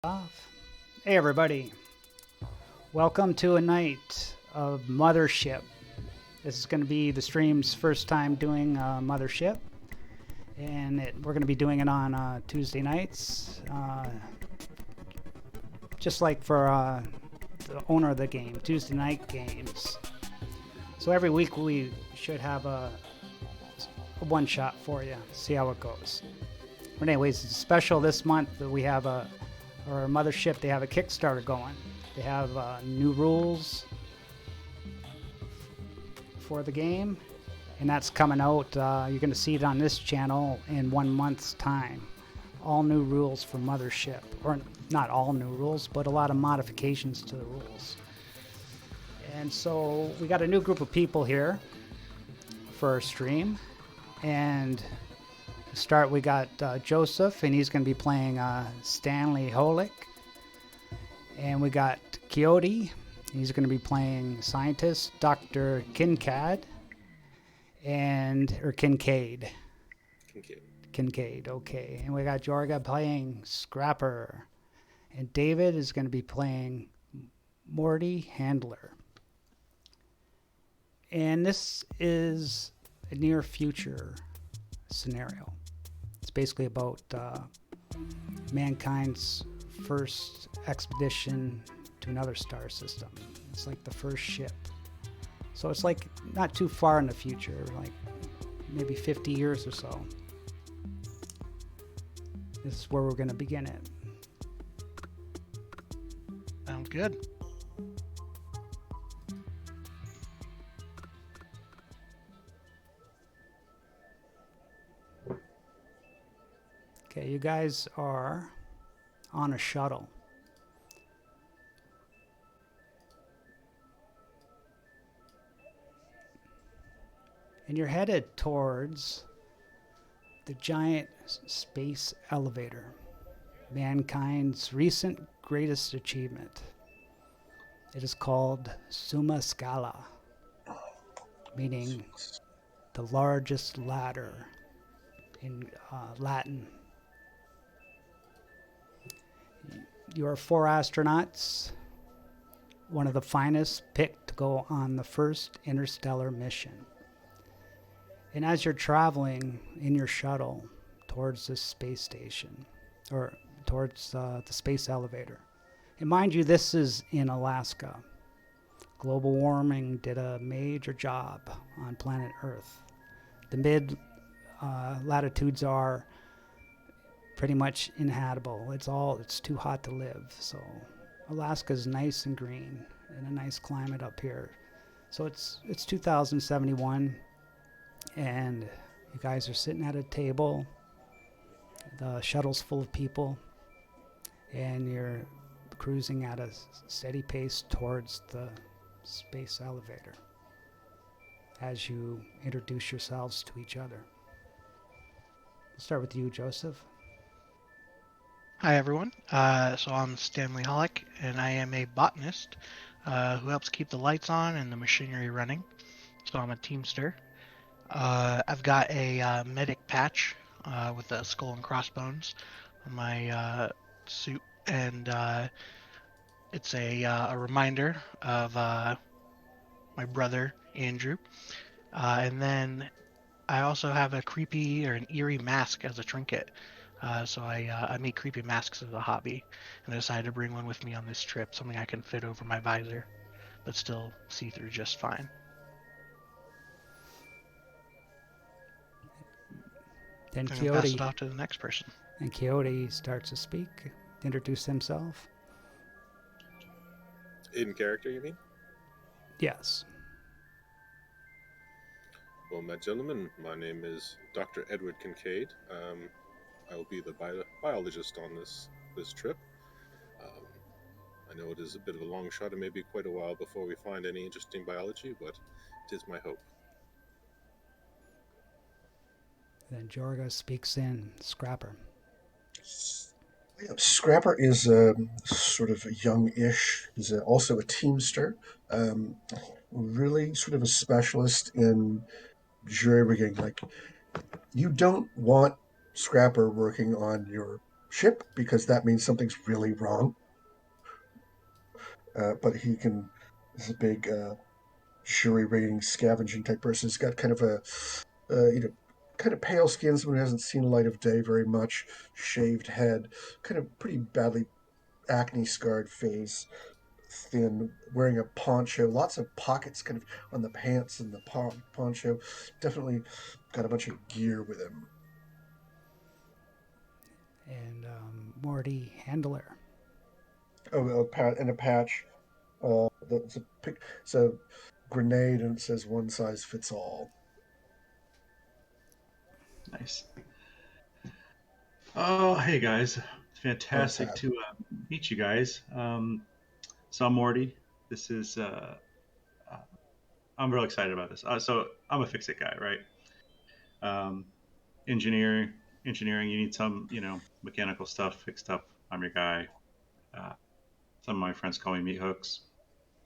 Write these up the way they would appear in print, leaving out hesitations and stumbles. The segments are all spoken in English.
Hey everybody, welcome to a night of Mothership. This is going to be the stream's first time doing Mothership, and we're going to be doing it on Tuesday nights, just like for the owner of the game, Tuesday night games. So every week we should have a one shot for you, see how it goes. But anyways, it's special this month that we have our Mothership, they have a Kickstarter going. They have new rules for the game, and that's coming out. You're going to see it on this channel in 1 month's time. All new rules for Mothership, or not all new rules, but a lot of modifications to the rules. And so we got a new group of people here for our stream, and to start, we got Joseph, and he's going to be playing Stanley Holick. And we got Coyote. He's going to be playing scientist Dr. Kincaid. Or Kincaid. Kincaid, okay. And we got Jorga playing Scrapper. And David is going to be playing Morty Handler. And this is a near future scenario. It's basically about mankind's first expedition to another star system. It's like the first ship. So it's like not too far in the future, like maybe 50 years or so. This is where we're going to begin it. Sounds good. Okay, you guys are on a shuttle. And you're headed towards the giant space elevator, mankind's recent greatest achievement. It is called Summa Scala, meaning the largest ladder in Latin. You are 4 astronauts, one of the finest picked to go on the first interstellar mission. And as you're traveling in your shuttle towards this space station, or towards the space elevator, and mind you, this is in Alaska. Global warming did a major job on planet Earth. The mid latitudes are pretty much inhabitable. It's too hot to live. So Alaska's nice and green and a nice climate up here. So it's 2071, and you guys are sitting at a table. The shuttle's full of people, and you're cruising at a steady pace towards the space elevator as you introduce yourselves to each other. I'll start with you, Joseph. Hi, everyone. So I'm Stanley Holick, and I am a botanist who helps keep the lights on and the machinery running. So I'm a teamster. I've got a medic patch with a skull and crossbones on my suit, and it's a reminder of my brother, Andrew. And then I also have a creepy or an eerie mask as a trinket. So I make creepy masks as a hobby, and I decided to bring one with me on this trip, something I can fit over my visor, but still see through just fine. Then I'm gonna pass it off to the next person. And Coyote starts to speak, introduce himself. In character, you mean? Yes. Well, my gentlemen, my name is Dr. Edward Kincaid. I will be the biologist on this trip. I know it is a bit of a long shot. It may be quite a while before we find any interesting biology, but it is my hope. Then Jorga speaks in Scrapper. Scrapper is sort of young-ish. He's also a teamster, really sort of a specialist in jury rigging. Like, you don't want Scrapper working on your ship because that means something's really wrong. But he can. This is a big jury rating scavenging type person. He's got kind of a kind of pale skin, someone who hasn't seen the light of day very much, shaved head, kind of pretty badly acne scarred face, thin, wearing a poncho, lots of pockets kind of on the pants and the poncho. Definitely got a bunch of gear with him. And Morty Handler. Oh, and a patch. It's a grenade, and it says one size fits all. Nice. Oh, hey guys. Fantastic Pat. to meet you guys. So I'm Morty. This is, I'm really excited about this. So I'm a fix-it guy, right? Um, engineering, you need some, mechanical stuff fixed up. I'm your guy. Uh, some of my friends call me Meat Hooks.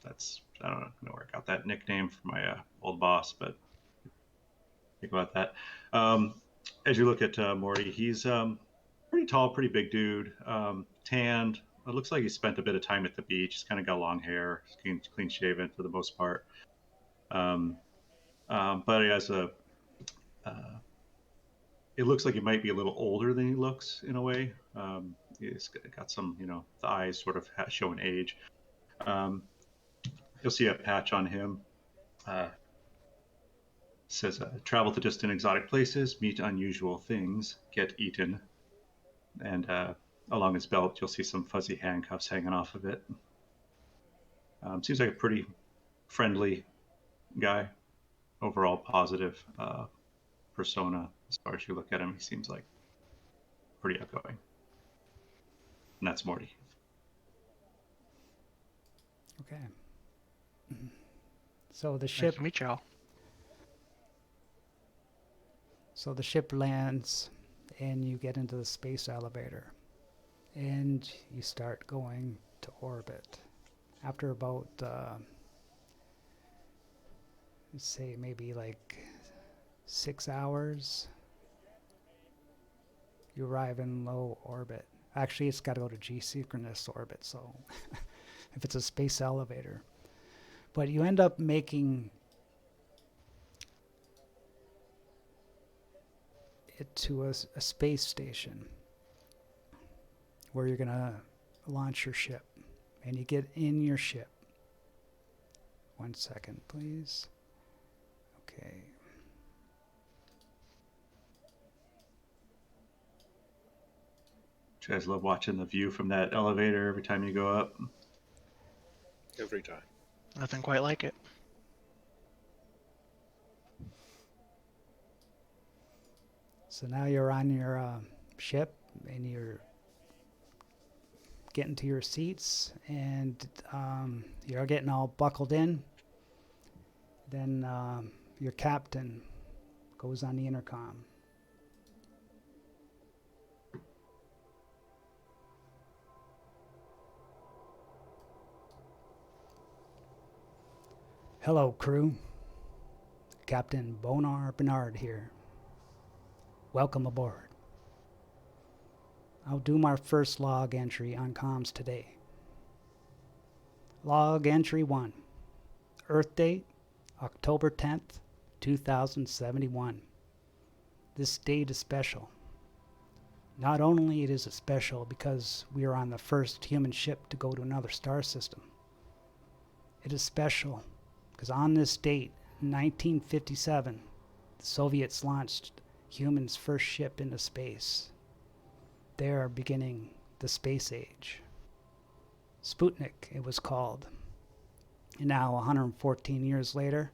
I don't know where I got that nickname from my old boss, but think about that. As you look at Morty, he's pretty tall, pretty big dude, tanned. It looks like he spent a bit of time at the beach. He's kind of got long hair, clean shaven for the most part. But he has uh, it looks like he might be a little older than he looks in a way. He's got some, the eyes sort of showing age. Um, you'll see a patch on him. Says, travel to distant exotic places, meet unusual things, get eaten. And along his belt, you'll see some fuzzy handcuffs hanging off of it. Seems like a pretty friendly guy. Overall positive persona. As far as you look at him, he seems like pretty outgoing. And that's Morty. Okay. So the Nice ship to meet y'all. So the ship lands and you get into the space elevator and you start going to orbit. After about, let's say maybe like 6 hours, you arrive in low orbit. Actually, it's got to go to geosynchronous orbit, so if it's a space elevator. But you end up making it to a space station where you're going to launch your ship. And you get in your ship. 1 second, please. Okay. You guys love watching the view from that elevator every time you go up? Every time. Nothing quite like it. So now you're on your ship and you're getting to your seats and you're getting all buckled in. Then your captain goes on the intercom. Hello, crew. Captain Bonar Bernard here. Welcome aboard. I'll do my first log entry on comms today. Log entry 1. Earth date, October 10th, 2071. This date is special. Not only it is special because we are on the first human ship to go to another star system. It is special because on this date, in 1957, the Soviets launched humans' first ship into space. They are beginning the space age. Sputnik, it was called. And now, 114 years later,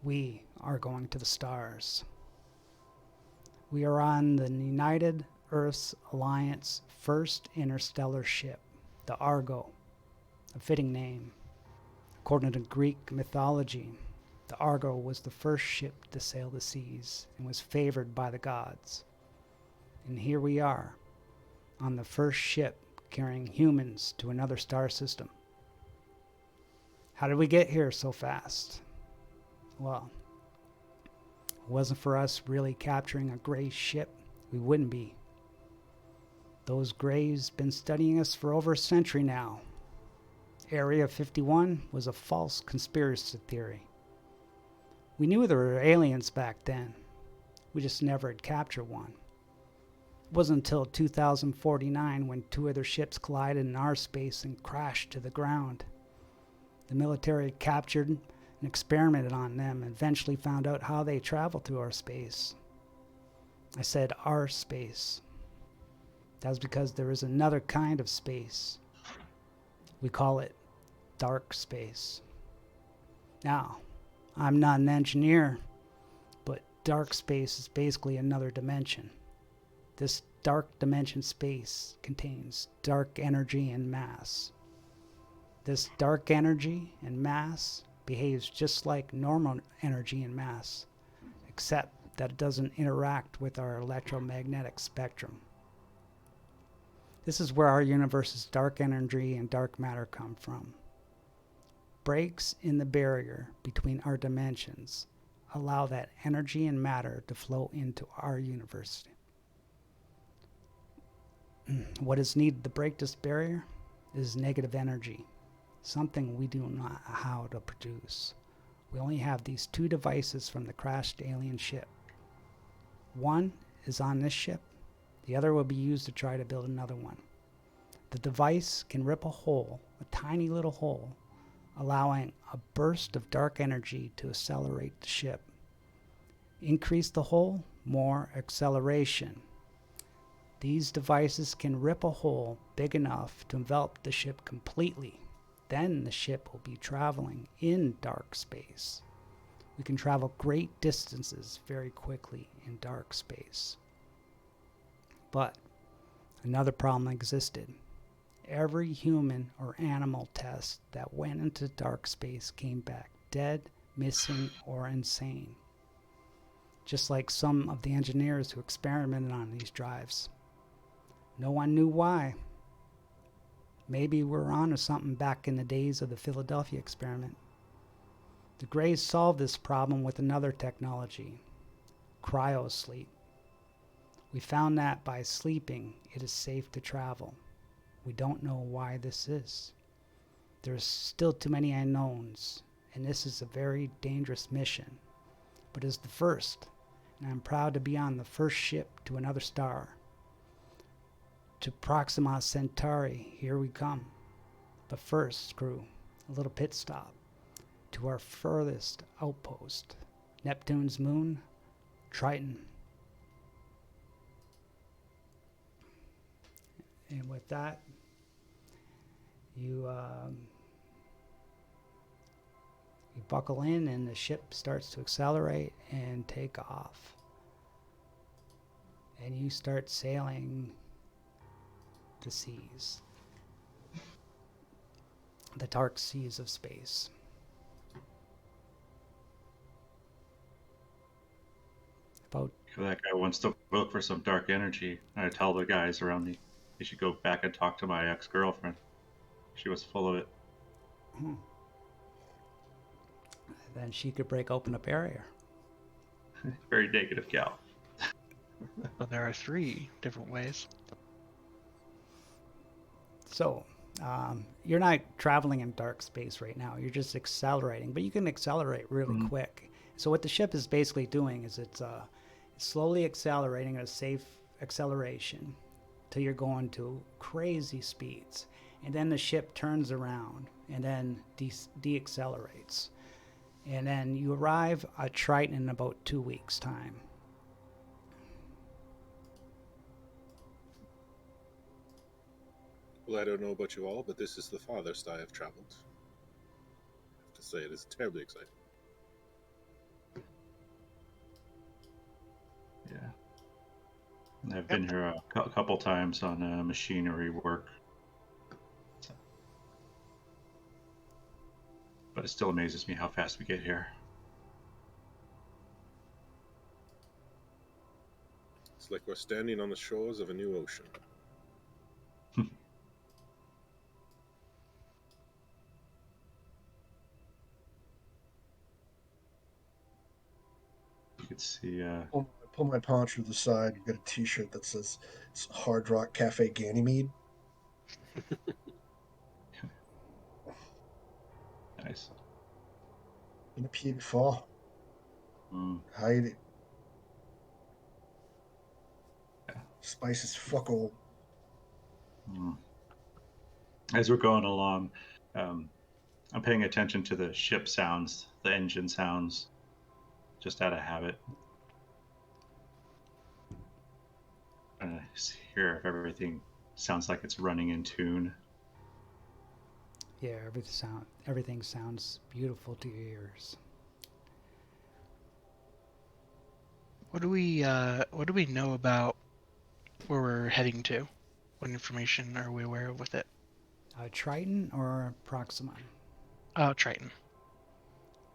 we are going to the stars. We are on the United Earths Alliance first interstellar ship, the Argo, a fitting name. According to Greek mythology, the Argo was the first ship to sail the seas and was favored by the gods. And here we are, on the first ship carrying humans to another star system. How did we get here so fast? Well, if it wasn't for us really capturing a gray ship, we wouldn't be. Those Greys been studying us for over a century now. Area 51 was a false conspiracy theory. We knew there were aliens back then. We just never had captured one. It wasn't until 2049 when two of their ships collided in our space and crashed to the ground. The military captured and experimented on them and eventually found out how they travel through our space. I said our space. That's because there is another kind of space. We call it dark space. Now, I'm not an engineer, but dark space is basically another dimension. This dark dimension space contains dark energy and mass. This dark energy and mass behaves just like normal energy and mass, except that it doesn't interact with our electromagnetic spectrum. This is where our universe's dark energy and dark matter come from. Breaks in the barrier between our dimensions allow that energy and matter to flow into our universe. What is needed to break this barrier is negative energy, something we do not know how to produce. We only have these two devices from the crashed alien ship. One is on this ship, the other will be used to try to build another one. The device can rip a hole, a tiny little hole, allowing a burst of dark energy to accelerate the ship. Increase the hole, more acceleration. These devices can rip a hole big enough to envelop the ship completely. Then the ship will be traveling in dark space. We can travel great distances very quickly in dark space. But another problem existed. Every human or animal test that went into dark space came back dead, missing, or insane. Just like some of the engineers who experimented on these drives. No one knew why. Maybe we're on to something back in the days of the Philadelphia experiment. The Greys solved this problem with another technology, cryosleep. We found that by sleeping, it is safe to travel. We don't know why this is. There's still too many unknowns, and this is a very dangerous mission. But it's the first, and I'm proud to be on the first ship to another star. To Proxima Centauri, here we come. But first, crew, a little pit stop to our furthest outpost, Neptune's moon, Triton. And with that, you buckle in and the ship starts to accelerate and take off. And you start sailing the seas, the dark seas of space. About That guy wants to look for some dark energy. I tell the guys around me they should go back and talk to my ex-girlfriend. She was full of it. Then she could break open a barrier. Very negative gal. But there are 3 different ways. So, you're not traveling in dark space right now. You're just accelerating, but you can accelerate really quick. So what the ship is basically doing is it's slowly accelerating at a safe acceleration till you're going to crazy speeds. And then the ship turns around and then deaccelerates. And then you arrive at Triton in about 2 weeks' time. Well, I don't know about you all, but this is the farthest I have traveled. I have to say, it is terribly exciting. Yeah. I've been here a couple times on machinery work. But it still amazes me how fast we get here. It's like we're standing on the shores of a new ocean. You could see Oh, pull my poncho to the side. You've got a T-shirt that says it's Hard Rock Cafe Ganymede. Nice. In a Pied Fall. Mm. Hide it. Yeah. Spice is fuck all. Mm. As we're going along, I'm paying attention to the ship sounds, the engine sounds, just out of habit. Trying to hear if everything sounds like it's running in tune. Yeah, everything sounds beautiful to your ears. What do we know about where we're heading to? What information are we aware of with it? Triton or Proxima? Triton.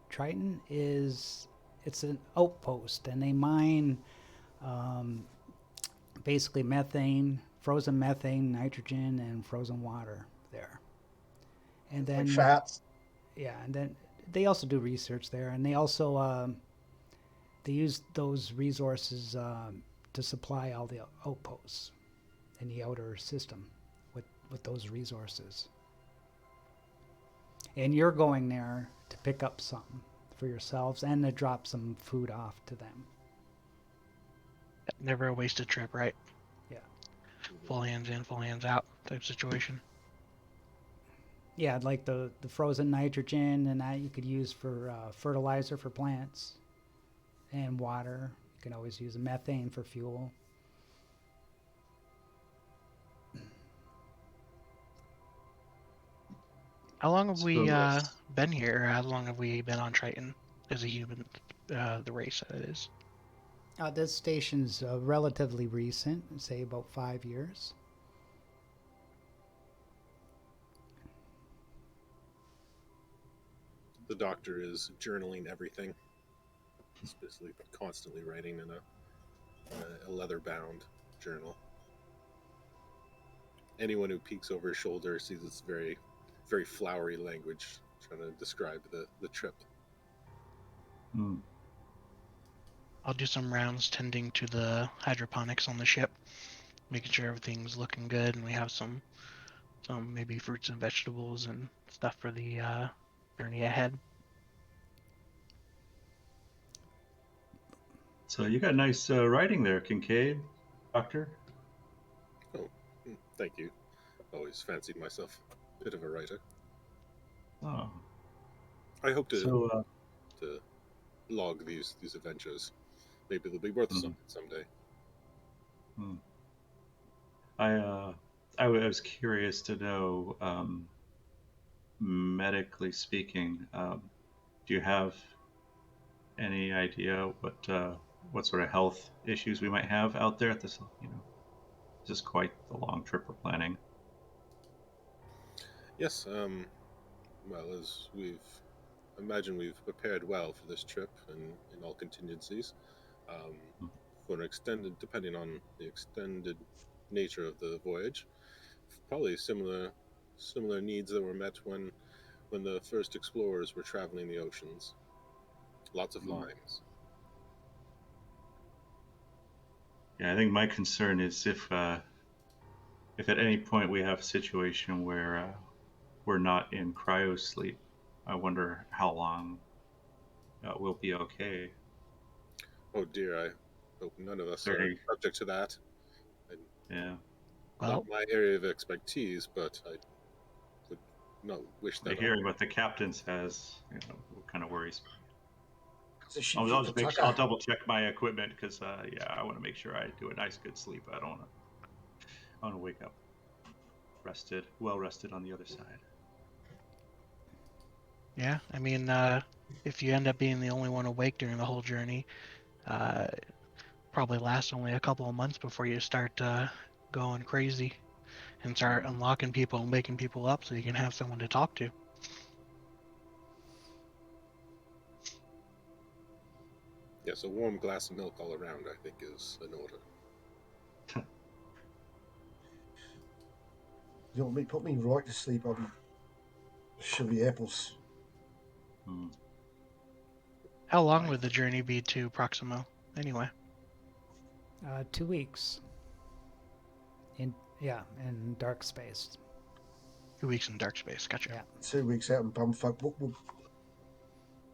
Triton it's an outpost, and they mine basically methane, frozen methane, nitrogen, and frozen water there. And then Like fats. yeah, and then they also do research there, and they also they use those resources to supply all the outposts in the outer system with those resources. And you're going there to pick up something for yourselves and to drop some food off to them. Never a wasted trip, right? Yeah. Full hands in, full hands out type situation. Yeah, like the frozen nitrogen and that you could use for fertilizer for plants and water. You can always use methane for fuel. How long have we So, been here? How long have we been on Triton as a human, the race that it is? This station's relatively recent, say about 5 years. The doctor is journaling everything. He's basically constantly writing in a leather-bound journal. Anyone who peeks over his shoulder sees it's very, very flowery language trying to describe the trip. mm. I'll do some rounds tending to the hydroponics on the ship, making sure everything's looking good, and we have some maybe fruits and vegetables and stuff for the journey ahead. So you got nice writing there, Kincaid, Doctor. Oh, thank you. Always fancied myself a bit of a writer. Oh, I hope to so to log these adventures. Maybe they'll be worth Mhm. something someday. I was curious to know, medically speaking, do you have any idea what sort of health issues we might have out there at this? This is quite the long trip we're planning. Yes. Well, as we've prepared well for this trip and in all contingencies. Mm. For an extended, depending on the extended nature of the voyage, probably similar needs that were met when the first explorers were traveling the oceans. Lots of Mm. limes. Yeah, I think my concern is if at any point we have a situation where we're not in cryo sleep, I wonder how long we'll be okay. Oh dear, I hope none of us are 30, subject to that. I, yeah. Well, Not my area of expertise, but I would not wish that on. Hearing what the captain says, kind of worries me. The ship I'll keep just the I'll tucker. double check my equipment because I want to make sure I do a nice good sleep. I want to wake up well rested on the other side. yeah, I mean, if you end up being the only one awake during the whole journey, probably lasts only a couple of months before you start going crazy and start unlocking people and waking people up so you can have someone to talk to. Yes, a warm glass of milk all around, I think, is in order. You know, put me right to sleep. I'll be shove the apples. Hmm. How long would the journey be to Proximo, anyway? 2 weeks. In dark space. 2 weeks in dark space. Gotcha. Yeah. 2 weeks out in bumfuck.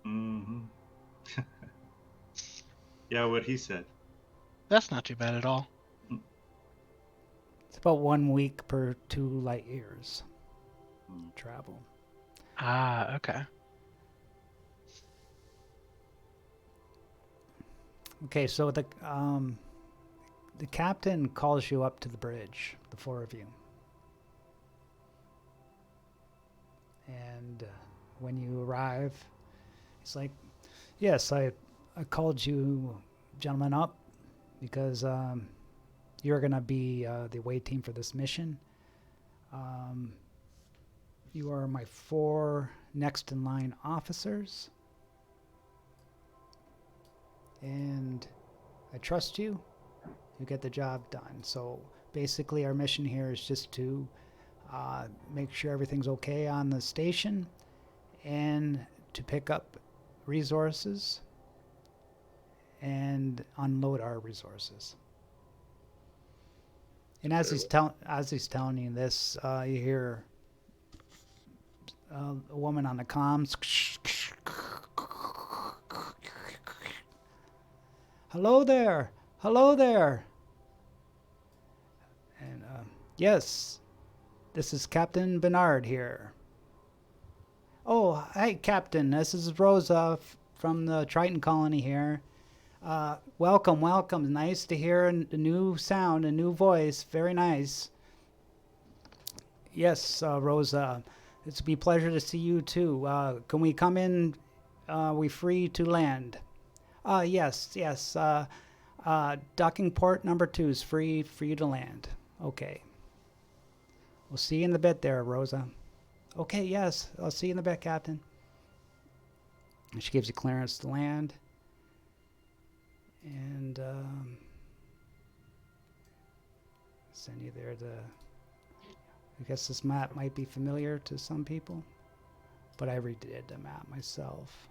Mm-hmm. Yeah, what he said. That's not too bad at all. It's about 1 week per 2 light years travel. Ah, okay. Okay, so the captain calls you up to the bridge, the 4 of you. And when you arrive, he's like, yes, I called you gentlemen up because you're going to be the away team for this mission. You are my 4 next in line officers. And I trust you. You get the job done. So basically our mission here is just to make sure everything's okay on the station and to pick up resources and unload our resources. And as he's telling you this, you hear a woman on the comms. Hello there. Hello there. And yes, this is Captain Bernard here. Oh, hi, Captain. This is Rosa from the Triton colony here. Welcome. Nice to hear a new sound, a new voice. Very nice. Yes, Rosa. It's a pleasure to see you too. Can we come in? We free to land? Yes. Docking port number 2 is free for you to land. Okay. We'll see you in a bit there, Rosa. Okay, yes. I'll see you in a bit, Captain. And she gives you clearance to land. And send you there to... I guess this map might be familiar to some people, but I redid the map myself.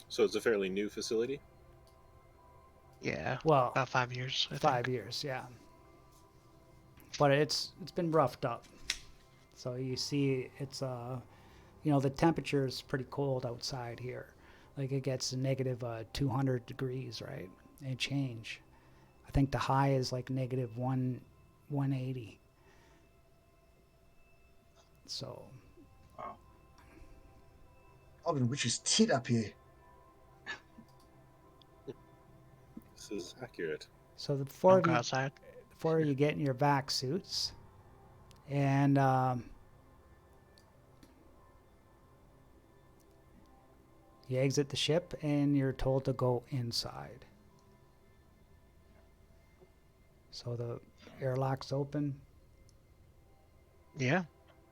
So it's a fairly new facility? Yeah. Well, About 5 years, I think. 5 years, yeah. But it's been roughed up. So you see it's the temperature is pretty cold outside here. Like it gets to negative 200 degrees, right? And change. I think the high is like negative 180. So Wow. Alvin, which is tit up here. This is accurate. so the 4 Don't of go you outside. the 4 of you get in your vac suits and you exit the ship and you're told to go inside. So the airlock's open. Yeah.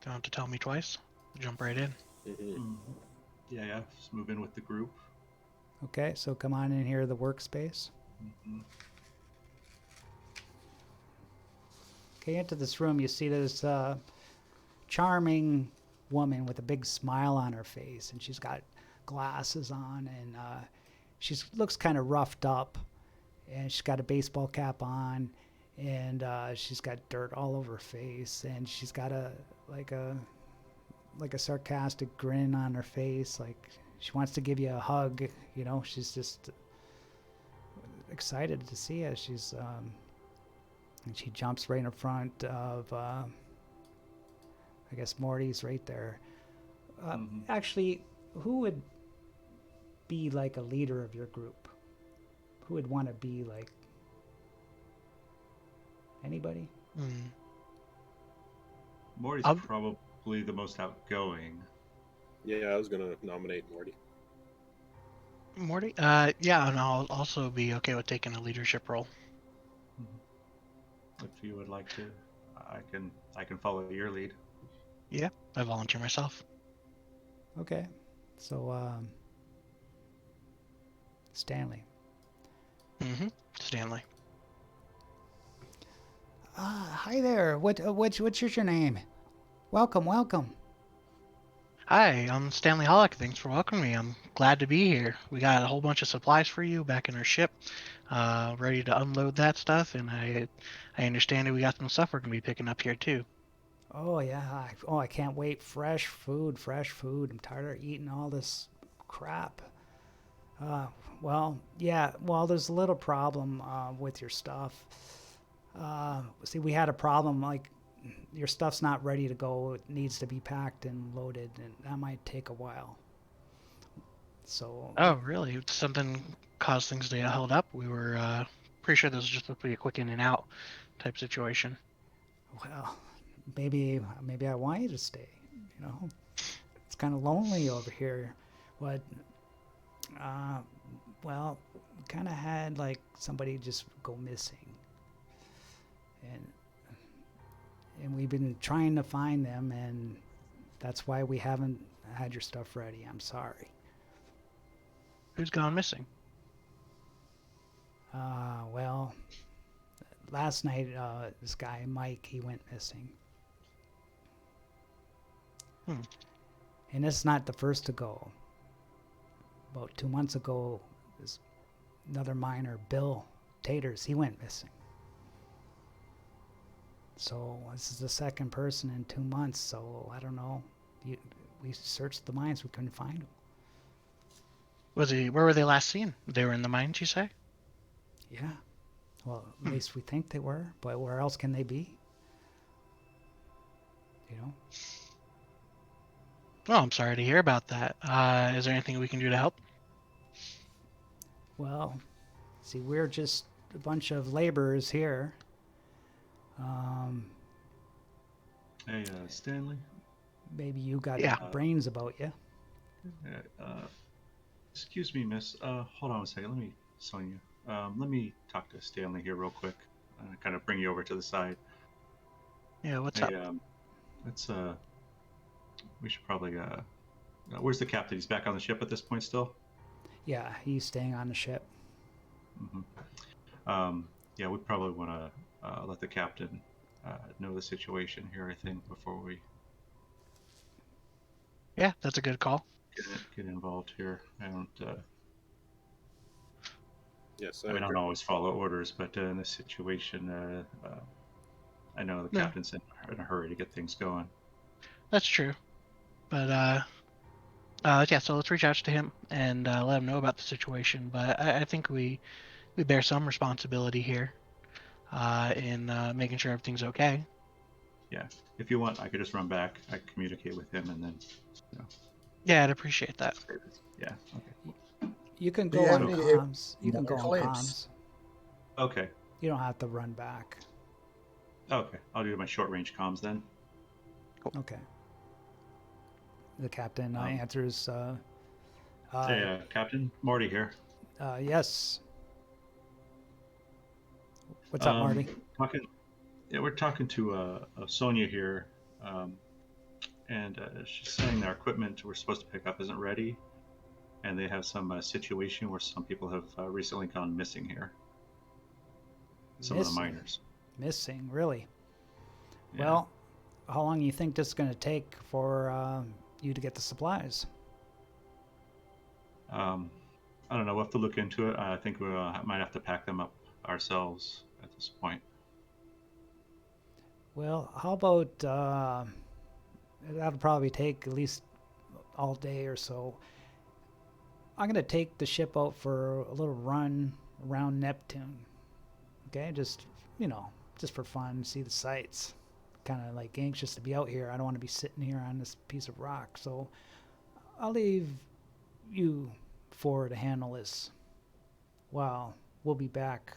Don't have to tell me twice. Jump right in. Yeah. Just move in with the group. Okay, so come on in here, the workspace. Okay, into this room, you see this charming woman with a big smile on her face, and she's got glasses on, and she looks kind of roughed up, and she's got a baseball cap on, and she's got dirt all over her face, and she's got a sarcastic grin on her face, like she wants to give you a hug. She's just excited to see you. She's and she jumps right in front of I guess Morty's right there. Actually, who would be like a leader of your group? Who would want to be like... Anybody? Morty's probably the most outgoing. Yeah, I was going to nominate Morty. Morty? Yeah, and I'll also be okay with taking a leadership role. If you would like to, I can follow your lead. Yeah, I volunteer myself. Okay. So Stanley. Mm-hmm. Stanley. Hi there. What's your name? Welcome. Hi, I'm Stanley Hollick. Thanks for welcoming me. I'm glad to be here. We got a whole bunch of supplies for you back in our ship, ready to unload that stuff. And I understand that we got some stuff we're gonna be picking up here too. Oh yeah. I can't wait. Fresh food. I'm tired of eating all this crap. Well, yeah. Well, there's a little problem with your stuff. See, we had a problem. Like, your stuff's not ready to go. It needs to be packed and loaded, and that might take a while. So, Oh, really? Something caused things to get held up? We were pretty sure this was just supposed to be a quick in and out type situation. well, maybe I want you to stay. You know, it's kind of lonely over here. But, uh, well, we kind of had like somebody just go missing, and we've been trying to find them, and that's why we haven't had your stuff ready. I'm sorry. Who's gone missing? Well, last night, this guy Mike, he went missing. Hmm. And it's not the first to go. About 2 months ago, this another miner, Bill Taters, he went missing. So this is the second person in 2 months. So I don't know. We searched the mines, we couldn't find him. Where were they last seen? They were in the mines, you say? Yeah. Well, at least we think they were. But where else can they be? You know. Well, I'm sorry to hear about that. Is there anything we can do to help? Well, see, we're just a bunch of laborers here. Hey, Stanley. Maybe you got Yeah. brains about you. Excuse me, miss. Hold on a second. Let me, Sonia. Let me talk to Stanley here real quick. Kind of bring you over to the side. Yeah, what's up? Let's, we should probably, where's the captain? He's back on the ship at this point still? Yeah, he's staying on the ship. Yeah, we probably want to let the captain know the situation here, I think, before we Yeah, that's a good call. get involved here. I don't, Yes, I mean, I don't always follow orders, but in this situation, I know the No. captain's in a hurry to get things going. That's true. But yeah, so let's reach out to him and let him know about the situation. But I think we bear some responsibility here in making sure everything's okay. Yeah, if you want, I could just run back. I could communicate with him, and then, you know. Yeah, I'd appreciate that. Yeah. Okay. You can Do go you have on any comms. You can go on claims? comms. Okay. You don't have to run back. Okay. I'll do my short range comms then. Okay. The captain answers. Hey, Captain Marty here. Yes. What's up, Marty? We're talking to Sonia here, and she's saying their equipment we're supposed to pick up isn't ready, and they have some situation where some people have recently gone missing here. Some of the miners. Missing, really? Yeah. Well, how long do you think this is going to take for you to get the supplies? I don't know. We'll have to look into it. I think we might have to pack them up ourselves at this point. Well, how about that'll probably take at least all day or so. I'm going to take the ship out for a little run around Neptune. Okay, just for fun, see the sights. Kind of like anxious to be out here. I don't want to be sitting here on this piece of rock. So I'll leave you four to handle this. Well, we'll be back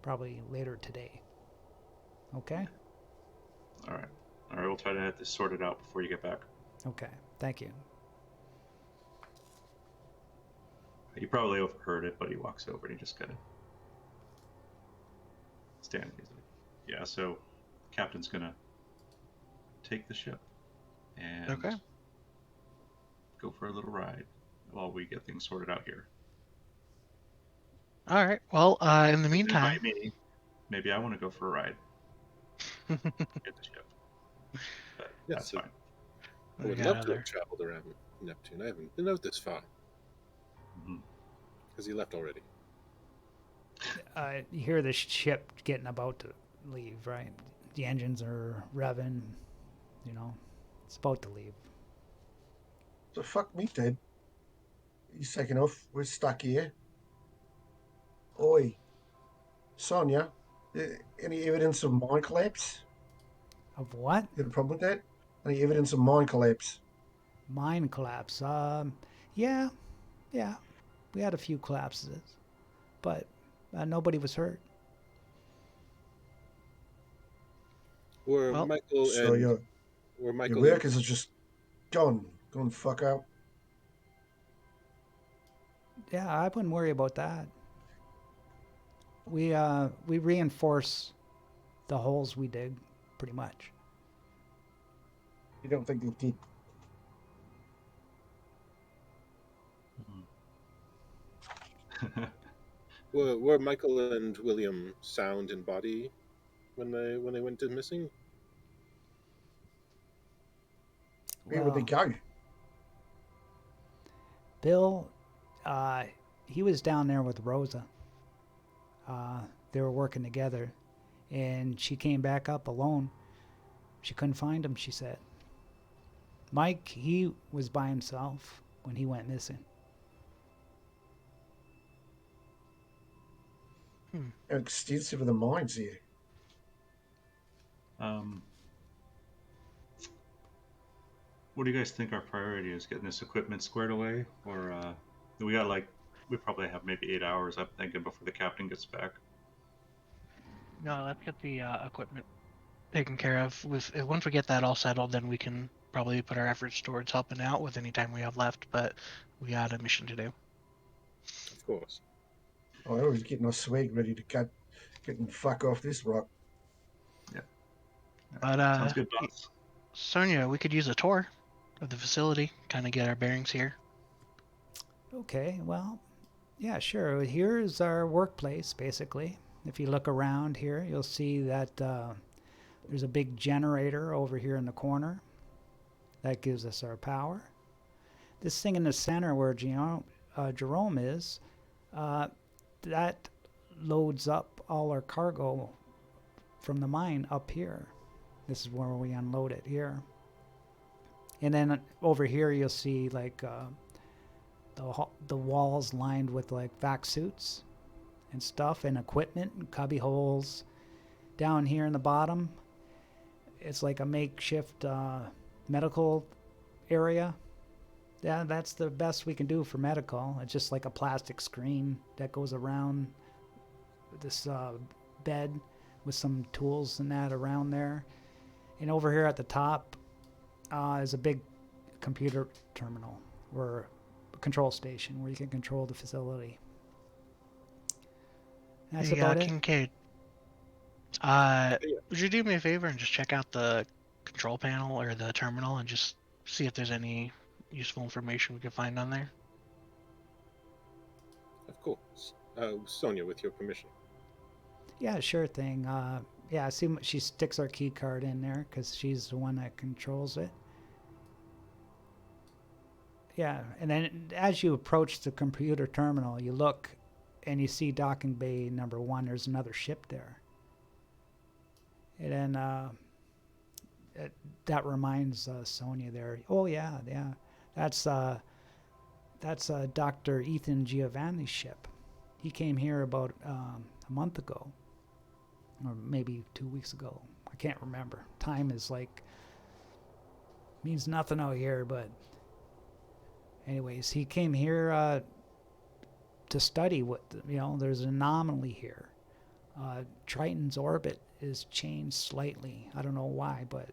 probably later today. Okay? All right. We'll try to have this sorted out before you get back. Okay. Thank you. You probably overheard it, but he walks over and he just kind of stands. He's like, yeah, so captain's gonna take the ship and go for a little ride while we get things sorted out here. All right. Well, in the Just meantime, invite me. Maybe I want to go for a ride. Get the ship. But Yes, that's fine. I we would got love to other. have traveled around Neptune. I haven't been out this far. Hmm. Has he left already? You hear the ship getting about to leave, right? The engines are revving. You know, it's about to leave. So fuck me, Ted. He's taking off. We're stuck here. Oi, Sonia. Any evidence of mine collapse? Of what? You got a problem with that? Any evidence of mine collapse? Mine collapse. Yeah, yeah. We had a few collapses, but nobody was hurt. Were Well, Michael So and your were your Michael and workers are just gone fuck out. Yeah, I wouldn't worry about that. We reinforce the holes we dig, pretty much. You don't think they did? were Michael and William sound in body when they went to missing? Where would they Well, go? Bill, uh, he was down there with Rosa. Uh, they were working together, and she came back up alone. She couldn't find him, she said. Mike, he was by himself when he went missing. How extensive are the mines here? um, what do you guys think our priority is? Getting this equipment squared away, or we probably have maybe 8 hours. I'm thinking before the captain gets back. no, let's get the equipment taken care of. Once we get that all settled, then we can probably put our efforts towards helping out with any time we have left. But we got a mission to do. Of course. Oh, I was getting our swag ready to get and fuck off this rock. Yeah. But Sounds good, boss. Sonia, we could use a tour of the facility, kind of get our bearings here. Okay, well, yeah, sure. Here's our workplace, basically. If you look around here, you'll see that there's a big generator over here in the corner. That gives us our power. This thing in the center where Jerome is, that loads up all our cargo from the mine up here. This is where we unload it here. And then over here you'll see like the walls lined with like vac suits and stuff and equipment and cubby holes. Down here in the bottom, it's like a makeshift medical area. Yeah, that's the best we can do for medical. It's just like a plastic screen that goes around this bed with some tools and that around there. And over here at the top is a big computer terminal or control station where you can control the facility. That's about it. Kincaid, Yeah. would you do me a favor and just check out the control panel or the terminal and just see if there's any useful information we can find on there? Of course. Sonia, with your permission. Yeah, sure thing. Yeah, see, she sticks her key card in there because she's the one that controls it. Yeah, and then as you approach the computer terminal, you look and you see docking bay number 1. There's another ship there. And then that reminds Sonia there. Oh yeah, yeah, that's Dr. Ethan Giovanni's ship. He came here about a month ago, or maybe 2 weeks ago. I can't remember. Time is like means nothing out here, but anyways, he came here to study what there's an anomaly here. Triton's orbit is changed slightly. I don't know why, but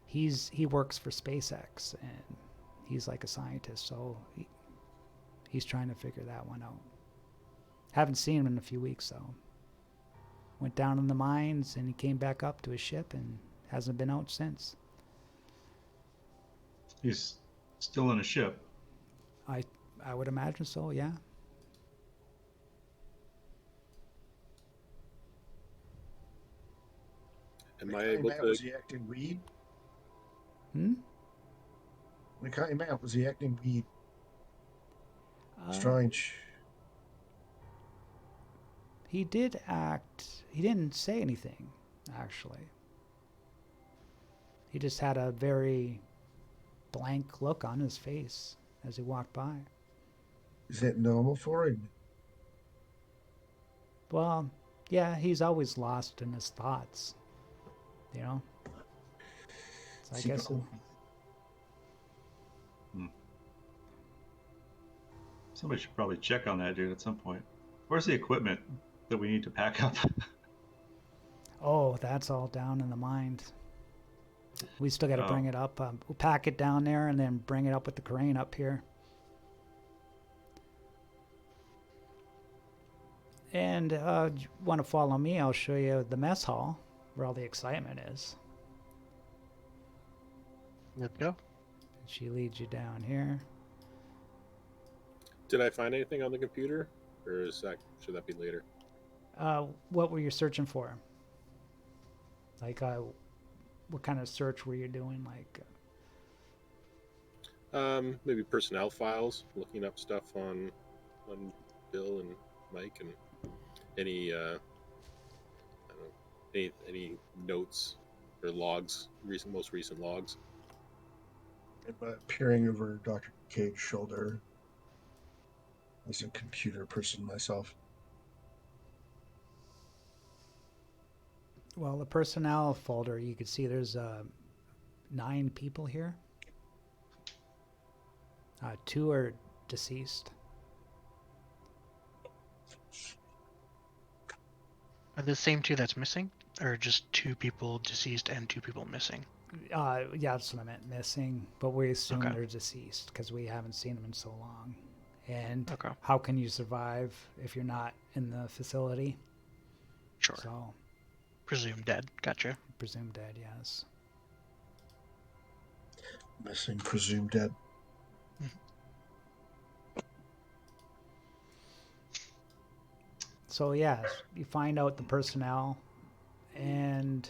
he works for SpaceX and he's like a scientist, so he's trying to figure that one out. Haven't seen him in a few weeks though. Went down in the mines and he came back up to his ship and hasn't been out since. He's still in a ship. I would imagine so, yeah. Am I When he able came out, to? was he acting weird? Hmm? When he came out, was he acting weird? Uh, Strange. he did act. He didn't say anything, actually. He just had a very blank look on his face as he walked by. Is that normal for him? Well, yeah, he's always lost in his thoughts. You know? So I Has he guess. got- Somebody should probably check on that dude at some point. Where's the equipment that we need to pack up? Oh, that's all down in the mind. We still got to bring Oh. it up. We'll pack it down there and then bring it up with the crane up here. And you want to follow me? I'll show you the mess hall where all the excitement is. Let's go. She leads you down here. Did I find anything on the computer, or should that be later? What were you searching for? Like, what kind of search were you doing? Like, Maybe personnel files, looking up stuff on Bill and Mike, and any I don't know, any notes or logs, most recent logs. I'm peering over Dr. Cade's shoulder as a computer person myself. well, the personnel folder, you can see there's 9 people here. 2 are deceased. Are the same 2 that's missing? Or just 2 people deceased and 2 people missing? Yeah, that's what I meant, missing. But we assume Okay. they're deceased because we haven't seen them in so long. And Okay. how can you survive if you're not in the facility? Sure. So, Presumed dead. Gotcha. presume dead, yes. Missing, presumed dead. So, yes, you find out the personnel and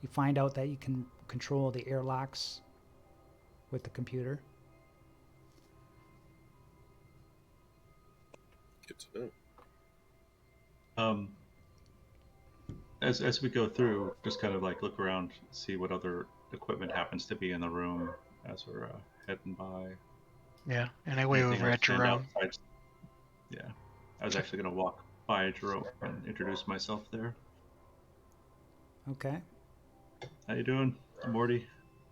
you find out that you can control the airlocks with the computer. Good to know. As we go through, just kind of like look around, see what other equipment happens to be in the room as we're heading by. Yeah, and I wave Anything over else at stand out Jerome. besides- Yeah, I was actually going to walk by Jerome and introduce myself there. Okay. How you doing, Morty?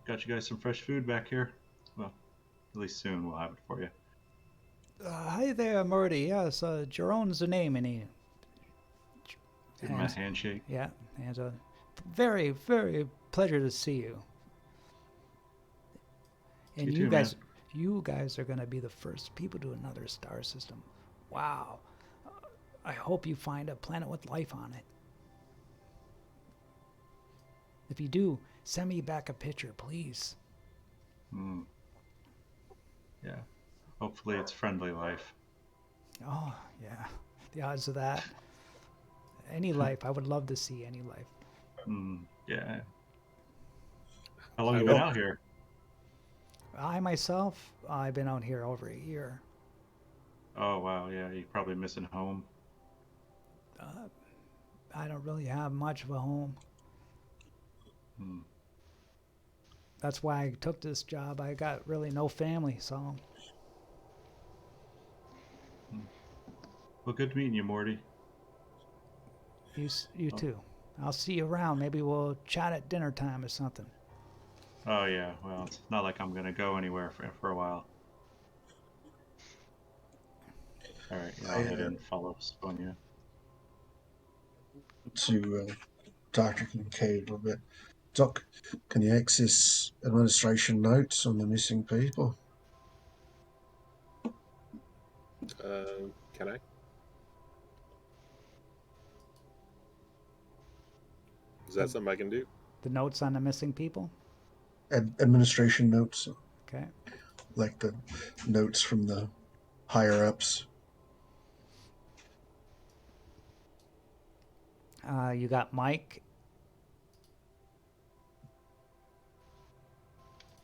Got you guys some fresh food back here. Well, at least soon we'll have it for you. Hi there, Morty. Yes, Jerome's the name, and he. Give him a handshake. Yeah, and a very, very pleasure to see you. And You you too, guys, man. you guys are gonna be the first people to another star system. Wow. I hope you find a planet with life on it. If you do, send me back a picture, please. Yeah. Hopefully it's friendly life. Oh, yeah. The odds of that. Any life. I would love to see any life. Yeah. How long I you been will- out here? I myself, I've been out here over a year. Oh wow, yeah. You're probably missing home. I don't really have much of a home. That's why I took this job. I got really no family, so Well, good meeting you, Morty. you too. I'll see you around. Maybe we'll chat at dinner time or something. Oh yeah. Well, it's not like I'm gonna go anywhere for a while. All right. Yeah, I'll head in and follow Sponia. To Dr. Kincaid a little bit. Doc, can you access administration notes on the missing people? Can I? Is that something I can do? The notes on the missing people? Administration notes, Okay. like the notes from the higher ups. You got Mike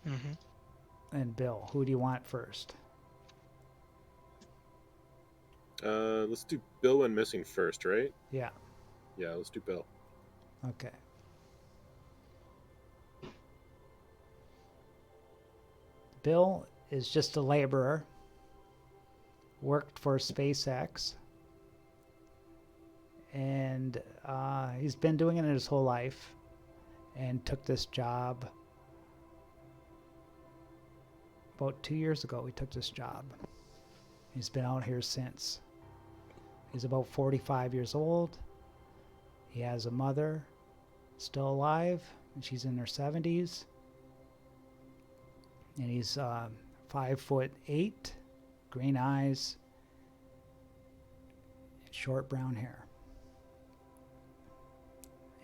Mm-hmm. and Bill. Who do you want first? Let's do Bill when missing first, right? Yeah. Yeah, let's do Bill. Okay. Bill is just a laborer, worked for SpaceX, and he's been doing it his whole life and took this job about 2 years ago. He took this job. He's been out here since. He's about 45 years old. He has a mother still alive, and she's in her 70s. And he's 5'8", green eyes, and short brown hair.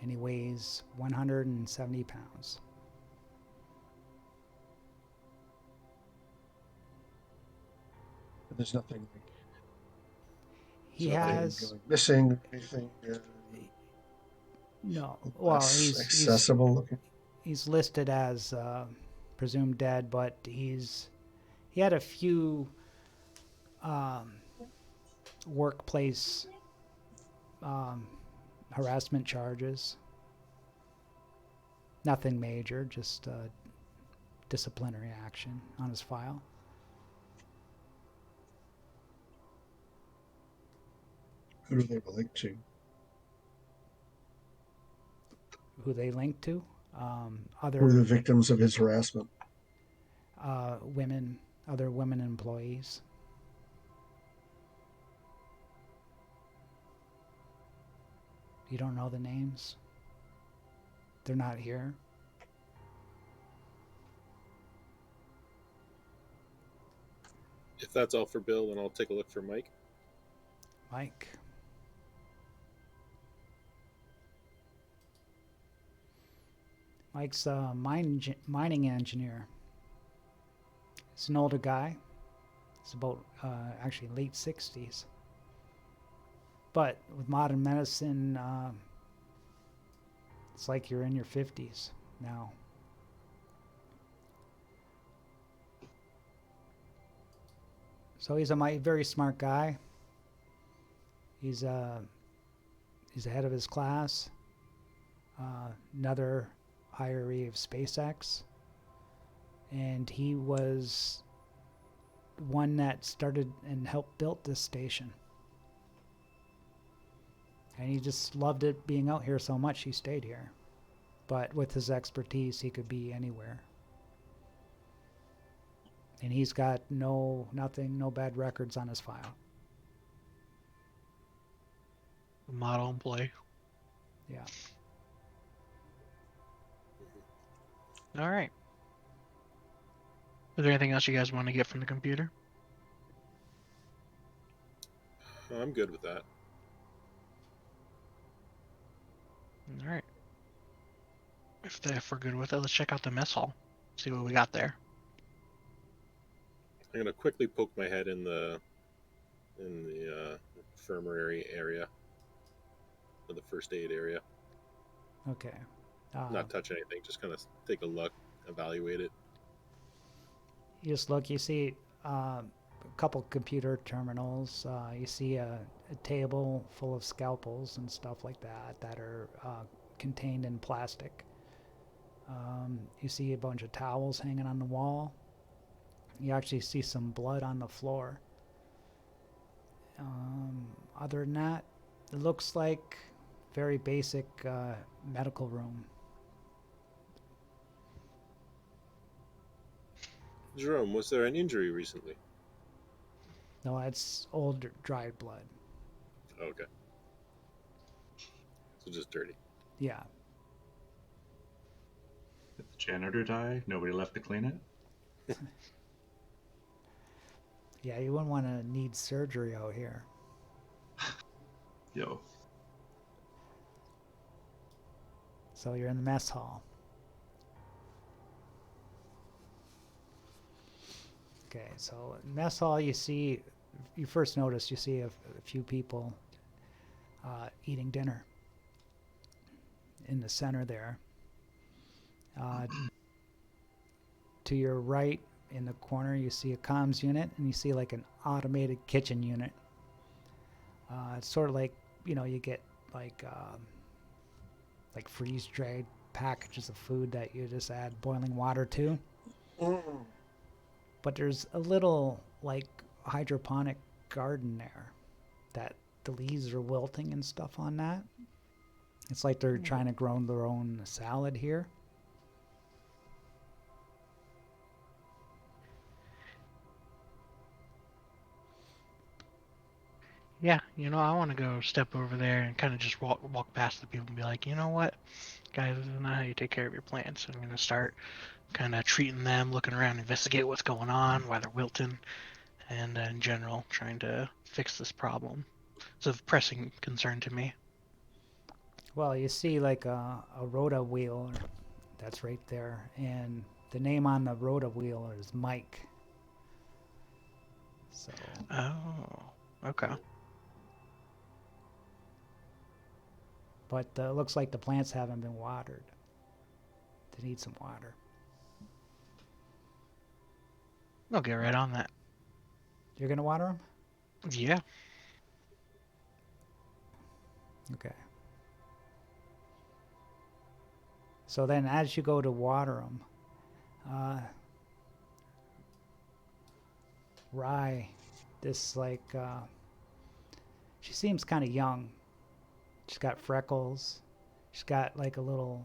And he weighs 170 pounds. There's nothing He So nothing has going missing, anything no. Well, less he's accessible looking. he's listed as presumed dead, but he had a few workplace harassment charges. Nothing major, just disciplinary action on his file. Who do they relate to? Who they linked to? Who are the Other victims of his harassment? women, other women employees. You don't know the names? They're not here. If that's all for Bill, then I'll take a look for Mike. Mike. Mike's a mining engineer. He's an older guy. He's about actually late 60s. But with modern medicine, it's like you're in your 50s now. So he's a very smart guy. He's ahead of his class. Another hiree of SpaceX, and he was one that started and helped build this station. And he just loved it being out here so much he stayed here. But with his expertise, he could be anywhere. And he's got no bad records on his file. Model employee. Yeah. All right. Is there anything else you guys want to get from the computer? I'm good with that. All right. If we're good with it, let's check out the mess hall. See what we got there. I'm gonna quickly poke my head in the infirmary area, or the first aid area. Okay. Not touch anything, just kind of take a look, evaluate it. You just look, you see a couple computer terminals. You see a table full of scalpels and stuff like that are contained in plastic. You see a bunch of towels hanging on the wall. You actually see some blood on the floor. Other than that, it looks like very basic medical room. Jerome, was there an injury recently? No, it's old dried blood. Okay. So just dirty. Yeah. Did the janitor die? Nobody left to clean it? Yeah, you wouldn't want to need surgery out here. Yo. So you're in the mess hall. Okay, so in mess hall you first notice you see a few people eating dinner in the center there. to your right in the corner, you see a comms unit, and you see like an automated kitchen unit. It's sort of like, you get like freeze-dried packages of food that you just add boiling water to. Mm. But there's a little like hydroponic garden there that the leaves are wilting and stuff on that. It's like they're trying to grow their own salad here. Yeah, I want to go step over there and kind of just walk past the people and be like, you know what, guys, this is not how you take care of your plants. I'm going to start kind of treating them, looking around, investigate what's going on, why they're wilting, and in general, trying to fix this problem. It's of pressing concern to me. Well, you see like a rota wheel that's right there, and the name on the rota wheel is Mike. So. Oh, okay. But it looks like the plants haven't been watered. They need some water. I'll get right on that. You're going to water them? Yeah. Okay. So then as you go to water them, Rye, this she seems kind of young. She's got freckles. She's got like a little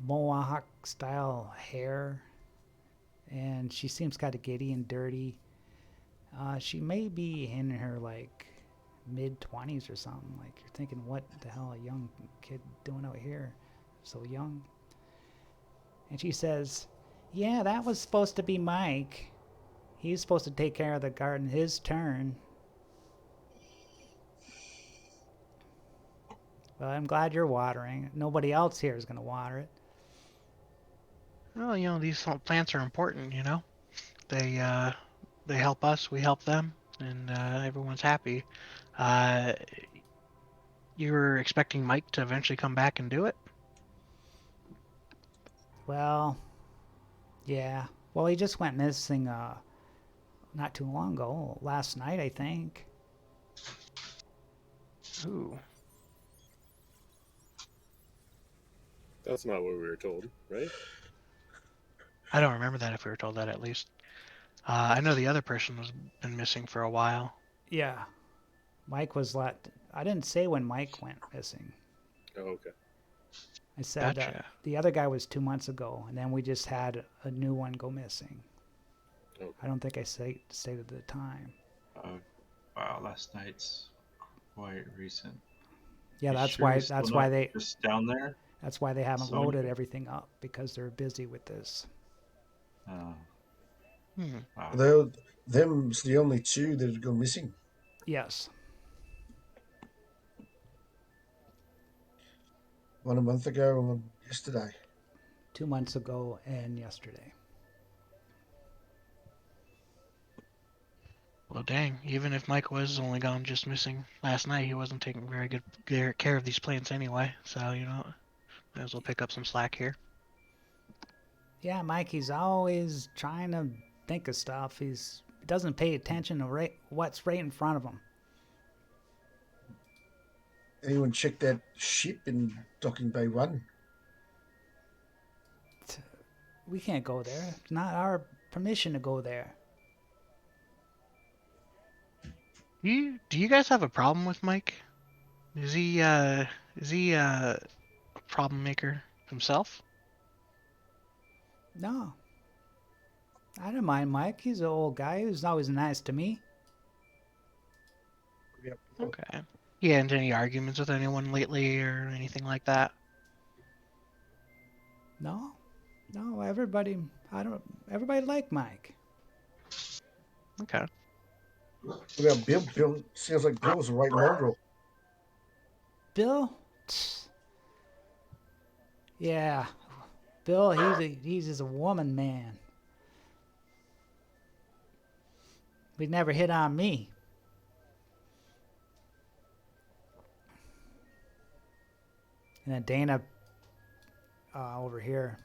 mohawk style hair. And she seems kind of giddy and dirty. She may be in her like mid-20s or something. Like you're thinking, what the hell a young kid doing out here? So young. And she says, yeah, that was supposed to be Mike. He's supposed to take care of the garden. His turn. Well, I'm glad you're watering. Nobody else here is going to water it. Well, these plants are important, They help us, we help them, and everyone's happy. You were expecting Mike to eventually come back and do it? Well, yeah. Well, he just went missing not too long ago. Last night, I think. Ooh. That's not what we were told, right? I don't remember that, if we were told that at least. I know the other person has been missing for a while. Yeah. Mike was I didn't say when Mike went missing. Oh, okay. I said Gotcha. the other guy was 2 months ago, and then we just had a new one go missing. Okay. I don't think I stated the time. Wow, last night's quite recent. Yeah, You that's sure why. he's still That's not why they. just down there. That's why they haven't So loaded many- everything up, because they're busy with this. Oh, Hmm. wow. Them's the only two that had gone missing. Yes. One a month ago and one yesterday. 2 months ago and yesterday. Well, dang. Even if Mike was only gone just missing last night, he wasn't taking very good care of these plants anyway. So, might as well pick up some slack here. Yeah, Mike, he's always trying to think of stuff. He doesn't pay attention to what's right in front of him. Anyone check that ship in Docking Bay 1? We can't go there. It's not our permission to go there. Do you guys have a problem with Mike? Is he a problem maker himself? No. I don't mind Mike. He's an old guy who's always nice to me. Yep. Okay. He hadn't any arguments with anyone lately or anything like that? No. No, everybody like Mike. Okay. What about Bill? Bill sounds like Bill's a right mongrel. Bill? Yeah. Bill, he's just a woman man. He'd never hit on me. And then Dana over here,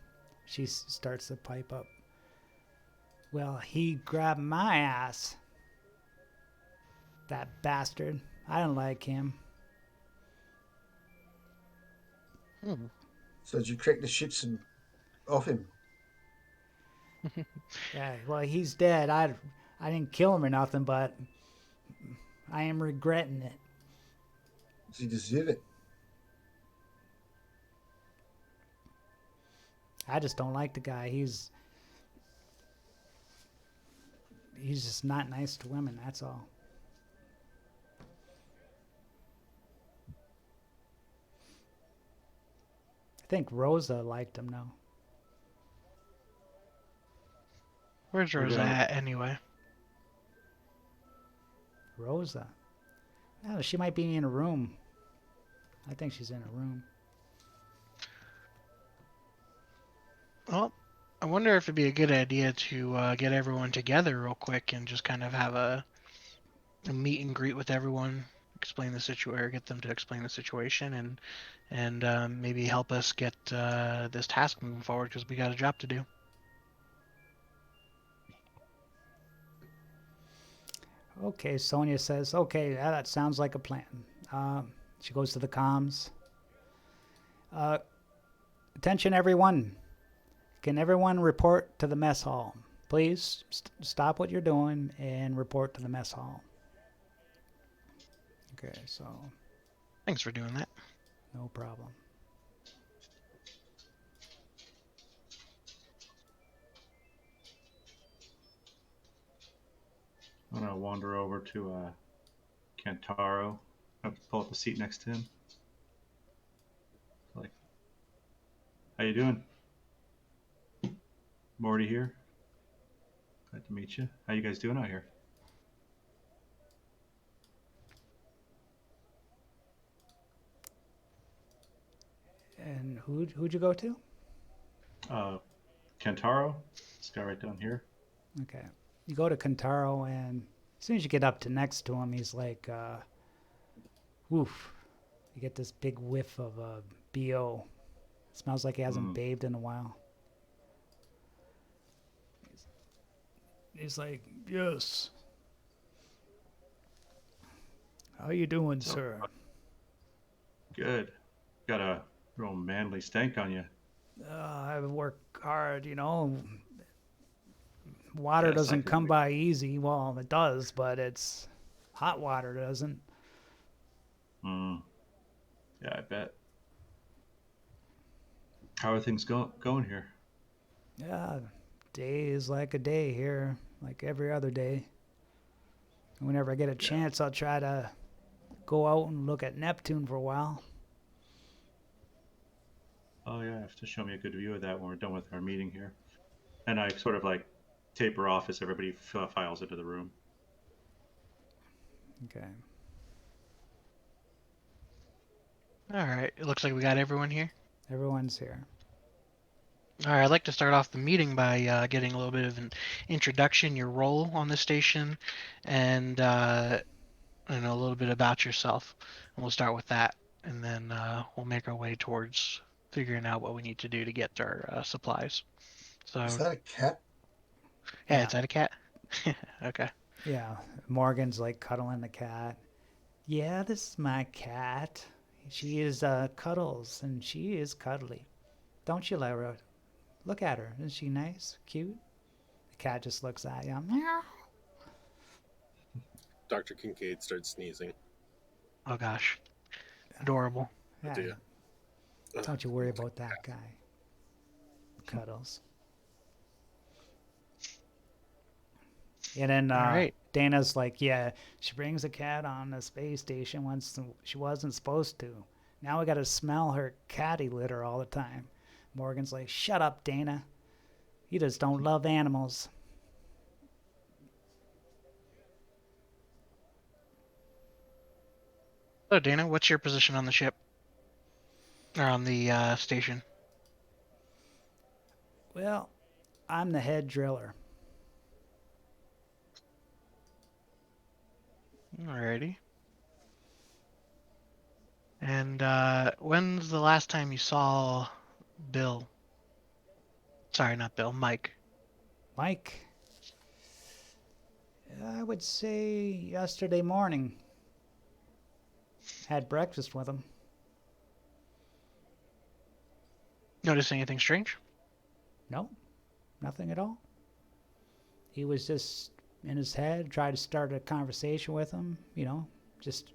she starts to pipe up. Well, he grabbed my ass. That bastard. I don't like him. Hmm. So did you crack the shits and off him? Yeah, well, he's dead. I didn't kill him or nothing, but I am regretting it. Does he deserve it? I just don't like the guy. He's just not nice to women, that's all. I think Rosa liked him though. Where's We're Rosa gonna- at anyway? Rosa. No, she might be in a room. I think she's in a room. Well, I wonder if it'd be a good idea to get everyone together real quick and just kind of have a meet and greet with everyone, explain the situation, or get them to explain the situation, and maybe help us get this task moving forward because we got a job to do. Okay, Sonia says, okay, that sounds like a plan. She goes to the comms. Attention, everyone. Can everyone report to the mess hall? Please stop what you're doing and report to the mess hall. Okay, so Thanks for doing that. no problem. I'm gonna wander over to Kantaro. I'll pull up a seat next to him. Like, how you doing? Morty here. Glad to meet you. How you guys doing out here? And who'd you go to? Kantaro. This guy right down here. Okay. You go to Kantaro, and as soon as you get up to next to him, he's like, woof. You get this big whiff of BO. Smells like he hasn't bathed in a while. He's like, yes. How you doing, sir? Good. Got a real manly stank on you. I work hard, you know. Water Yes, I doesn't can come wait. by easy. Well, it does, but it's hot water doesn't. Yeah, I bet. How are things going here? Yeah, day is like a day here, like every other day. Whenever I get a chance, I'll try to go out and look at Neptune for a while. Oh yeah, you have to show me a good view of that when we're done with our meeting here. And I sort of like taper off as everybody files into the room. Okay. All right, it looks like we got everyone here. Everyone's here. All right, I'd like to start off the meeting by getting a little bit of an introduction, your role on the station, and a little bit about yourself. And we'll start with that, and then we'll make our way towards figuring out what we need to do to get our supplies. So, Is that a cat? yeah, Yeah. is that a cat? Okay. Yeah, Morgan's like cuddling the cat. Yeah, this is my cat. She is Cuddles, and she is cuddly. Don't you, Lyra? Look at her. Isn't she nice? Cute? The cat just looks at you. Meow. Dr. Kincaid starts sneezing. Oh gosh, adorable. Yeah, dear. don't you worry about that guy. Cuddles. And then All right. Dana's like, yeah, she brings a cat on the space station once she wasn't supposed to. Now we got to smell her catty litter all the time. Morgan's like, shut up, Dana. You just don't love animals. So, Dana, what's your position on the ship or on the station? Well, I'm the head driller. Alrighty. And when's the last time you saw Bill? Sorry, not Bill, Mike. Mike, I would say yesterday morning. Had breakfast with him. Notice anything strange? No, nothing at all. He was just in his head, tried to start a conversation with him, just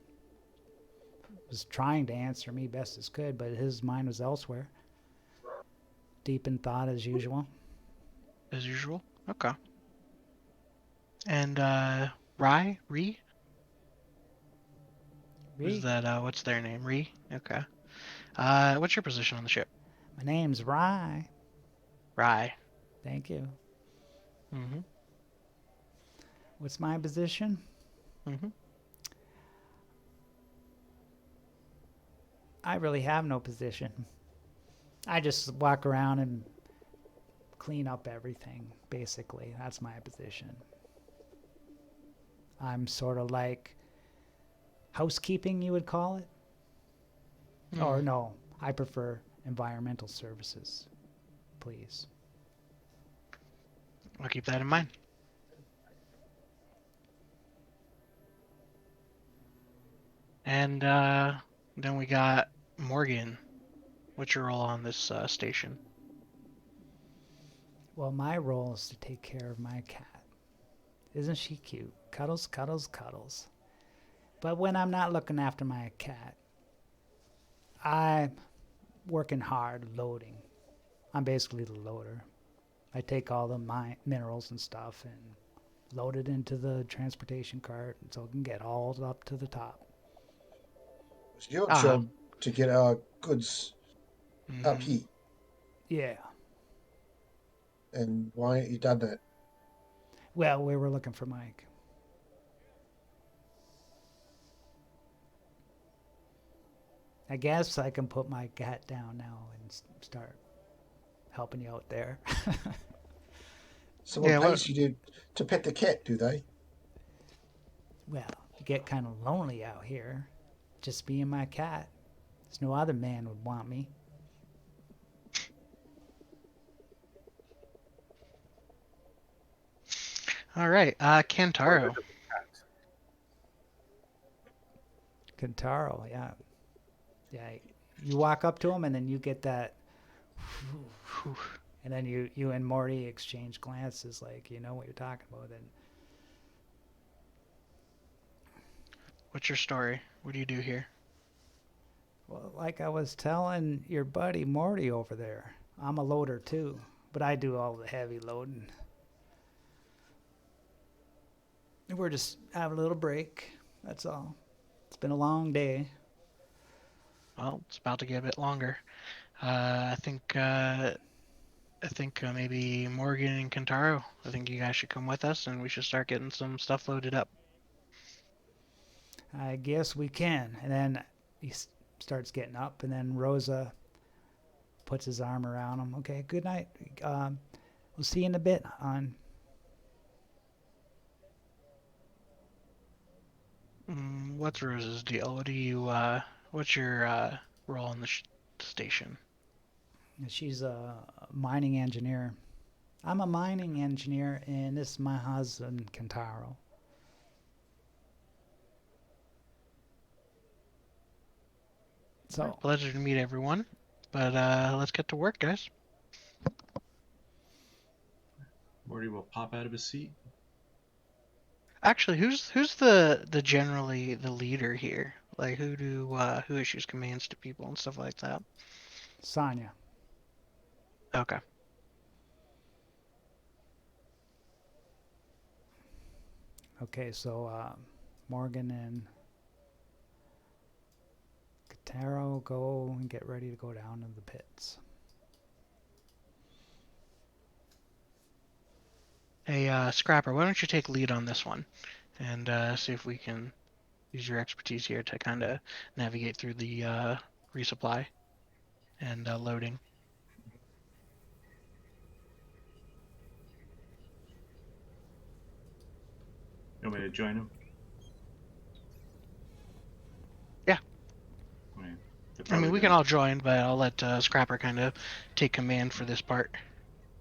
was trying to answer me best as could, but his mind was elsewhere. Deep in thought as usual. As usual? Okay. And, Ree? Is that, what's their name? Ree? Okay. What's your position on the ship? My name's Rye. Rye. Thank you. Mm-hmm. What's my position? Mm-hmm. I really have no position. I just walk around and clean up everything, basically. That's my position. I'm sort of like housekeeping, you would call it. Or no, I prefer environmental services, please. I'll keep that in mind. And then we got Morgan. What's your role on this station? Well, my role is to take care of my cat. Isn't she cute? Cuddles, cuddles, cuddles. But when I'm not looking after my cat, I'm working hard loading. I'm basically the loader. I take all the minerals and stuff and load it into the transportation cart so it can get hauled up to the top. It's your job to get our goods up here. Yeah. And why ain't you done that? Well, we were looking for Mike. I guess I can put my cat down now and start helping you out there. Someone pays you to pet the cat, do they? Well, you get kind of lonely out here. Just me and my cat. There's no other man would want me. All right, Kantaro. Kantaro, yeah. Yeah, you walk up to him and then you get that... And then you and Morty exchange glances like you know what you're talking about. And what's your story? What do you do here? Well, like I was telling your buddy Morty over there, I'm a loader too, but I do all the heavy loading. We're just having a little break, that's all. It's been a long day. Well, it's about to get a bit longer. I think maybe Morgan and Kentaro, I think you guys should come with us and we should start getting some stuff loaded up. I guess we can. And then he starts getting up, and then Rosa puts his arm around him. Okay, good night. We'll see you in a bit, hon. What's Rosa's deal? What's your role in the station? She's a mining engineer. I'm a mining engineer, and this is my husband, Kentaro. So, pleasure to meet everyone, but let's get to work, guys. Morty will pop out of his seat. Actually, who's the generally the leader here? Like who issues commands to people and stuff like that? Sonya. Okay. Okay, so Morgan and Kentaro go and get ready to go down to the pits. Hey, Scrapper, why don't you take lead on this one and see if we can use your expertise here to kind of navigate through the resupply and loading. You want me to join him? Yeah. I mean, we can gonna... all join, but I'll let Scrapper kind of take command for this part.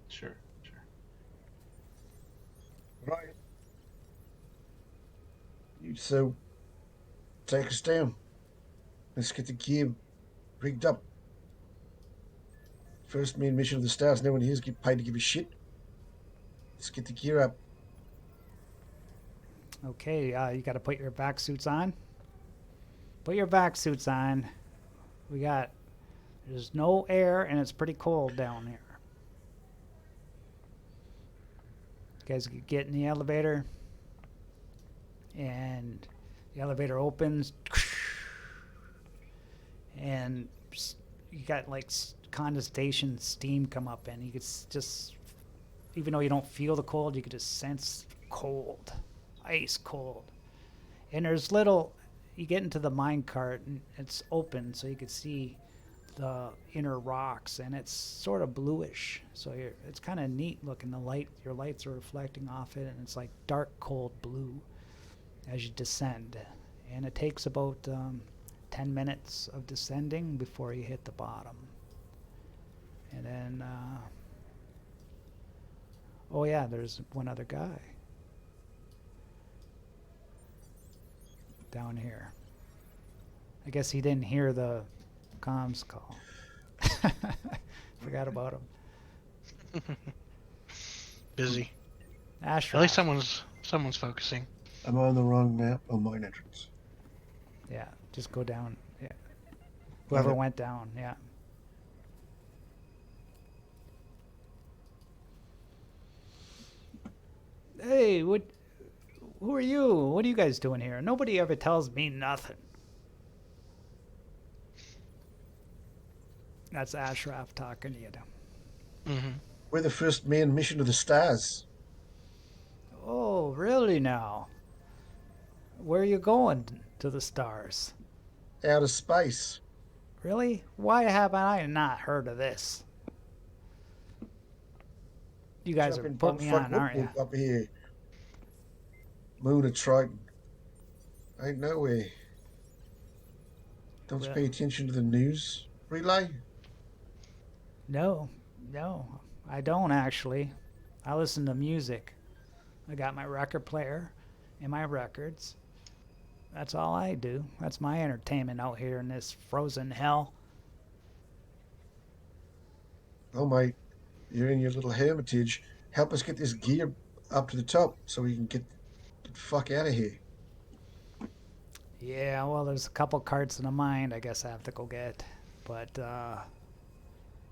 Sure. Right. So, take us down. Let's get the gear rigged up. First main mission of the stars. No one here's get paid to give a shit. Let's get the gear up. Okay, you got to put your vac suits on. Put your vac suits on. There's no air and it's pretty cold down here. You guys get in the elevator and the elevator opens and you got like condensation steam come up and you could just, even though you don't feel the cold, you could just sense cold, ice cold. And you get into the mine cart and it's open so you could see the inner rocks and it's sort of bluish, so it's kind of neat looking. Your lights are reflecting off it and it's like dark cold blue as you descend, and it takes about 10 minutes of descending before you hit the bottom. And then oh yeah, there's one other guy down here. I guess he didn't hear the comms call. Forgot about him. Busy. Ashraf. At least someone's focusing. Am I on the wrong map? Oh, mine entrance. Yeah, just go down. Yeah. Whoever Okay. went down, yeah. Hey, who are you? What are you guys doing here? Nobody ever tells me nothing. That's Ashraf talking to you. Mm-hmm. We're the first main mission of the stars. Oh, really now? Where are you going to the stars? Outer space. Really? Why haven't I not heard of this? You guys are Jumping putting me on, bumfuck aren't you? whoop up here. Moon of Triton. Ain't nowhere. Don't you Well- pay attention to the news relay? No, I don't actually. I listen to music. I got my record player and my records. That's all I do. That's my entertainment out here in this frozen hell. Oh, mate, you're in your little hermitage. Help us get this gear up to the top so we can get the fuck out of here. Yeah, well, there's a couple carts in the mine I guess I have to go get. But,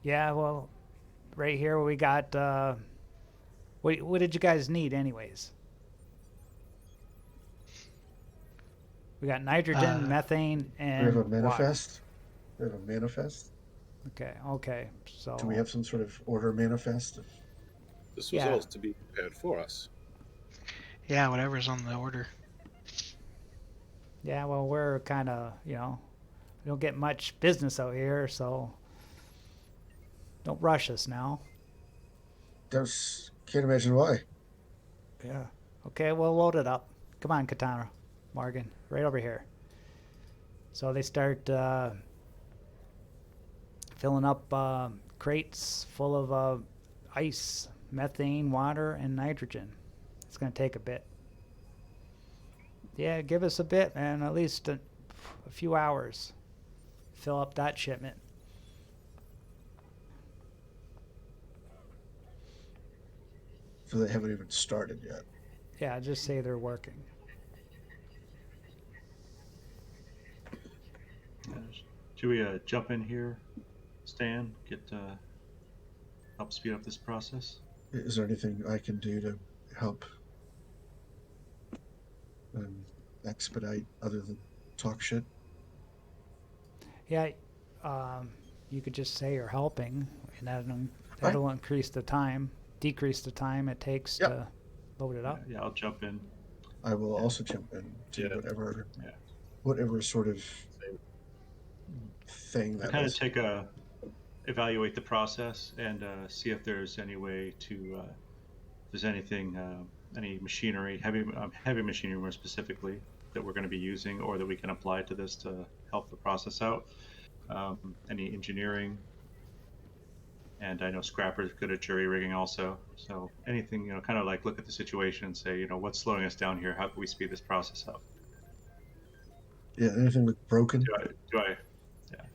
yeah, well, right here we got, what did you guys need anyways? We got nitrogen, methane, We have and a water. manifest. We have a manifest. Okay, so... Do we have some sort of order manifest? This was Yeah. all to be prepared for us. Yeah, whatever's on the order. Yeah, well, we're kind of, we don't get much business out here, so don't rush us now. Can't imagine why. Yeah. Okay, we'll load it up. Come on, Katana, Morgan, right over here. So they start filling up crates full of ice, methane, water, and nitrogen. It's going to take a bit. Yeah, give us a bit, man, at least a few hours. Fill up that shipment. So they haven't even started yet. Yeah, just say they're working. Should we jump in here, Stan? Help speed up this process? Is there anything I can do to help expedite other than talk shit? Yeah, you could just say you're helping, and that'll increase the time, decrease the time it takes to load it up. Yeah, I'll jump in. I will also jump in to Yeah. whatever sort of thing I that kind of is. evaluate the process and see if there's any way to, if there's anything, any machinery, heavy machinery more specifically, that we're going to be using or that we can apply to this to help the process out. Any engineering, and I know Scrapper's good at jury rigging also. So anything, kind of like look at the situation and say, what's slowing us down here? How can we speed this process up? Yeah, anything look broken?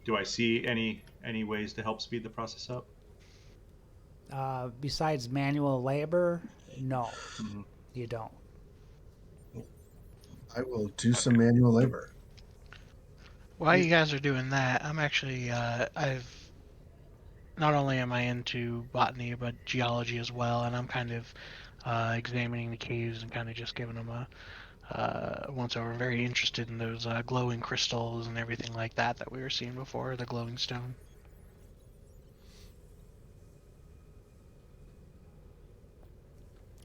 Do I see any ways to help speed the process up? Besides manual labor, no, Hmm. you don't. I will do some Okay. manual labor. While you guys are doing that, I'm actually I've not only am I into botany but geology as well, and I'm kind of examining the caves and kind of just giving them a once over. I'm very interested in those glowing crystals and everything like that we were seeing before, the glowing stone.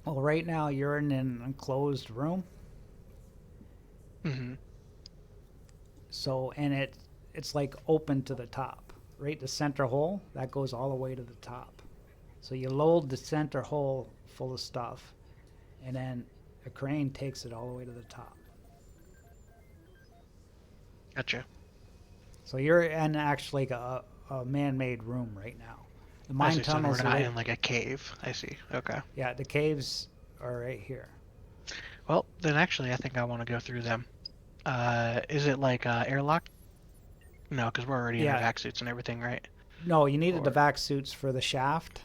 Well, right now you're in an enclosed room, Hmm. so and it's like open to the top. Right, the center hole that goes all the way to the top. So you load the center hole full of stuff, and then a crane takes it all the way to the top. Gotcha. So you're in actually a man-made room right now. The I mine see. So we're tunnels are not right. in like a cave. I see. Okay. Yeah, the caves are right here. Well, then actually, I think I want to go through them. Is it like airlock? No, because we're already in our Yeah, vac suits and everything, right? no, you needed the Or vac suits for the shaft.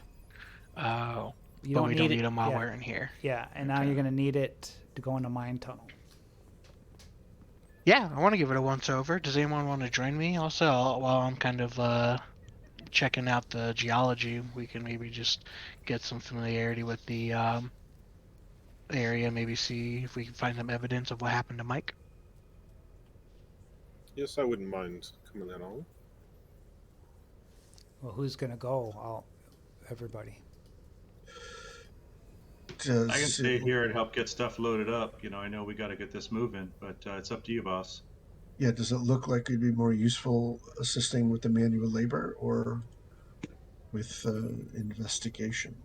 oh, You but don't we don't need need it. them while Yeah, we're in here. yeah, and now Okay. you're gonna need it to go in the mine tunnel. Yeah, I want to give it a once over. Does anyone want to join me also while I'm kind of checking out the geology? We can maybe just get some familiarity with the area, maybe see if we can find some evidence of what happened to Mike. Yes, I wouldn't mind coming along. Well, who's gonna go? Everybody. I can Does it, stay here and help get stuff loaded up. I know we got to get this moving, but it's up to you, boss. yeah, does it look like it'd be more useful assisting with the manual labor or with investigation?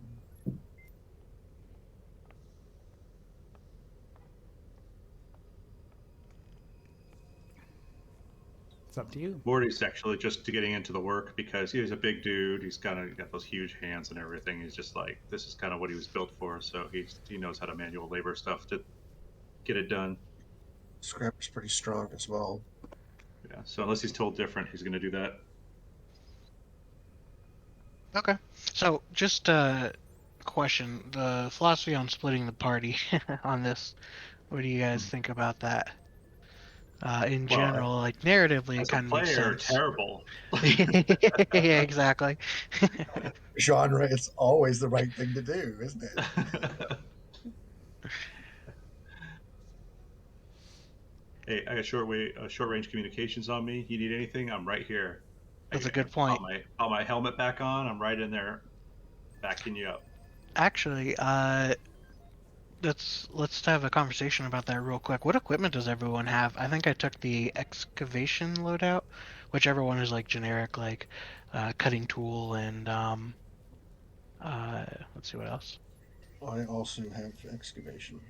It's up to you. Morty's actually just getting into the work because he's a big dude. He's got those huge hands and everything. He's just like, this is kind of what he was built for. So he knows how to manual labor stuff to get it done. Scrapper's pretty strong as well. Yeah. So unless he's told different, he's going to do that. Okay. So just a question: the philosophy on splitting the party on this. What do you guys Hmm. think about that? In Well, general, like narratively, it as a kind of makes player, sense. terrible. Yeah, exactly. Genre, it's always the right thing to do, isn't it? Hey, I got short range communications on me. You need anything? I'm right here. That's a I good point. put my helmet back on. I'm right in there, backing you up. Actually, let's have a conversation about that real quick. What equipment does everyone have? I think I took the excavation loadout, which everyone is like generic, like cutting tool and uh, let's see what else. I also have excavation.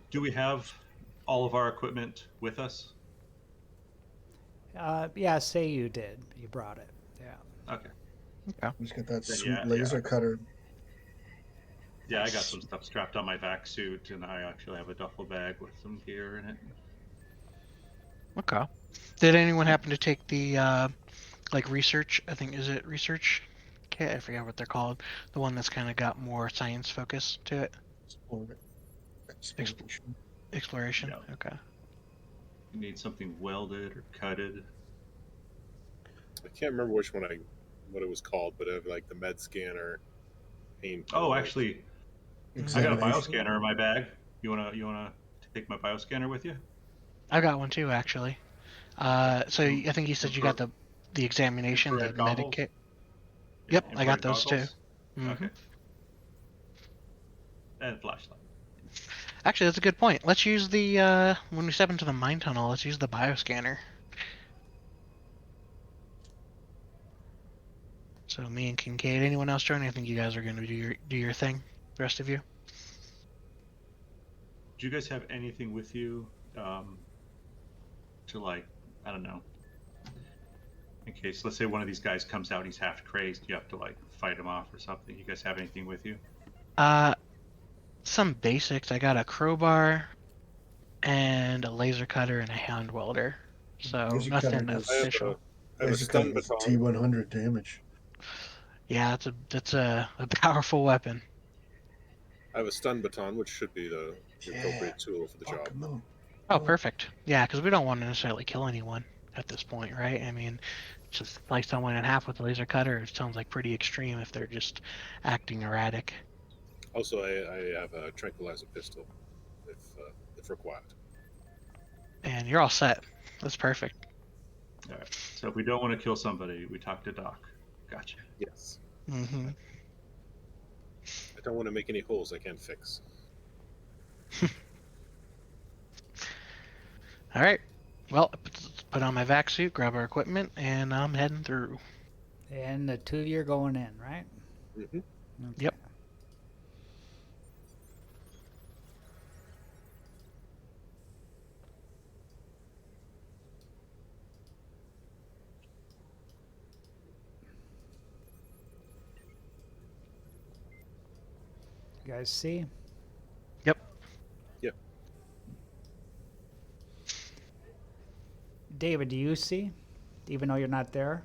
Do we have all of our equipment with us? Yeah, say you did. You brought it. Yeah. Okay. Okay. He's got that Then sweet laser cutter. yeah. I got Nice. some stuff strapped on my vac suit, and I actually have a duffel bag with some gear in it. Okay. Did anyone happen to take the like research? I think is it research? Okay, I forget what they're called. The one that's kind of got more science focus to it. Ex- Exploration. Exploration. Yeah. Okay. You need something welded or cutted. I can't remember what it was called, but it had like the med scanner, pain Oh, pills. actually, I got a Examination. bioscanner in my bag. You wanna take my bioscanner with you? I got one too, actually. So I think you said you got Infra- the examination, the infrared goggles. medikit. Yeah, Yep, I got infrared those too. goggles. Hmm. Okay, and flashlight. Actually, that's a good point. Let's use the when we step into the mine tunnel. Let's use the bioscanner. So me and Kincaid. Anyone else join? I think you guys are going to do your thing. The rest of you. Do you guys have anything with you um, to like, I don't know, in case, let's say one of these guys comes out and he's half crazed, you have to like fight him off or something. You guys have anything with you? Uh, some basics. I got a crowbar. and a laser cutter and a hand welder. So Laser cutter nothing does. official. I have a Laser cutter stun does baton. T100 damage. Yeah, that's a powerful weapon. I have a stun baton, which should be the Yeah. appropriate tool for the Fuck, job. come on. Oh, perfect. Yeah, because we don't want to necessarily kill anyone at this point, right? I mean, just slice someone in half with a laser cutter, it sounds like pretty extreme if they're just acting erratic. Also, I have a tranquilizer pistol, if required. And you're all set. That's perfect. All right. So if we don't want to kill somebody, we talk to Doc. Gotcha. Yes. Mm-hmm. I don't want to make any holes I can't fix. All right. Well, let's put on my vac suit, grab our equipment, and I'm heading through. And the two of you are going in, right? Mm-hmm. Okay. Yep. You guys see? Yep. Yep. David, do you see? Even though you're not there?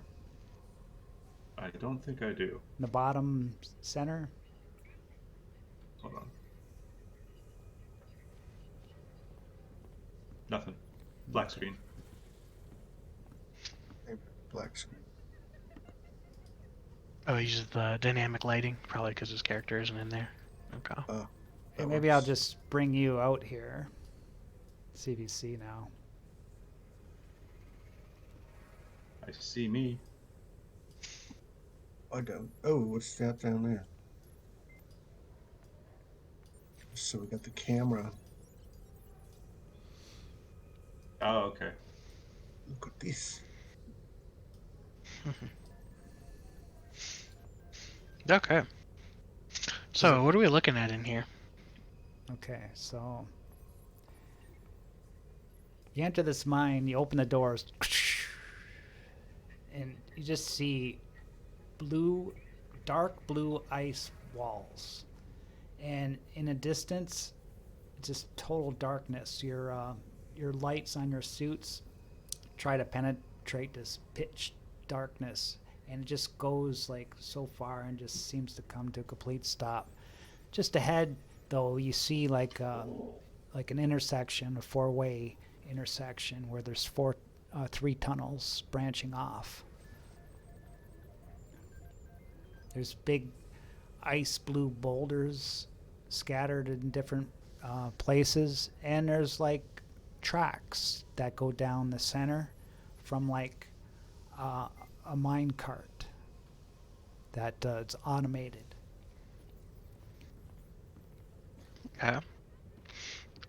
I don't think I do. In the bottom center? Hold on. Nothing. Black screen. Black screen. Oh, he uses the dynamic lighting, probably because his character isn't in there. Okay. Hey, That maybe I'll works. just bring you out here. See if you see now. I see me. I don't. Oh, what's that down there? So we got the camera. Oh, okay. Look at this. Okay. So, what are we looking at in here? Okay, so you enter this mine, you open the doors, and you just see dark blue ice walls. And in a distance, just total darkness. Your lights on your suits try to penetrate this pitch darkness, and it just goes like so far and just seems to come to a complete stop. Just ahead, though, you see like an intersection, a four-way intersection where there's three tunnels branching off. There's big ice blue boulders scattered in different places, and there's like tracks that go down the center from like a mine cart that it's automated. Okay.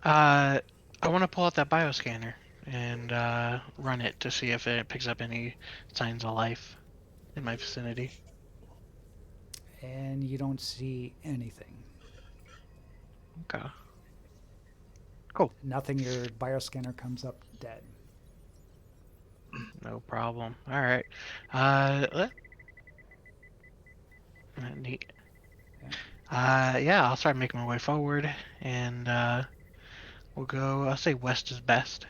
I want to pull out that bioscanner and run it to see if it picks up any signs of life in my vicinity. And you don't see anything. Okay. Cool. Nothing. Your bioscanner comes up dead. No problem. All right. Neat. Yeah, I'll start making my way forward, and we'll go. I'll say west is best.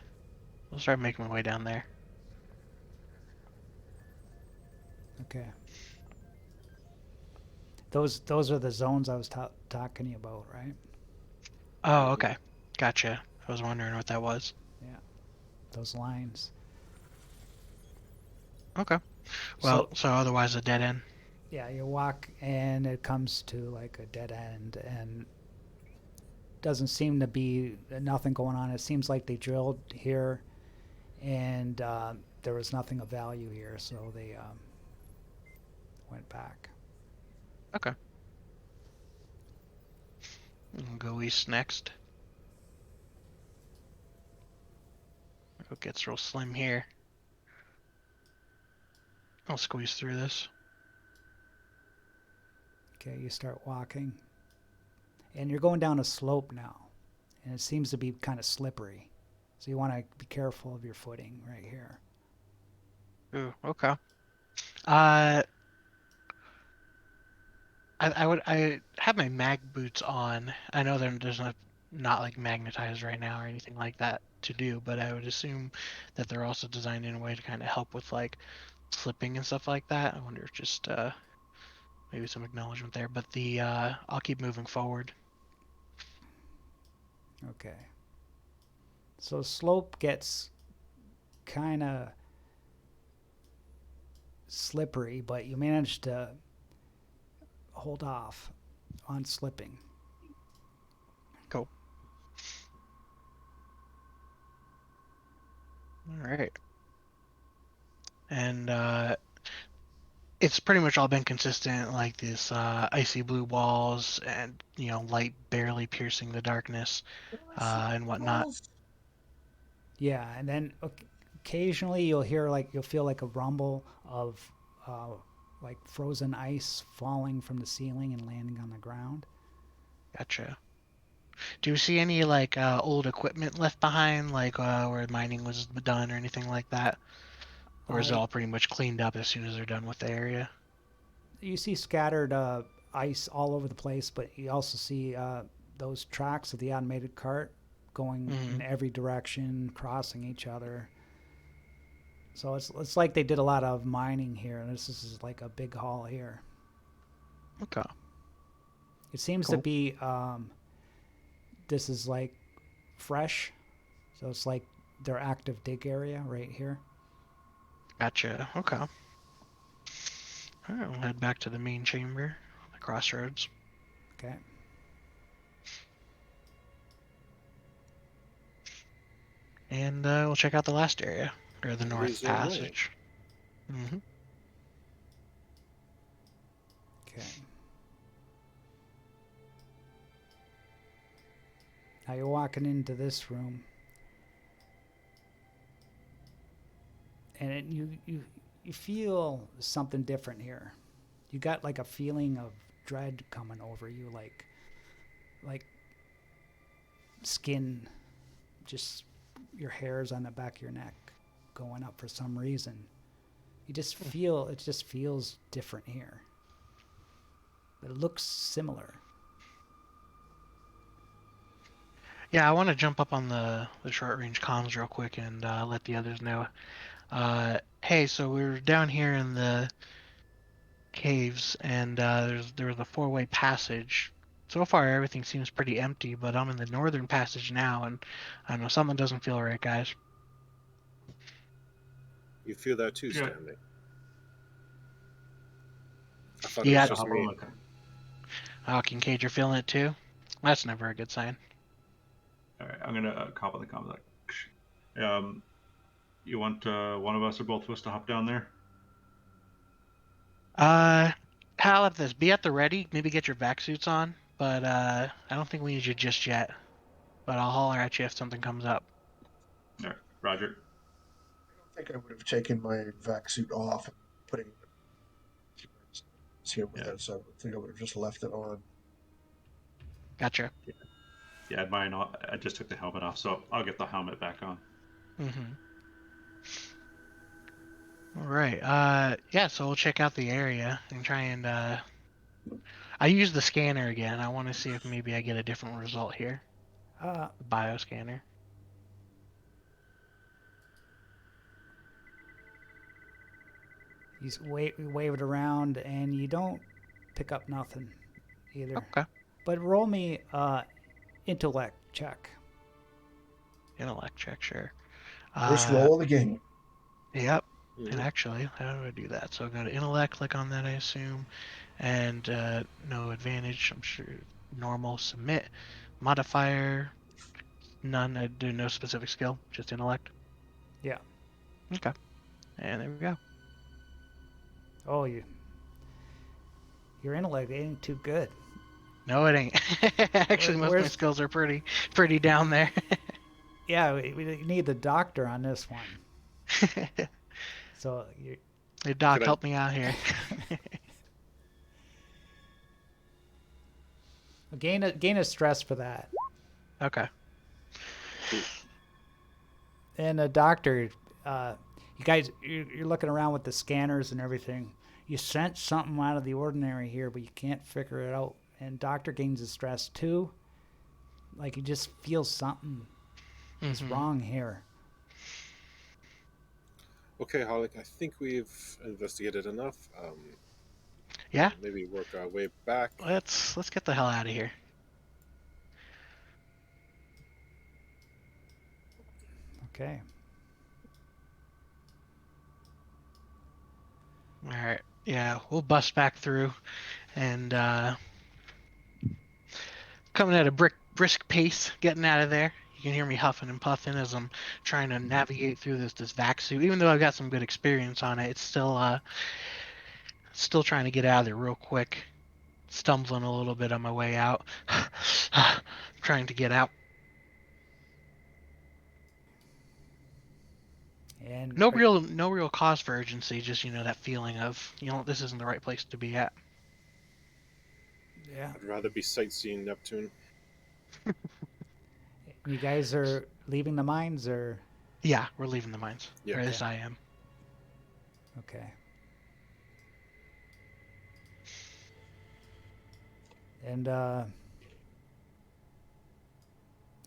We'll start making my way down there. Okay. Those are the zones I was talking to you about, right? Oh, okay. Gotcha. I was wondering what that was. Yeah. Those lines. Okay. Well, so otherwise a dead end. Yeah, you walk and it comes to like a dead end, and doesn't seem to be nothing going on. It seems like they drilled here, and there was nothing of value here, so they went back. Okay. We'll go east next. It gets real slim here. I'll squeeze through this. Okay, you start walking, and you're going down a slope now, and it seems to be kind of slippery, so you want to be careful of your footing right here. Ooh, okay. I have my mag boots on. I know there's not not like magnetized right now or anything like that to do, but I would assume that they're also designed in a way to kind of help with like slipping and stuff like that. I wonder if just maybe some acknowledgement there, but the I'll keep moving forward. Okay. So slope gets kind of slippery, but you manage to hold off on slipping. Cool. All right. And it's pretty much all been consistent, like this icy blue walls and light barely piercing the darkness and whatnot. Yeah, and then occasionally you'll feel like a rumble of uh, like frozen ice falling from the ceiling and landing on the ground. Gotcha. Do you see any like old equipment left behind, like where mining was done or anything like that? Or is it Uh, all pretty much cleaned up as soon as they're done with the area? you see scattered ice all over the place, but you also see those tracks of the automated cart going in every direction, crossing each other. So it's like they did a lot of mining here. This is like a big haul here. Okay. It seems to Cool. be this is like fresh, so it's like their active dig area right here. Gotcha. Okay. All right, we'll head back to the main chamber, the crossroads. Okay. And we'll check out the last area, or the North Resume mining. Passage. Mm-hmm. Okay. Now you're walking into this room, and you feel something different here. You got like a feeling of dread coming over you, like skin, just your hairs on the back of your neck going up for some reason. You just feel it just feels different here. But it looks similar. Yeah, I want to jump up on the short range comms real quick and let the others know. Hey, so we're down here in the caves, and there was a four-way passage. So far, everything seems pretty empty, but I'm in the northern passage now, and I know something doesn't feel right, guys. You feel that too, Yeah. Stanley? I thought You it was got, just me. oh, Kincaid, you're feeling it too? That's never a good sign. All right, I'm gonna cop on the comms. You want one of us or both of us to hop down there? How about this? Be at the ready. Maybe get your vac suits on, but I don't think we need you just yet. But I'll holler at you if something comes up. All right, Roger. I think I would have taken my vac suit off and putting it here with Yeah. it, so I think I would have just left it on. Gotcha. Yeah, mine. I just took the helmet off, so I'll get the helmet back on. Mm-hmm. All right. Yeah, so we'll check out the area and try and I use the scanner again. I want to see if maybe I get a different result here. Uh, The bioscanner. you wave it around, and you don't pick up nothing either. Okay. But roll me intellect check. Intellect check, sure. First roll of the game. Yep. Mhm. And actually, how do I do that? So go to intellect, click on that, I assume, and no advantage. I'm sure normal, submit, modifier, none. I do no specific skill, just intellect. Yeah. Okay. And there we go. Oh, your intellect ain't too good. No, it ain't. Actually, most of my skills are pretty down there. Yeah, we need the doctor on this one. So you. Hey, Doc, Could I- help me out here. Gain a stress for that. Okay. And a doctor, you guys, you're looking around with the scanners and everything. You sense something out of the ordinary here, but you can't figure it out. And doctor gains a stress too. like you just feel something is wrong here. Okay, Hollick, I think we've investigated enough. Yeah, Maybe work our way back. let's get the hell out of here. Okay. All right. Yeah, we'll bust back through and coming at a brisk pace, getting out of there. You can hear me huffing and puffing as I'm trying to navigate through this vac suit. Even though I've got some good experience on it, it's still trying to get out of there real quick. Stumbling a little bit on my way out. Trying to get out. And No real cause for urgency, just that feeling of, this isn't the right place to be at. yeah. I'd rather be sightseeing Neptune. You guys are leaving the mines, or? Yeah, we're leaving the mines. Yeah. Or as I am. Okay. And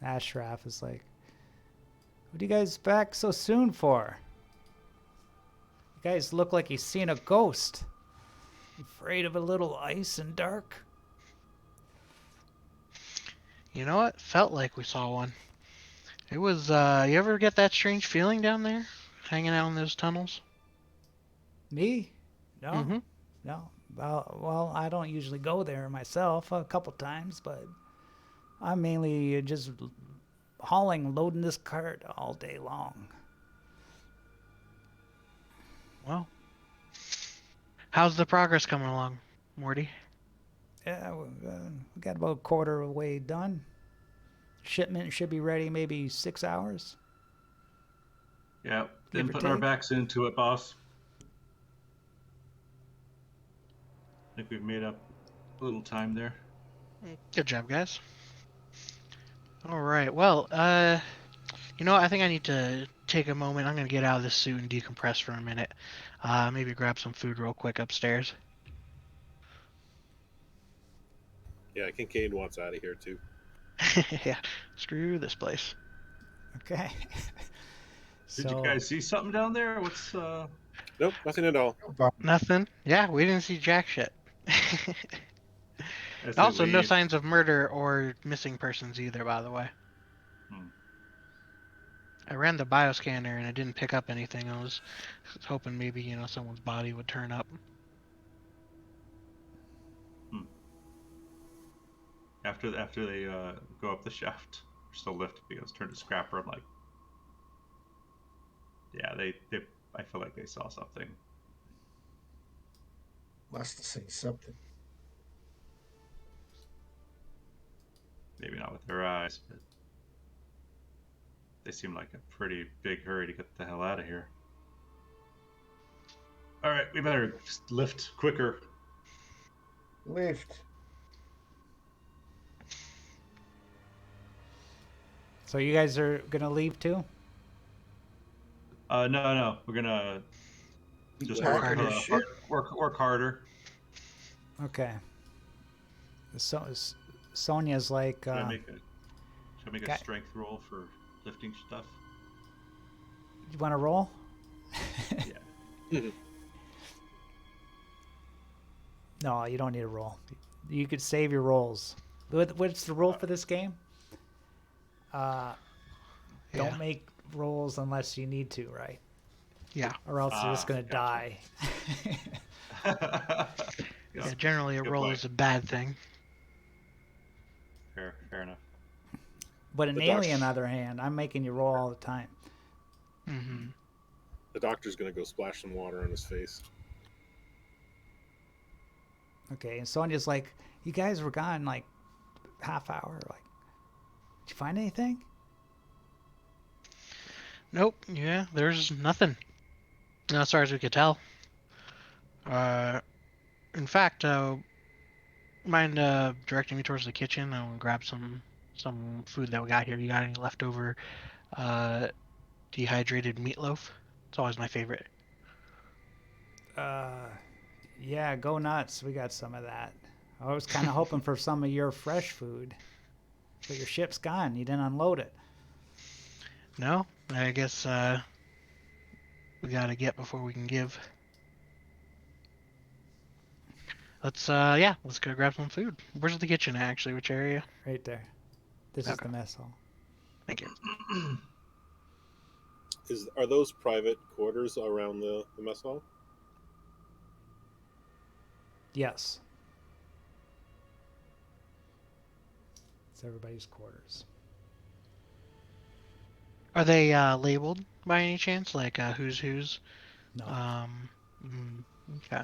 Ashraf is like, what are you guys back so soon for? You guys look like you've seen a ghost. Afraid of a little ice and dark? You know what? Felt like we saw one. It was, you ever get that strange feeling down there? Hanging out in those tunnels? Me? No. Mm-hmm. No. Well, I don't usually go there myself, a couple times, but I'm mainly just loading this cart all day long. Well, how's the progress coming along, Morty? Yeah, we got about a quarter of the way done. Shipment should be ready maybe 6 hours. Yeah, Give been or putting our take. backs into it, boss. I think we've made up a little time there. Good job, guys. All right. Well, I think I need to take a moment. I'm gonna get out of this suit and decompress for a minute. Maybe grab some food real quick upstairs. Yeah, Kincaid wants out of here too. Yeah. Screw this place. Okay. Did you guys see something down there? What's Nope, nothing at all. Nothing. Yeah, we didn't see jack shit. as they Also, no leave? signs of murder or missing persons either, by the way. I ran the bioscanner and it didn't pick up anything. I was hoping maybe, someone's body would turn up. After they go up the shaft, or still lift because turn to scrapper. I'm like, yeah, they I feel like they saw something. Must have seen something. Maybe not with their eyes, but they seem like a pretty big hurry to get the hell out of here. All right, we better just lift quicker. Lift. So you guys are gonna leave too? No, we're gonna just work harder. Okay. So Sonia's like, Should I make a strength roll for lifting stuff? you want to roll? Yeah. No, you don't need a roll. You could save your rolls. What's the rule for this game? Don't make rolls unless you need to, right? Yeah. Or else you're just gonna die. Yeah, generally a roll is a bad thing. Fair enough. But an alien, on the other hand, I'm making you roll all the time. Mm-hmm. The doctor's gonna go splash some water on his face. Okay, and Sonia's like, you guys were gone like half hour. Like, did you find anything? Nope. Yeah, there's nothing. Not as far as we could tell. In fact, mind directing me towards the kitchen? I'll grab some food that we got here. You got any leftover dehydrated meatloaf? It's always my favorite. Yeah, go nuts. We got some of that. I was kind of hoping for some of your fresh food. But your ship's gone. You didn't unload it. No, I guess we gotta get before we can give. Let's go grab some food. Where's the kitchen actually? Which area? Right there. This is Okay. the mess hall. Thank you. Are those private quarters around the mess hall? Yes. It's everybody's quarters. Are they labeled by any chance? Like who's who's? No. Okay.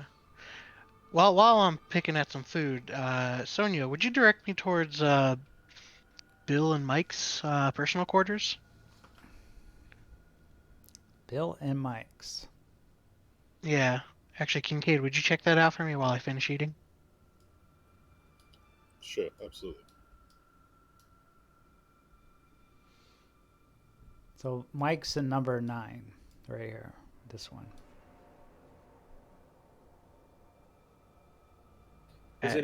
Well, while I'm picking at some food, Sonia, would you direct me towards Bill and Mike's personal quarters? Bill and Mike's. Yeah. Actually, Kincaid, would you check that out for me while I finish eating? Sure, absolutely. So Mike's in number 9, right here. This one. Is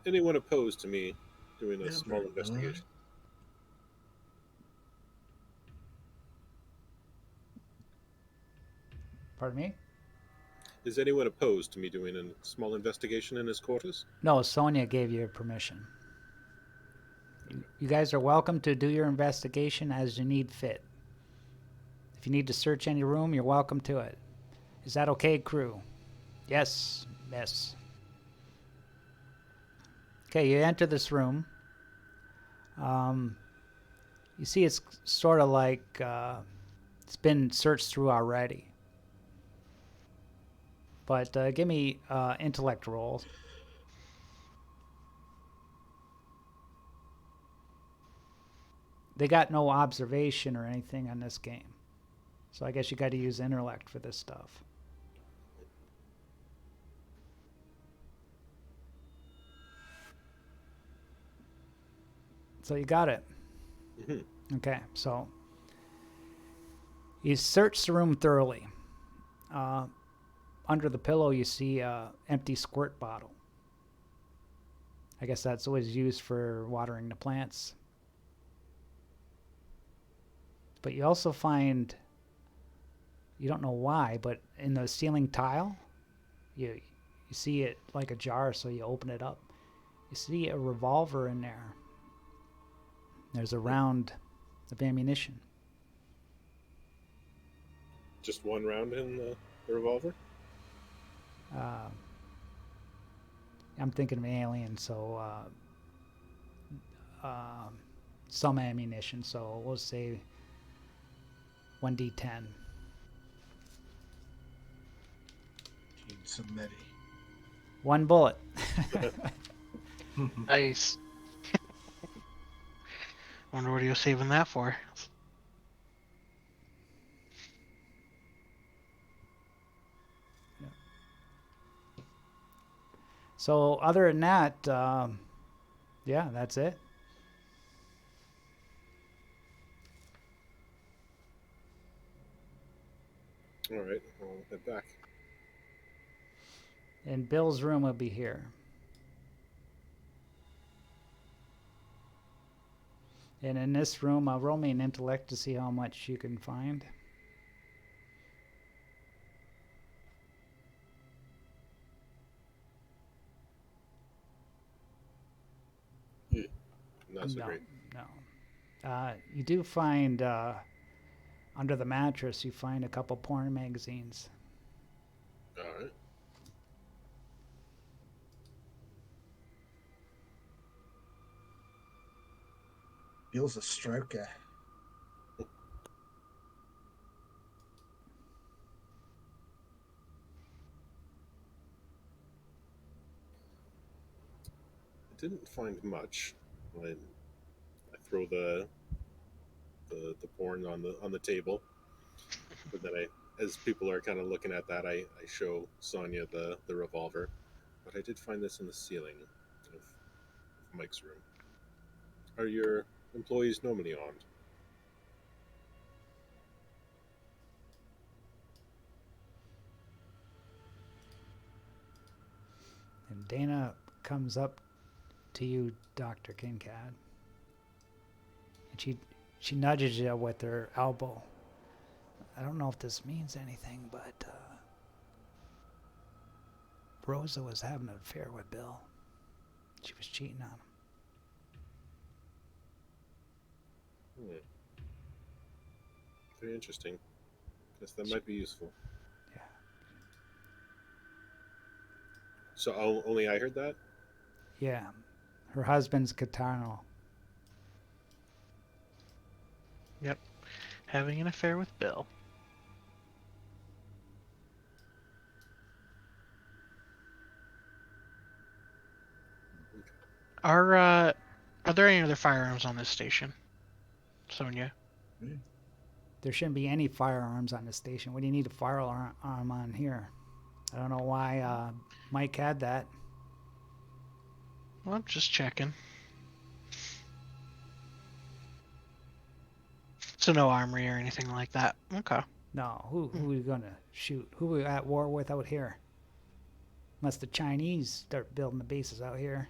anyone opposed to me doing a small Number investigation? Pardon me? Is anyone opposed to me doing a small investigation in his quarters? No, Sonia gave you permission. You guys are welcome to do your investigation as you need fit. If you need to search any room, you're welcome to it. Is that okay, crew? Yes, miss. Okay, you enter this room. You see it's sort of like it's been searched through already. But give me intellect rolls. They got no observation or anything on this game. So I guess you got to use intellect for this stuff. So you got it. Mm-hmm. Okay, so you search the room thoroughly. Under the pillow, you see an empty squirt bottle. I guess that's always used for watering the plants. But you also find, you don't know why, but in the ceiling tile, you see it like a jar, so you open it up. You see a revolver in there. There's a round of ammunition. Just one round in the revolver? I'm thinking of alien, so some ammunition, so we'll say 1d10. Need some medi. One bullet. Nice. Wonder what he was saving that for. So other than that, yeah, that's it. All right, I'll head back. And Bill's room will be here. And in this room, I'll roll me an intellect to see how much you can find. Not so great. No. You do find under the mattress, you find a couple porn magazines. All right. Bill's a stroker. I didn't find much. I throw the porn on the table, but then as people are kind of looking at that, I show Sonia the revolver. But I did find this in the ceiling of Mike's room. Are your employees normally armed? And Dana comes up to you, Dr. Kincaid. And she nudges you with her elbow. I don't know if this means anything, but Rosa was having an affair with Bill. She was cheating on him. Very interesting. Guess that might be useful. Yeah. So only I heard that? Yeah. Her husband's Catano. Yep. Having an affair with Bill. Are there any other firearms on this station, Sonia? There shouldn't be any firearms on the station. What do you need a firearm on here? I don't know why Mike had that. Well, I'm just checking. So no armory or anything like that. Okay. No, who are you gonna shoot? Who are we at war with out here? Unless the Chinese start building the bases out here.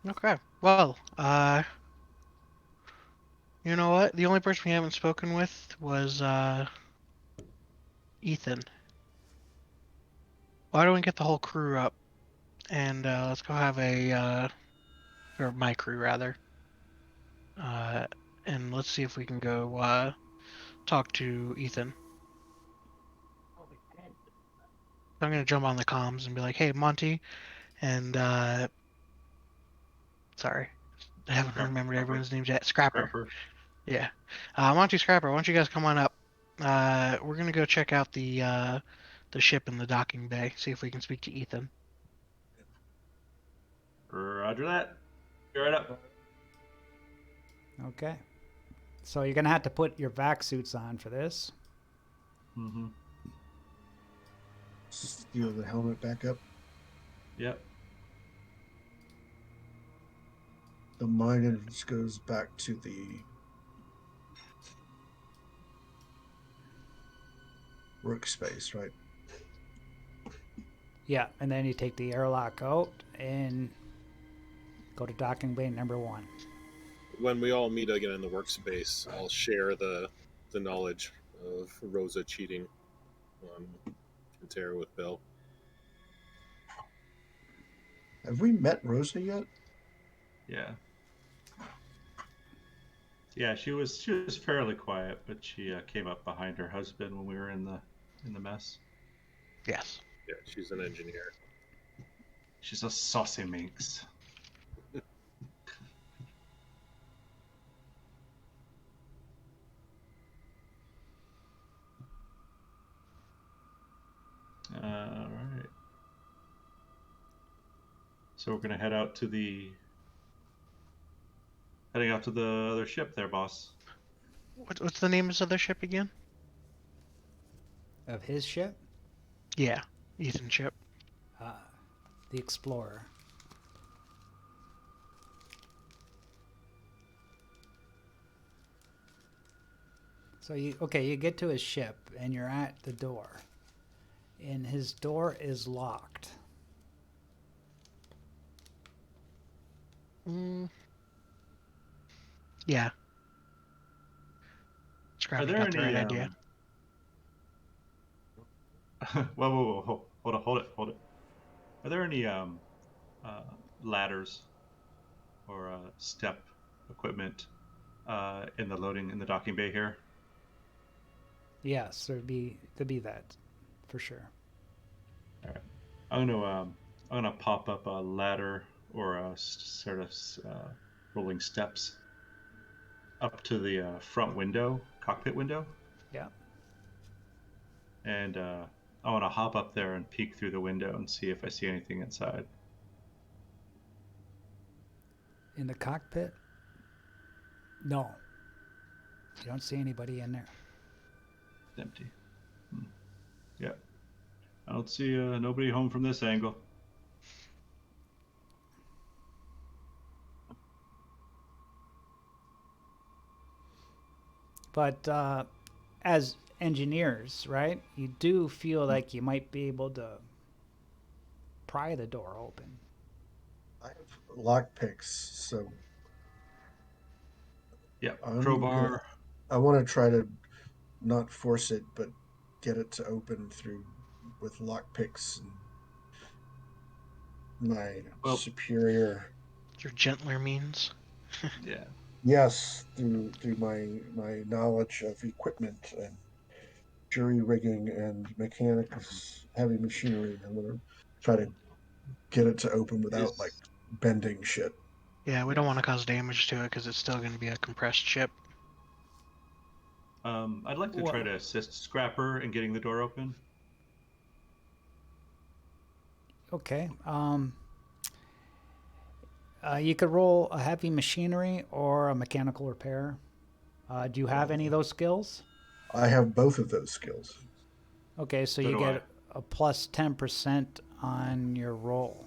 Okay. Well, you know what? The only person we haven't spoken with was Ethan. Why don't we get the whole crew up and let's go have or my crew rather, and let's see if we can go talk to Ethan. I'm gonna jump on the comms and be like, "Hey, Monty," and sorry, I haven't remembered everyone's names yet. Scrapper. Yeah. Monty, Scrapper, why don't you guys come on up? We're gonna go check out the ship in the docking bay, see if we can speak to Ethan. Roger that. Be right up. Okay. So you're gonna have to put your vac suits on for this. Mm-hmm. Steal the helmet back up. Yep. The mine entrance goes back to the workspace, right? Yeah, and then you take the airlock out and go to docking bay number 1. When we all meet again in the workspace, I'll share the knowledge of Rosa cheating on Terra with Bill. Have we met Rosa yet? Yeah. Yeah, she was fairly quiet, but she came up behind her husband when we were in the mess. Yes. Yeah, she's an engineer. She's a saucy minx. All right. So we're gonna heading out to the other ship there, boss. What's the name of this other ship again? Of his ship? Yeah, Ethan's ship. The Explorer. So you get to his ship and you're at the door. And his door is locked. Yeah. Scrappy got the right idea. Whoa, hold it. Are there any ladders or step equipment in the docking bay here? Yes, there'd be that for sure. All right, I'm gonna pop up a ladder or a sort of rolling steps up to the front window, cockpit window. Yeah. And I want to hop up there and peek through the window and see if I see anything inside. In the cockpit? No. You don't see anybody in there. It's empty. Yeah. I don't see nobody home from this angle. But as engineers, right, you do feel like you might be able to pry the door open. I have lock picks, so Yeah, I'm gonna. crowbar. I want to try to not force it, but get it to open through with lock picks and my Well, superior. Your gentler means. yeah. Yes, through my knowledge of equipment and jury rigging and mechanics, heavy machinery. I'm gonna try to get it to open without like Is bending shit. Yeah, we yeah. don't want to cause damage to it because it's still going to be a compressed chip. I'd like to try Well, to assist Scrapper in getting the door open. okay. You could roll a heavy machinery or a mechanical repair. Do you have any of those skills? I have both of those skills. Okay, so So you do I. get a plus 10% on your roll.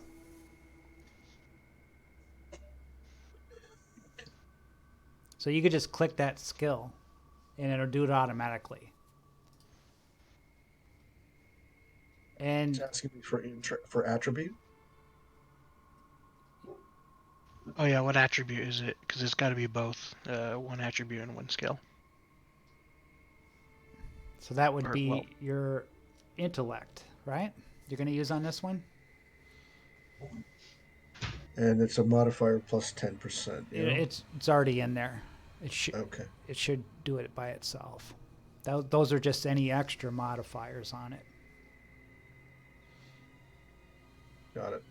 So you could just click that skill and it'll do it automatically. It's And asking me for attribute. Oh yeah, what attribute is it? Because it's got to be both, one attribute and one skill. so that would Or well, be your intellect, right? You're going to use on this one? And it's a modifier plus 10%. Yeah. It's already in there. Okay. It should do it by itself. Those are just any extra modifiers on it. Got it.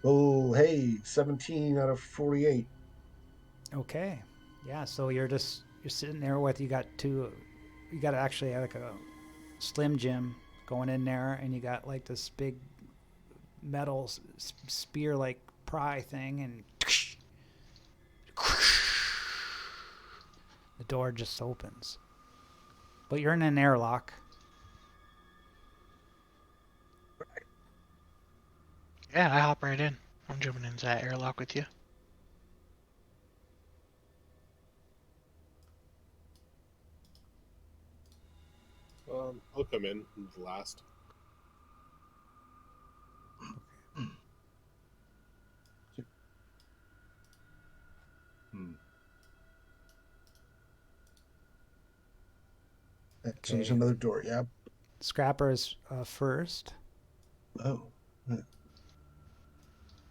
Oh, hey, 17 out of 48. Okay. Yeah, so you're sitting there with you got actually like a Slim Jim going in there, and you got like this big metal spear like pry thing, and the door just opens. But you're in an airlock. yeah, I hop right in. I'm jumping into that airlock with you. I'll come in last. Hmm. So there's Okay. another door. Yeah. Scrapper is first. Oh.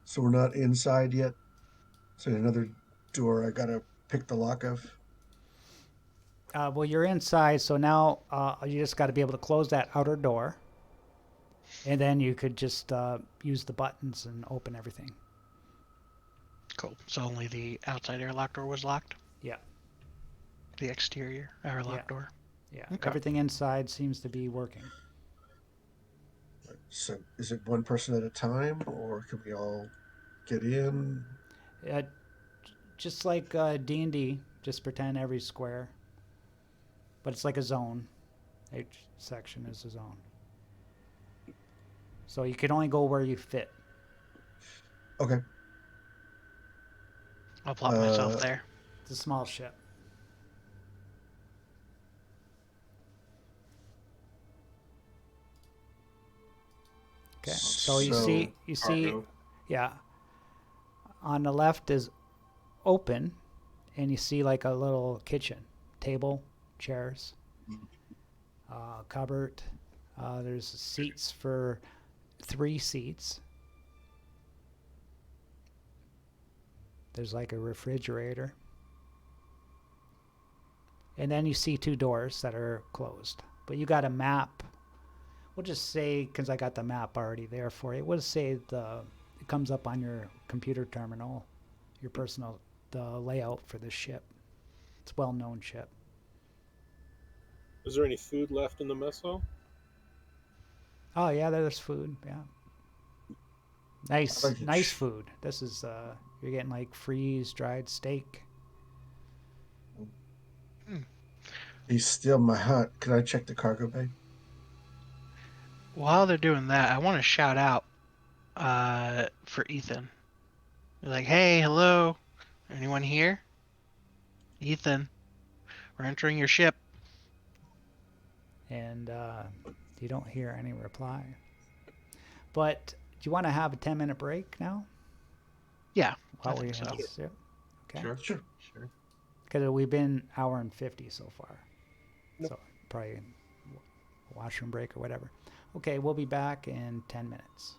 So we're not inside yet. So another door I gotta pick the lock of. Well, you're inside, so now you just got to be able to close that outer door, and then you could just use the buttons and open everything. Cool. So only the outside airlock door was locked. Yeah, The exterior yeah, airlock door. yeah. Okay. Everything inside seems to be working. So is it one person at a time, or can we all get in? Uh, just like D&D, just pretend every square, but it's like a zone. Each section is a zone. So you can only go where you fit. Okay. I'll plop myself Uh, there. It's a small ship. Okay. So you see, Cargo. yeah. On the left is open, and you see like a little kitchen, table, chairs, cupboard. There's seats for 3 seats. There's like a refrigerator. And then you see 2 doors that are closed. But you got a map. We'll just say, because I got the map already there for you, we'll say it comes up on your computer terminal, your personal, the layout for the ship. It's a well-known ship. Is there any food left in the mess hall? Oh yeah, there's food. Yeah, I'd nice, like to nice food. This is you're getting like freeze-dried steak. he's still my hunt. Can I check the cargo bay? While they're doing that, I want to shout out for Ethan. Like, hey, hello, anyone here? Ethan, we're entering your ship. And you don't hear any reply. But do you want to have a 10-minute break now? Yeah, I while we think so. have this? Yeah. Okay. Sure. Sure. Sure. Because we've been hour and 50 so far. Yep. So probably washroom break or whatever. Okay, we'll be back in 10 minutes.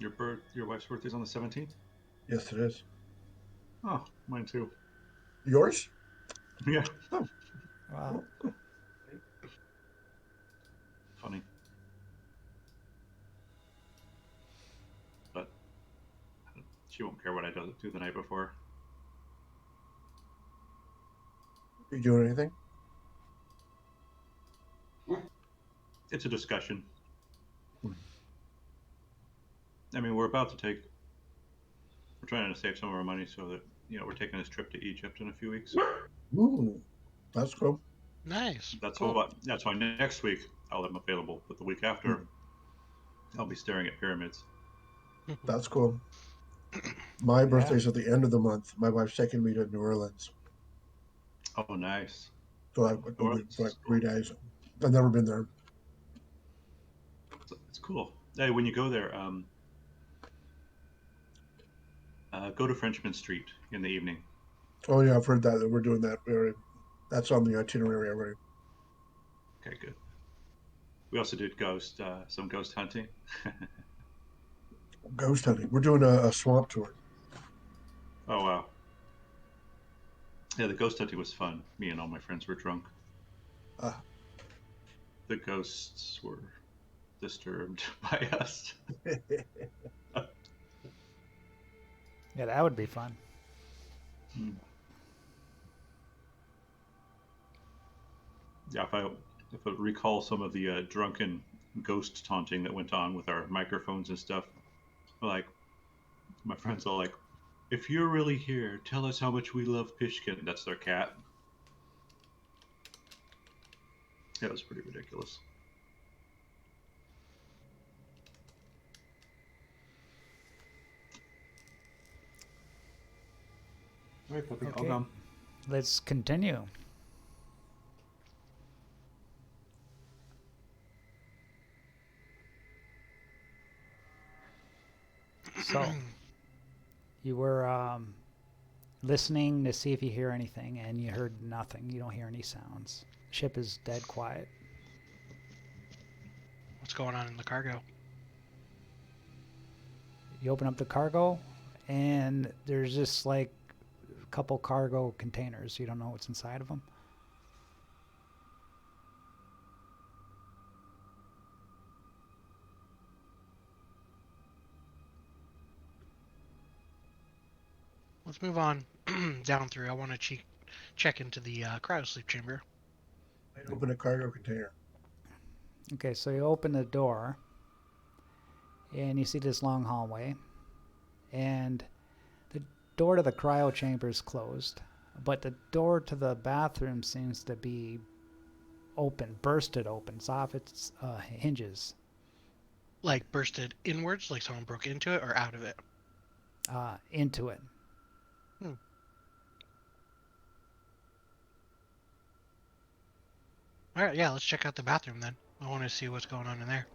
Your wife's birthday's on the 17th? Yes, it is. Oh, mine too. Yours? Yeah. Oh, Wow. Funny. But she won't care what I do the night before. are you doing anything? It's a discussion. Hmm. I mean, we're trying to save some of our money so that, we're taking this trip to Egypt in a few weeks. Ooh, that's cool. Nice. That's Cool. that's why next week I'll have them available, but the week after I'll be staring at pyramids. That's cool. My birthday's Yeah. at the end of the month. My wife's taking me to New Orleans. Oh, nice. So I New go Orleans for like is cool. 3 days. I've never been there. It's cool. Hey, when you go there, go to Frenchman Street in the evening. Oh yeah, I've heard that we're doing that. That's on the itinerary already. Okay, good. We also did some ghost hunting. Ghost hunting. We're doing a swamp tour. Oh, wow. Yeah, the ghost hunting was fun. Me and all my friends were drunk. Ah. The ghosts were disturbed by us. Yeah, that would be fun. Yeah, if I recall some of the drunken ghost taunting that went on with our microphones and stuff, like my friends all like, "If you're really here, tell us how much we love Pishkin." That's their cat. That was pretty ridiculous. All right, puppy, all Okay. gone. Let's continue. So, you were listening to see if you hear anything, and you heard nothing. You don't hear any sounds. Ship is dead quiet. What's going on in the cargo? You open up the cargo, and there's just like a couple cargo containers. You don't know what's inside of them. Let's move on down through. I want to check into the cryo sleep chamber. Open a cargo container. Okay, so you open the door, and you see this long hallway, and the door to the cryo chamber is closed, but the door to the bathroom seems to be open, bursted open. It's off its hinges, Like bursted inwards, like someone broke into it, or out of it? into it. All right, yeah, let's check out the bathroom then. I want to see what's going on in there.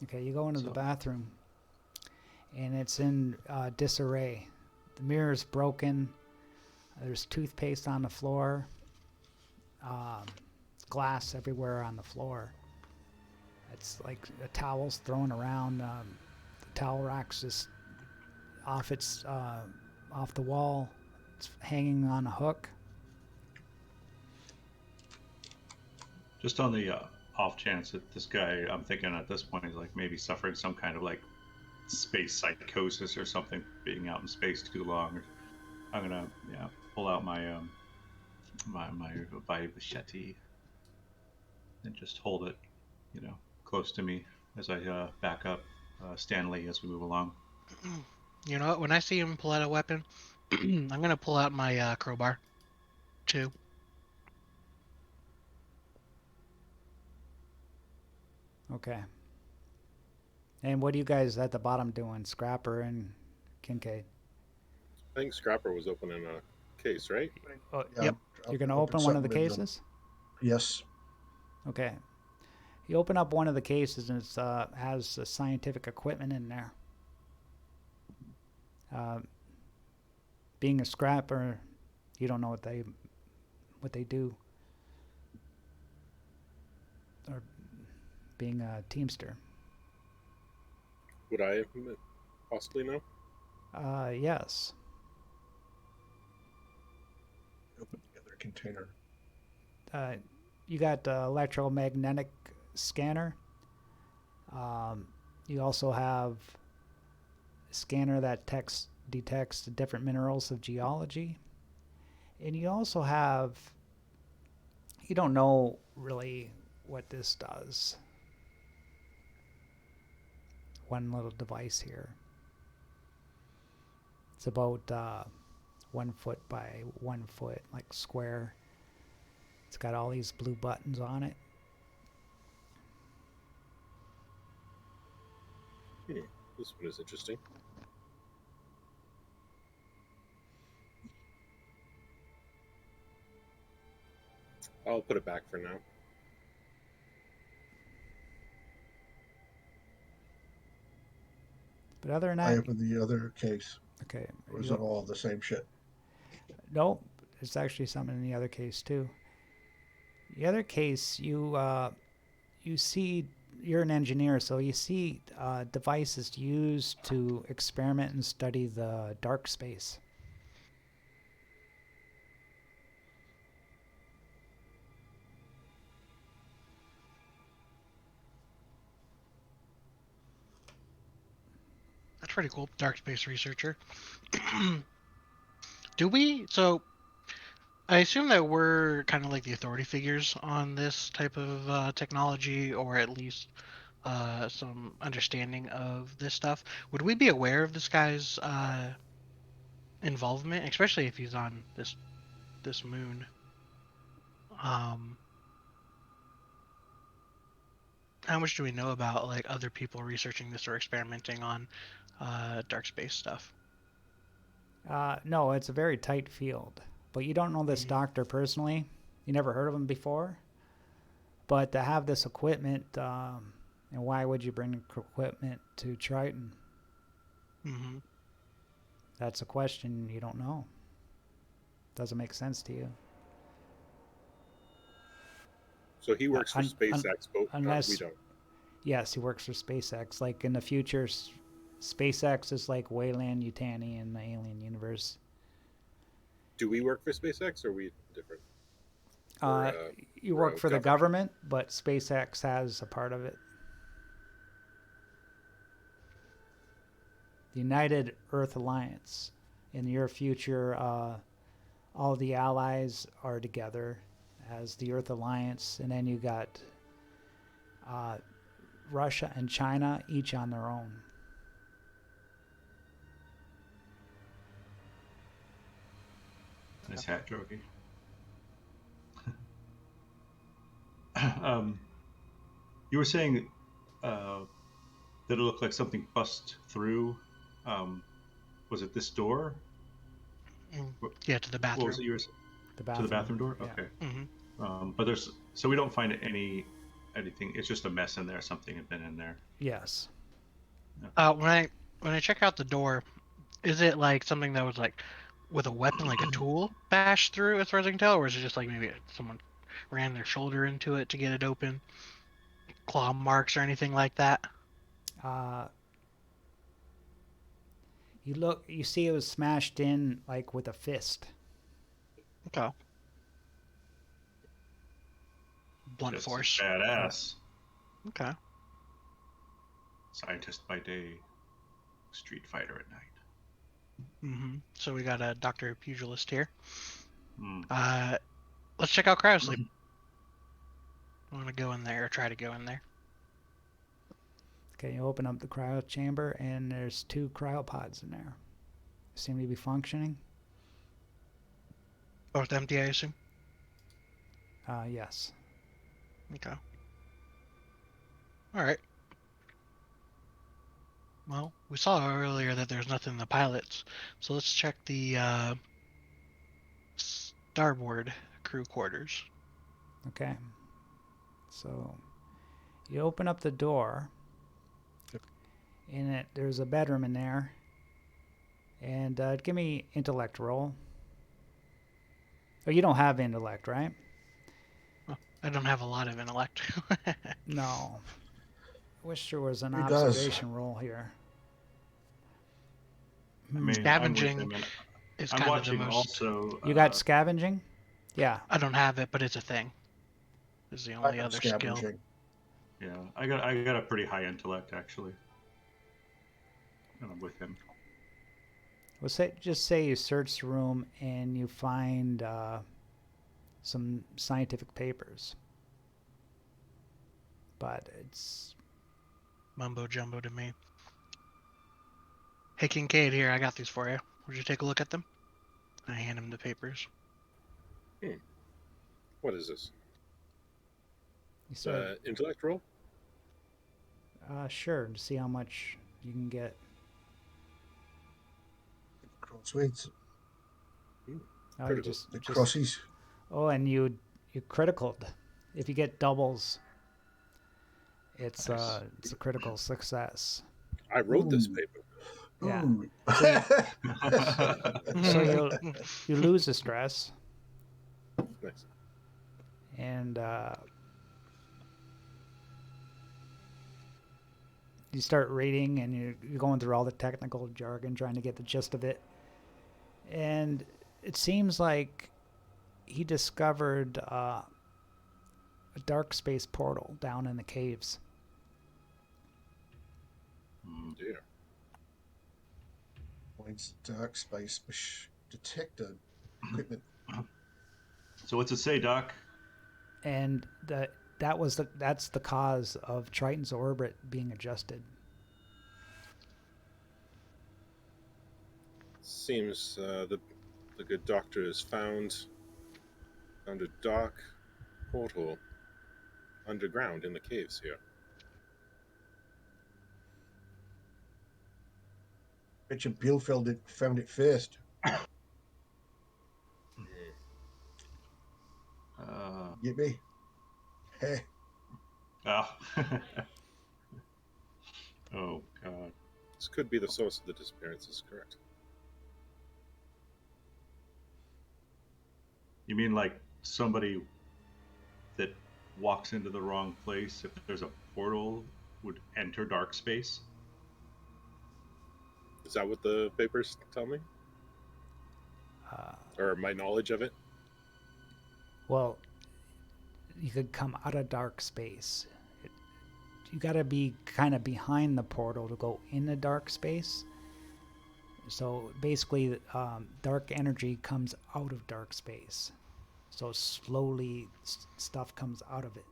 Okay, you go into the bathroom, and it's in disarray. The mirror's broken. There's toothpaste on the floor. Glass everywhere on the floor. It's like the towels thrown around. The towel rack's just off the wall. It's hanging on a hook. Just on the off chance that this guy, I'm thinking at this point, is like maybe suffering some kind of like space psychosis or something, being out in space too long. I'm gonna pull out my my machete and just hold it, close to me as I back up Stanley as we move along. You know what? When I see him pull out a weapon, I'm gonna pull out my crowbar, too. Okay. And what are you guys at the bottom doing? Scrapper and Kincaid. I think Scrapper was opening a case, right? Oh, Yeah, Yep. you're going to open one of the something in them. cases? Yes. Okay. You open up one of the cases, and it has scientific equipment in there. Being a scrapper, you don't know what they do. Or being a teamster. Would I possibly know? Yes. Open the other container. You got the electromagnetic scanner. You also have a scanner that detects the different minerals of geology. And you also have, you don't know really what this does. One little device here. It's about 1 foot by 1 foot, like square. It's got all these blue buttons on it. This one is interesting. I'll put it back for now. But other than I that, opened the other case. okay. Or is it all the same shit? No, it's actually something in the other case too. The other case, you see, you're an engineer, so you see devices used to experiment and study the dark space. That's pretty cool. Dark space researcher. Do we? So I assume that we're kind of like the authority figures on this type of technology, or at least some understanding of this stuff. Would we be aware of this guy's involvement, especially if he's on this moon? How much do we know about like other people researching this or experimenting on dark space stuff? No, it's a very tight field. But you don't know this doctor personally. You never heard of him before. But to have this equipment, and why would you bring equipment to Triton? Mm-hmm. That's a question you don't know. Doesn't make sense to you. So he works for SpaceX, but unless we don't. Yes, he works for SpaceX. Like in the future, SpaceX is like Wayland Yutani in the Alien universe. Do we work for SpaceX, or are we different? You work for the government, but SpaceX has a part of it. The United Earth Alliance. In your future, all the allies are together as the Earth Alliance, and then you got Russia and China, each on their own. Nice hat, Drogi. You were saying that it looked like something bust through. Was it this door? Yeah, to the bathroom. What was it you were saying? To the bathroom door? Yeah. Okay. Mm-hmm. But so we don't find anything. It's just a mess in there. Something had been in there. Yes. When I check out the door, is it like something that was like with a weapon, like a tool, bashed through, as far as I can tell, or is it just like maybe someone ran their shoulder into it to get it open? Claw marks or anything like that? You see it was smashed in like with a fist. Okay. Blunt That's force. Badass. Okay. Scientist by day, street fighter at night. Mm-hmm. So we got a Dr. Pugilist here. Mm. Let's check out cryosleep. I want to go in there, or try to go in there. Okay, you open up the cryo chamber, and there's 2 cryopods in there. Seem to be functioning. Both empty, I assume? Yes. Okay. Alright. Well, we saw earlier that there's nothing in the pilots, so let's check the starboard crew quarters. Okay. So you open up the door, and there's a bedroom in there. And give me intellect roll. Oh, you don't have intellect, right? Well, I don't have a lot of intellect. No. I wish there was an He does. observation roll here. I mean, I'm with Scavenging him, and is I'm kind of the watching most. also. You got scavenging? Yeah. I don't have it, but it's a thing. Is the I only have other skill. scavenging. Yeah, I got a pretty high intellect actually, and I'm with him. Well, just say you search the room and you find some scientific papers, but it's Mumbo jumbo to me. Hey, Kincaid, here, I got these for you. Would you take a look at them? I hand him the papers. What is this? you start Intellect roll? sure to see how much you can get. Crossways. Oh, you Critical. The crossies. Oh, and you criticaled. If you get doubles, it's Nice. it's a critical success. I wrote this Ooh. paper. Yeah. Ooh. So you lose the stress, Nice. and you start reading, and you're going through all the technical jargon, trying to get the gist of it. And it seems like he discovered a dark space portal down in the caves. Dear. Finds dark space detector equipment. So what's it say, Doc? And that's the cause of Triton's orbit being adjusted. Seems the good doctor has found a dark portal underground in the caves here. Richard Bielfeld found it first. Get me? Hey. Oh. Oh God. This could be the source of the disappearances, correct? You mean like somebody that walks into the wrong place, if there's a portal, would enter dark space? Is that what the papers tell me? Or my knowledge of it? Well, you could come out of dark space. You got to be kind of behind the portal to go into dark space. So basically, dark energy comes out of dark space. So slowly, stuff comes out of it.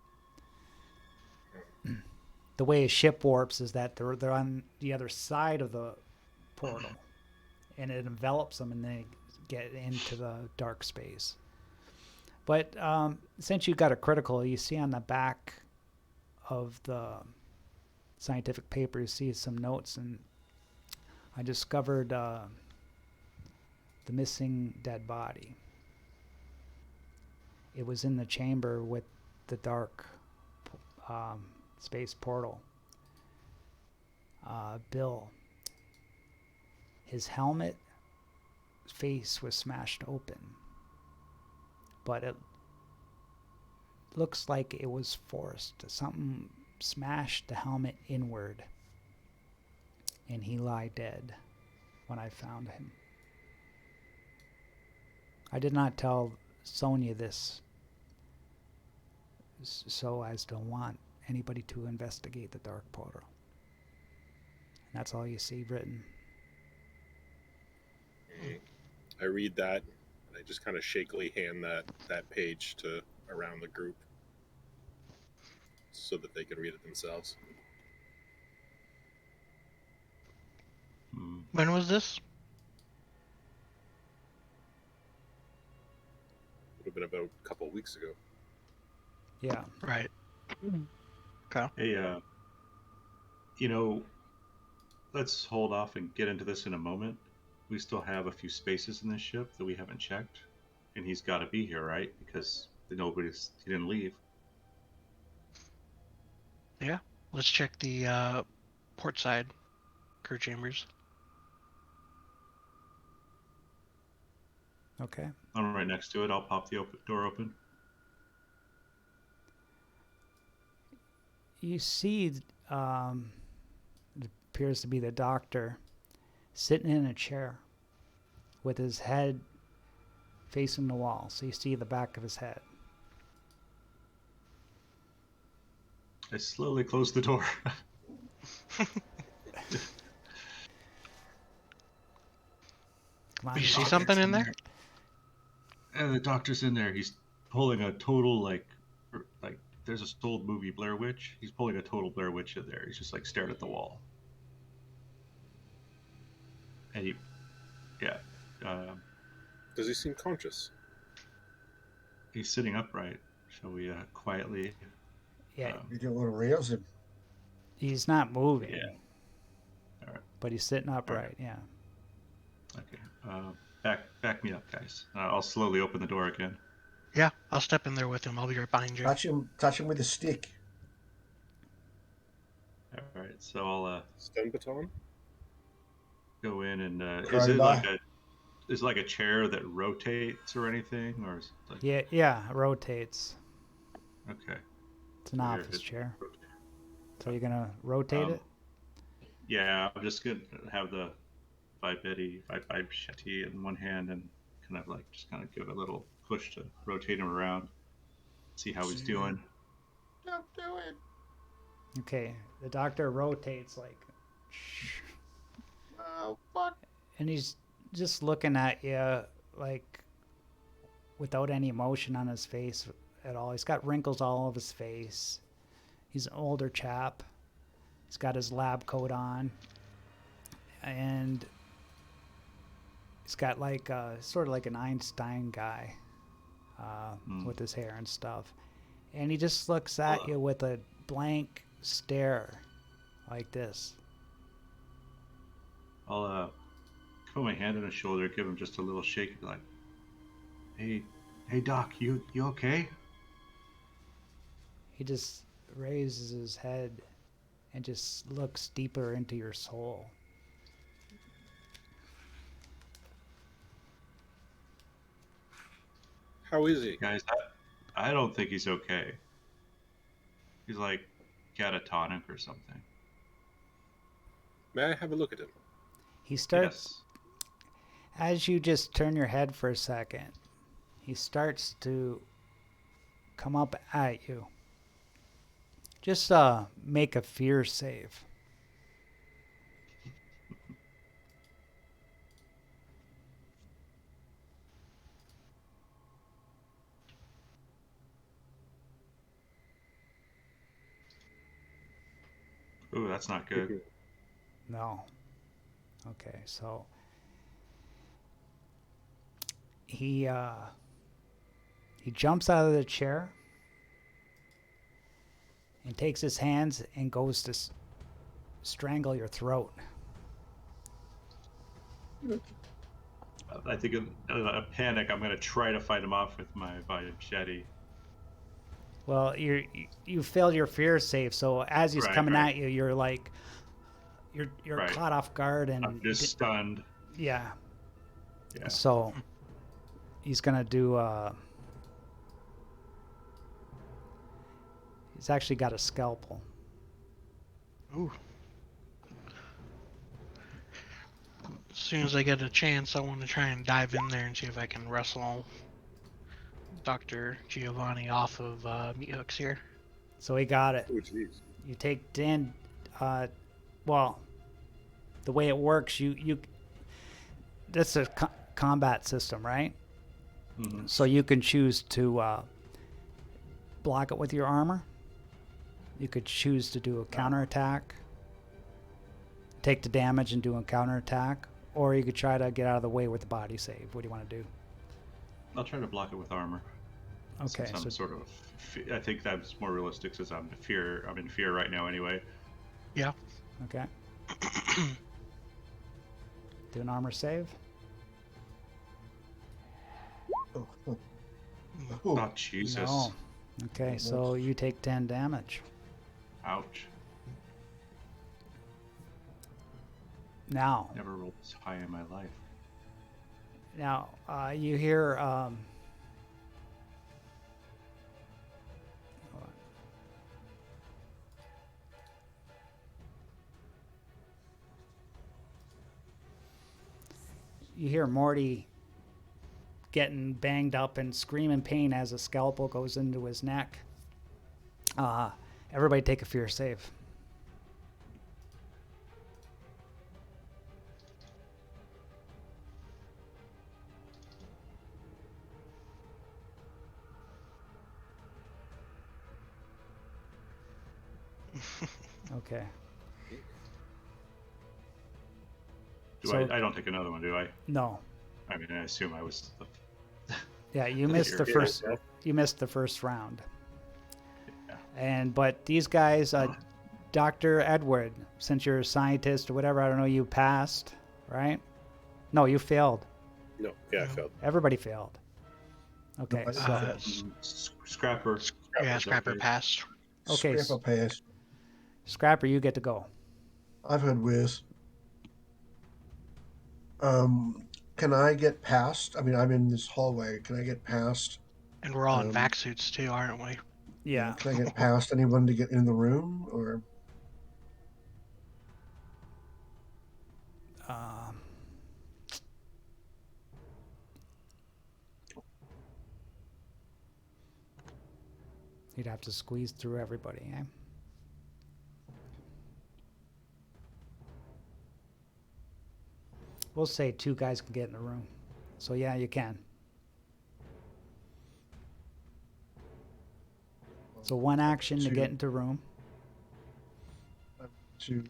The way a ship warps is that they're on the other side of the portal, and it envelops them, and they get into the dark space. But since you got a critical, you see on the back of the scientific paper, you see some notes, and I discovered the missing dead body. It was in the chamber with the dark space portal. Bill, his helmet face was smashed open, but it looks like it was forced. Something smashed the helmet inward, and he lay dead when I found him. I did not tell Sonia this so as to want anybody to investigate the dark portal. And that's all you see written. I read that, and I just kind of shakily hand that page to around the group so that they can read it themselves. When was this? Would have been about a couple of weeks ago. Yeah. Right. Okay. Hey, let's hold off and get into this in a moment. We still have a few spaces in this ship that we haven't checked, and he's got to be here, right? Because he didn't leave. Yeah. Let's check the port side crew chambers. Okay. I'm right next to it. I'll pop the door open. You see, it appears to be the doctor sitting in a chair with his head facing the wall, so you see the back of his head. I slowly close the door. Come on, You see Doc. something in there? And the doctor's in there. He's pulling a total like there's this old movie Blair Witch. He's pulling a total Blair Witch in there. He's just like staring at the wall. And yeah, Does he seem conscious? he's sitting upright. Shall we quietly? Yeah, You don't want to rouse him. he's not moving. Yeah. All right. But he's sitting upright. Right. Yeah. Okay. Back me up, guys. I'll slowly open the door again. Yeah, I'll step in there with him. I'll be right behind you. Touch him with a stick. All right. So I'll Stun baton? go in and Crowbar. is it like a chair that rotates or anything, or is it like, Yeah, it rotates. Okay. It's an office chair. So you're gonna rotate it? Yeah, I'm just gonna have the vibesheti in one hand and kind of give it a little push to rotate him around, see how he's doing. Don't do it. Okay, the doctor rotates like, Oh, fuck. and he's just looking at you like without any emotion on his face at all. He's got wrinkles all over his face. He's an older chap. He's got his lab coat on, and he's got like sort of like an Einstein guy with his hair and stuff. And he just looks at you with a blank stare like this. I'll put my hand on his shoulder, give him just a little shake, and be like, "Hey, Doc, you okay?" He just raises his head and just looks deeper into your soul. How is he? Guys, I don't think he's okay. He's like catatonic or something. May I have a look at him? He starts, Yes. as you just turn your head for a second, he starts to come up at you. Just make a fear save. Ooh, that's not good. No. Okay, so he jumps out of the chair and takes his hands and goes to strangle your throat. I think in a panic, I'm going to try to fight him off with my machete. Well, you failed your fear save, so as he's coming at you, you're like you're Right. caught off guard and I'm just stunned. yeah. Yeah. So he's gonna do. He's actually got a scalpel. Ooh. As soon as I get a chance, I want to try and dive in there and see if I can wrestle Dr. Giovanni off of meat hooks here. So he got it. Oh, jeez. You take Dan. Well, the way it works, you. That's a combat system, right? Mm-hmm. So you can choose to block it with your armor. You could choose to do a counterattack, take the damage and do a counterattack, or you could try to get out of the way with the body save. What do you want to do? I'll try to block it with armor. Okay, Since I'm so sort of, I think that's more realistic since I'm in fear right now anyway. Yeah. okay. Do an armor save. Oh, oh. Oh, Oh, Jesus. No. Okay, so you take 10 damage. Ouch. Now, Never rolled this high in my life. you hear. Hold on. you hear Morty getting banged up and scream in pain as a scalpel goes into his neck. Everybody take a fear save. Okay. I don't take another one, do I? No. I mean, I assume I was. Yeah, you missed the Yeah, first. yeah. You missed the first round. Yeah. But these guys, Dr. Edward, since you're a scientist or whatever, I don't know, you passed, right? No, you failed. No, yeah, I failed. Everybody failed. Okay, No, I so Scrapper. Yeah, Scrapper okay. passed. Okay, Scrapper pass. Scrapper, you get to go. I've heard whiz. Can I get past? I mean, I'm in this hallway. Can I get past? And we're all in vac suits too, aren't we? Yeah. Can I get past anyone to get in the room, or? You'd have to squeeze through everybody, eh? We'll say 2 guys can get in the room. So yeah, you can. So 1 action to 2. get into room. To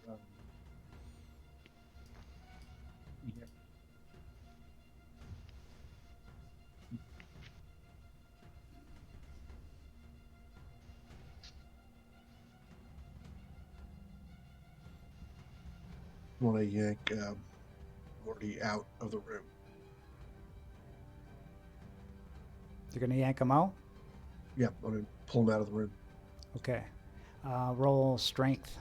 want to yank Morty out of the room. You're gonna yank him out? Yeah, I'm going to pull him out of the room. Okay. Roll strength.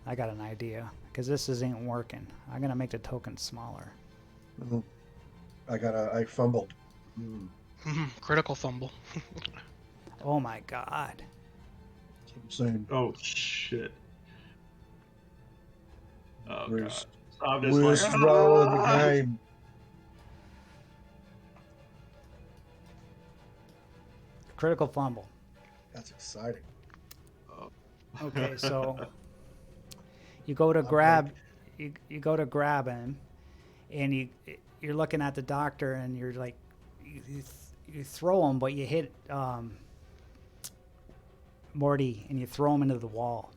I got an idea, because this ain't working. I'm gonna make the token smaller. I fumbled. Critical fumble. Oh my god. That's what I'm saying. Oh shit. Oh Worst, god. I'm just worst like, roll in the game. Critical fumble. That's exciting. Okay, so you go to grab, you go to grab him, and you're looking at the doctor, and you're like, you throw him, but you hit Morty, and you throw him into the wall,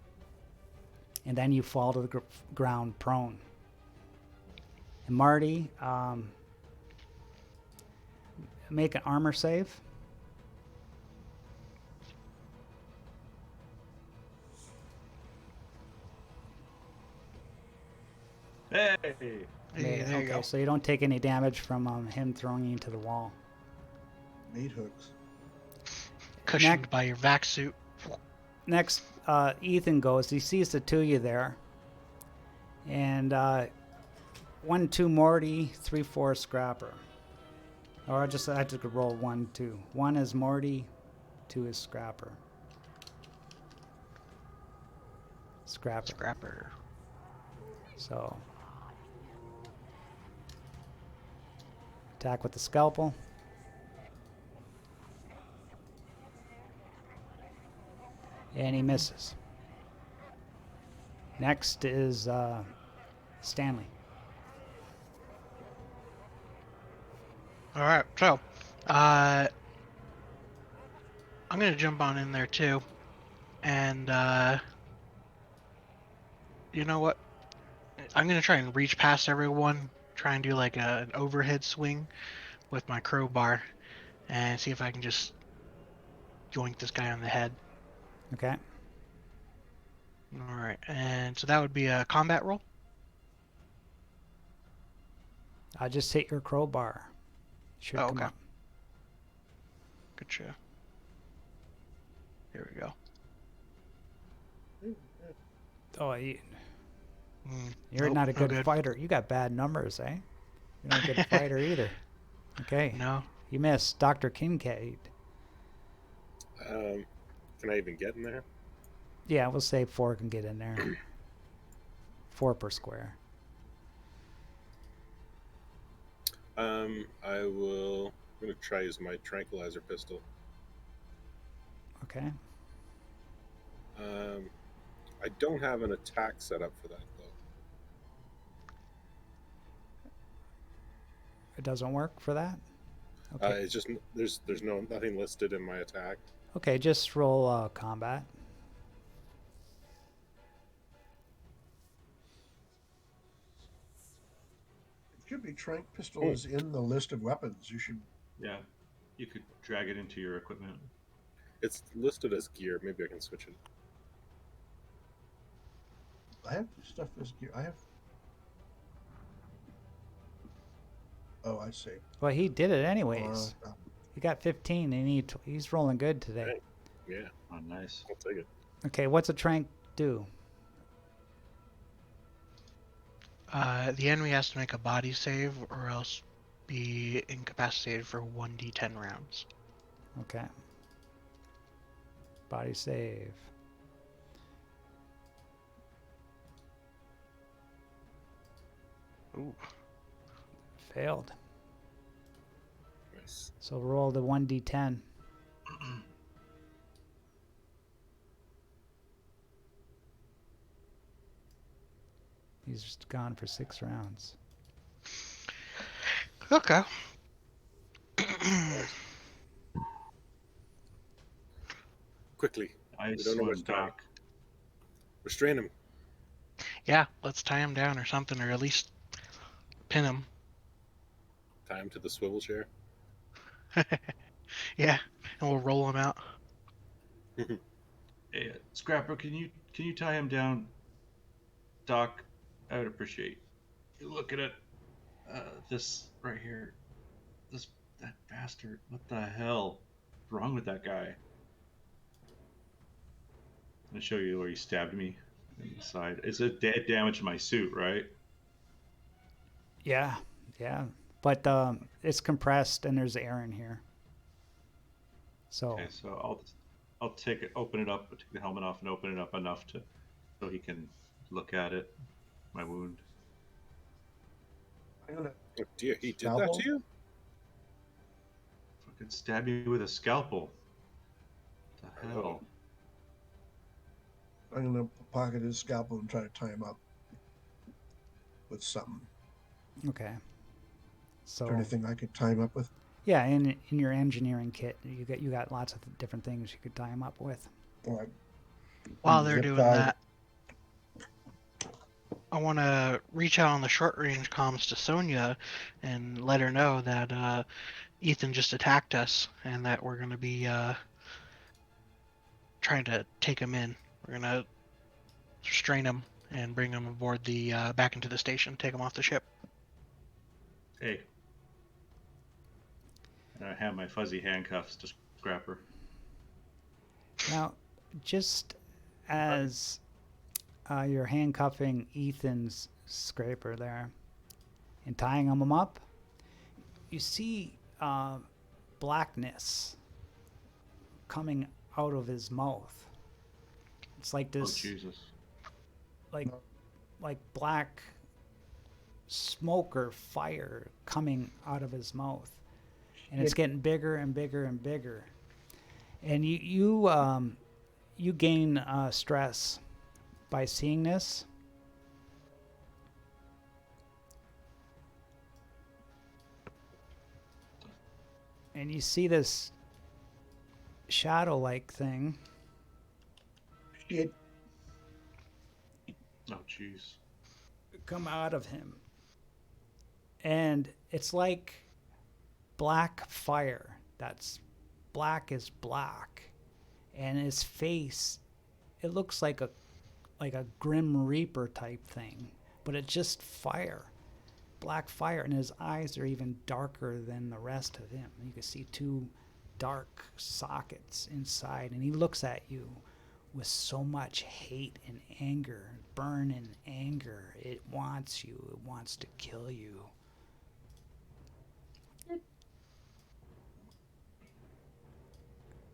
and then you fall to the ground prone. And Marty, make an armor save. hey. Hey, there you go. So you don't take any damage from him throwing you into the wall. Meat hooks. Cushioned by your vac suit. Next, Ethan goes. He sees the 2 of you there. And 1, 2 Morty, 3, 4 Scrapper. Or I have to roll 1, 2. 1 is Morty, 2 is Scrapper. Scrapper. So attack with the scalpel. And he misses. Next is Stanley. All right, so I'm gonna jump on in there too, and you know what? I'm gonna try and reach past everyone, try and do like an overhead swing with my crowbar, and see if I can just yoink this guy on the head. Okay. All right, and so that would be a combat roll. I just hit your crowbar. Should come okay. up. Gotcha. Here we go. Oh, you're Nope, not a no good fighter. You got bad numbers, eh? You're not a good fighter either. Okay. No. You missed Dr. Kincaid. Can I even get in there? Yeah, we'll say 4 can get in there. 4 per square. I will. I'm gonna try use my tranquilizer pistol. Okay. I don't have an attack set up for that though. It doesn't work for that? Okay. It's just there's nothing listed in my attack. Okay, just roll combat. It should be trank pistol is in the list of weapons. You should. Yeah, you could drag it into your equipment. It's listed as gear. Maybe I can switch it. I have stuff as gear. I have. Oh, I see. Well, he did it anyways. Uh, He got 15, and he's rolling good today. Hey, yeah, Oh, nice. I'll take it. Okay, what's a trank do? The enemy has to make a body save or else be incapacitated for 1d10 rounds. Okay. Body save. Ooh. Failed. Nice. So roll the 1d10. He's just gone for 6 rounds. Okay. Quickly, I We don't know what's swim Doc. restrain him. Yeah, let's tie him down or something, or at least pin him. Tie him to the swivel chair. Yeah, and we'll roll him out. Hey, Scrapper, can you tie him down? Doc, I would appreciate you looking at this right here. That bastard. What the hell? What's wrong with that guy? I'll show you where he stabbed me in the side. It's a dead damage to my suit, right? Yeah, yeah. But it's compressed and there's air in here. So Okay, so I'll take it, open it up, take the helmet off, and open it up enough so he can look at it. My wound. I'm gonna. Oh dear, he did that Scalpel? to you? Fucking stab me with a scalpel. What the hell? I'm gonna pocket his scalpel and try to tie him up with something. okay. Is there So anything I could tie him up with? yeah, in your engineering kit, you got lots of different things you could tie him up with. Or I While they're zip doing tie- that, I want to reach out on the short range comms to Sonia and let her know that Ethan just attacked us and that we're going to be trying to take him in. We're going to restrain him and bring him aboard the back into the station, take him off the ship. Hey. And I have my fuzzy handcuffs to Scrapper. Now, just as you're handcuffing Ethan's scraper there and tying him up, you see blackness coming out of his mouth. It's like Oh, this, Jesus. like black smoke or fire coming out of his mouth, and it's getting bigger and bigger and bigger. And you gain stress by seeing this. And you see this shadow-like thing. Shit. Oh, jeez. Come out of him. And it's like black fire. That's black as black. And his face, it looks like a Grim Reaper type thing, but it's just fire. Black fire, and his eyes are even darker than the rest of him. You can see 2 dark sockets inside, and he looks at you with so much hate and anger, burning anger. It wants you. It wants to kill you.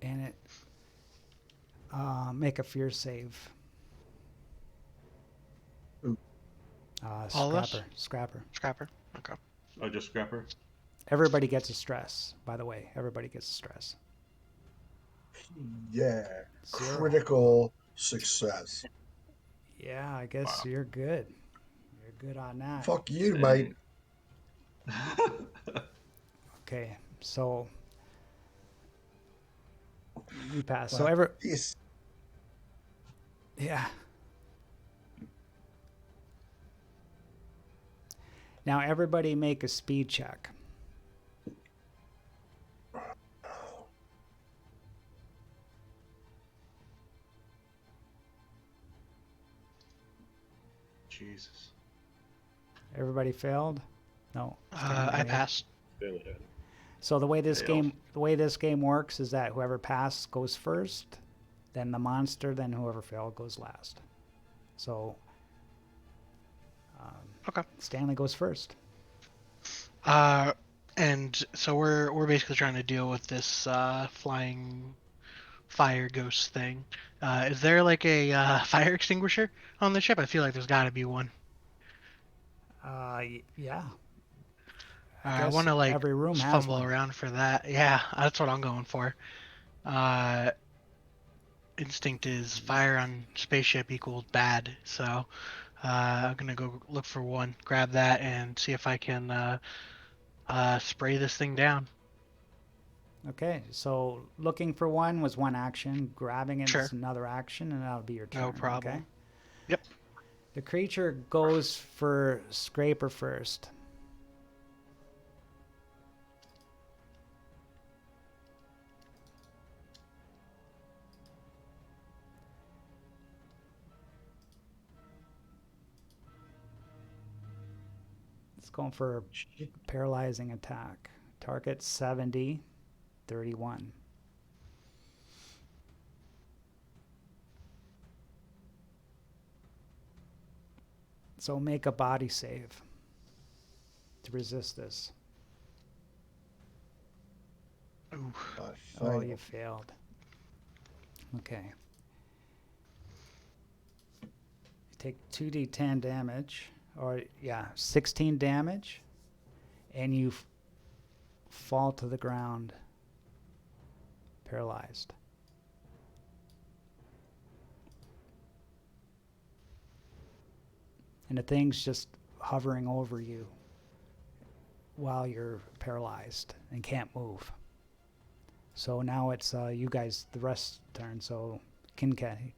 And Make a fear save. Ooh. All of us? Scrapper. Scrapper. Okay. Oh, just scrapper. Everybody gets a stress, by the way. Everybody gets a stress. Yeah. 0. Critical success. Yeah, I guess Wow. you're good. You're good on that. Fuck you, mate. Okay, so you pass. So Fuck this. yeah. Now everybody make a speed check. Jesus. Everybody failed? No. I passed. Stanley had. So the way this Failed. game works is that whoever passed goes first, then the monster, then whoever failed goes last. So Okay. Stanley goes first. And so we're basically trying to deal with this flying fire ghost thing. Is there like a fire extinguisher on the ship? I feel like there's got to be one. Yeah. I guess want to like every room has fumble one. around for that. Yeah, that's what I'm going for. Instinct is fire on spaceship equals bad, so I'm gonna go look for one, grab that, and see if I can spray this thing down. Okay, so looking for one was one action, grabbing it Sure. is another action, and that'll be your turn. No problem. Okay? Yep. The creature goes for Scraper first. It's going for a paralyzing attack. Target 70, 31. So make a body save to resist this. Ooh. Oh, you failed. Okay. You take 2d10 damage, or 16 damage, and you fall to the ground paralyzed. And the thing's just hovering over you while you're paralyzed and can't move. So now it's you guys, the rest turn. So Kincaid.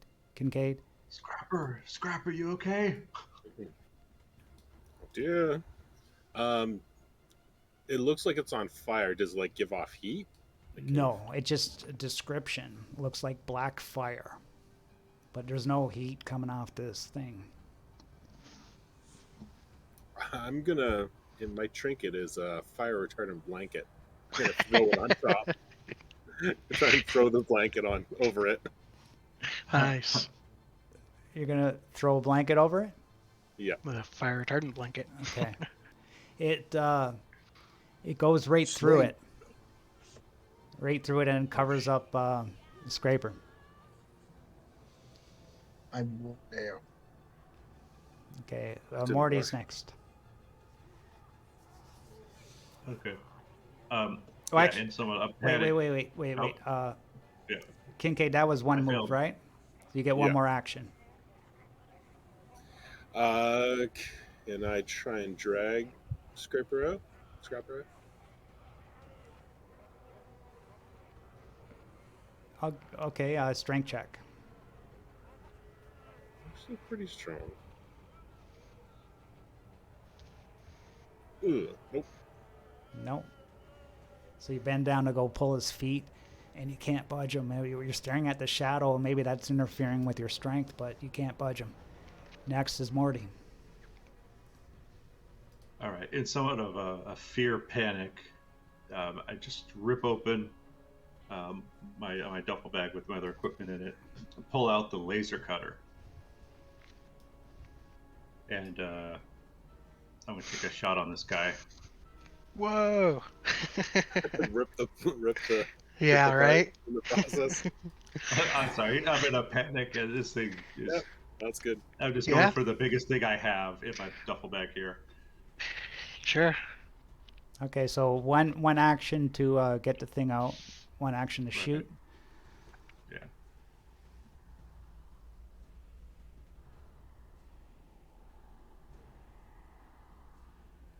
Scrapper, you okay? Yeah. It looks like it's on fire. Does it like give off heat? Like, No, it just a description looks like black fire, but there's no heat coming off this thing. I'm gonna. And my trinket is a fire retardant blanket. I'm gonna throw it on top. Try and throw the blanket on over it. Nice. You're gonna throw a blanket over it? Yeah. With a fire retardant blanket. Okay. It goes right through it. Right through it and covers up the Scraper. I'm there. Okay, Didn't Morty's work. next. Okay. Oh, Yeah, actually, and someone up. wait. Yeah. Kincaid, that was one I move, failed. right? So you get one Yeah. more action. Can I try and drag Scraper out? Scrapper out? Okay, strength check. Actually, pretty strong. Ugh. Nope. Nope. So you bend down to go pull his feet, and you can't budge him. Maybe you're staring at the shadow, and maybe that's interfering with your strength, but you can't budge him. Next is Morty. All right. In somewhat of a fear panic, I just rip open my duffel bag with my other equipment in it, pull out the laser cutter, and I'm gonna take a shot on this guy. Whoa. rip the Yeah, the right? in the process. I'm sorry. I'm in a panic, and this thing Yeah, is. that's good. I'm just Yeah. going for the biggest thing I have in my duffel bag here. Sure. Okay, so one action to get the thing out, one action to Right. shoot. Yeah.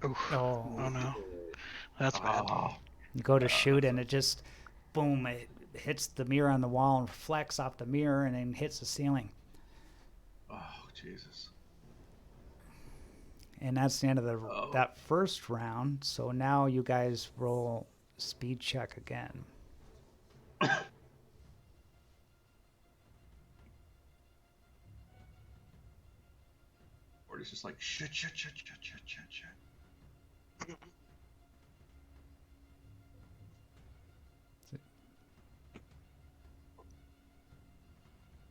Oof. Oh, Oh no. That's bad. Oh, you go to shoot that's and it just, boom, it hits the mirror on the wall and reflects off the mirror and then hits the ceiling. oh, Jesus. And that's the end of Oh. that first round. So now you guys roll speed check again. Or it's just like shit.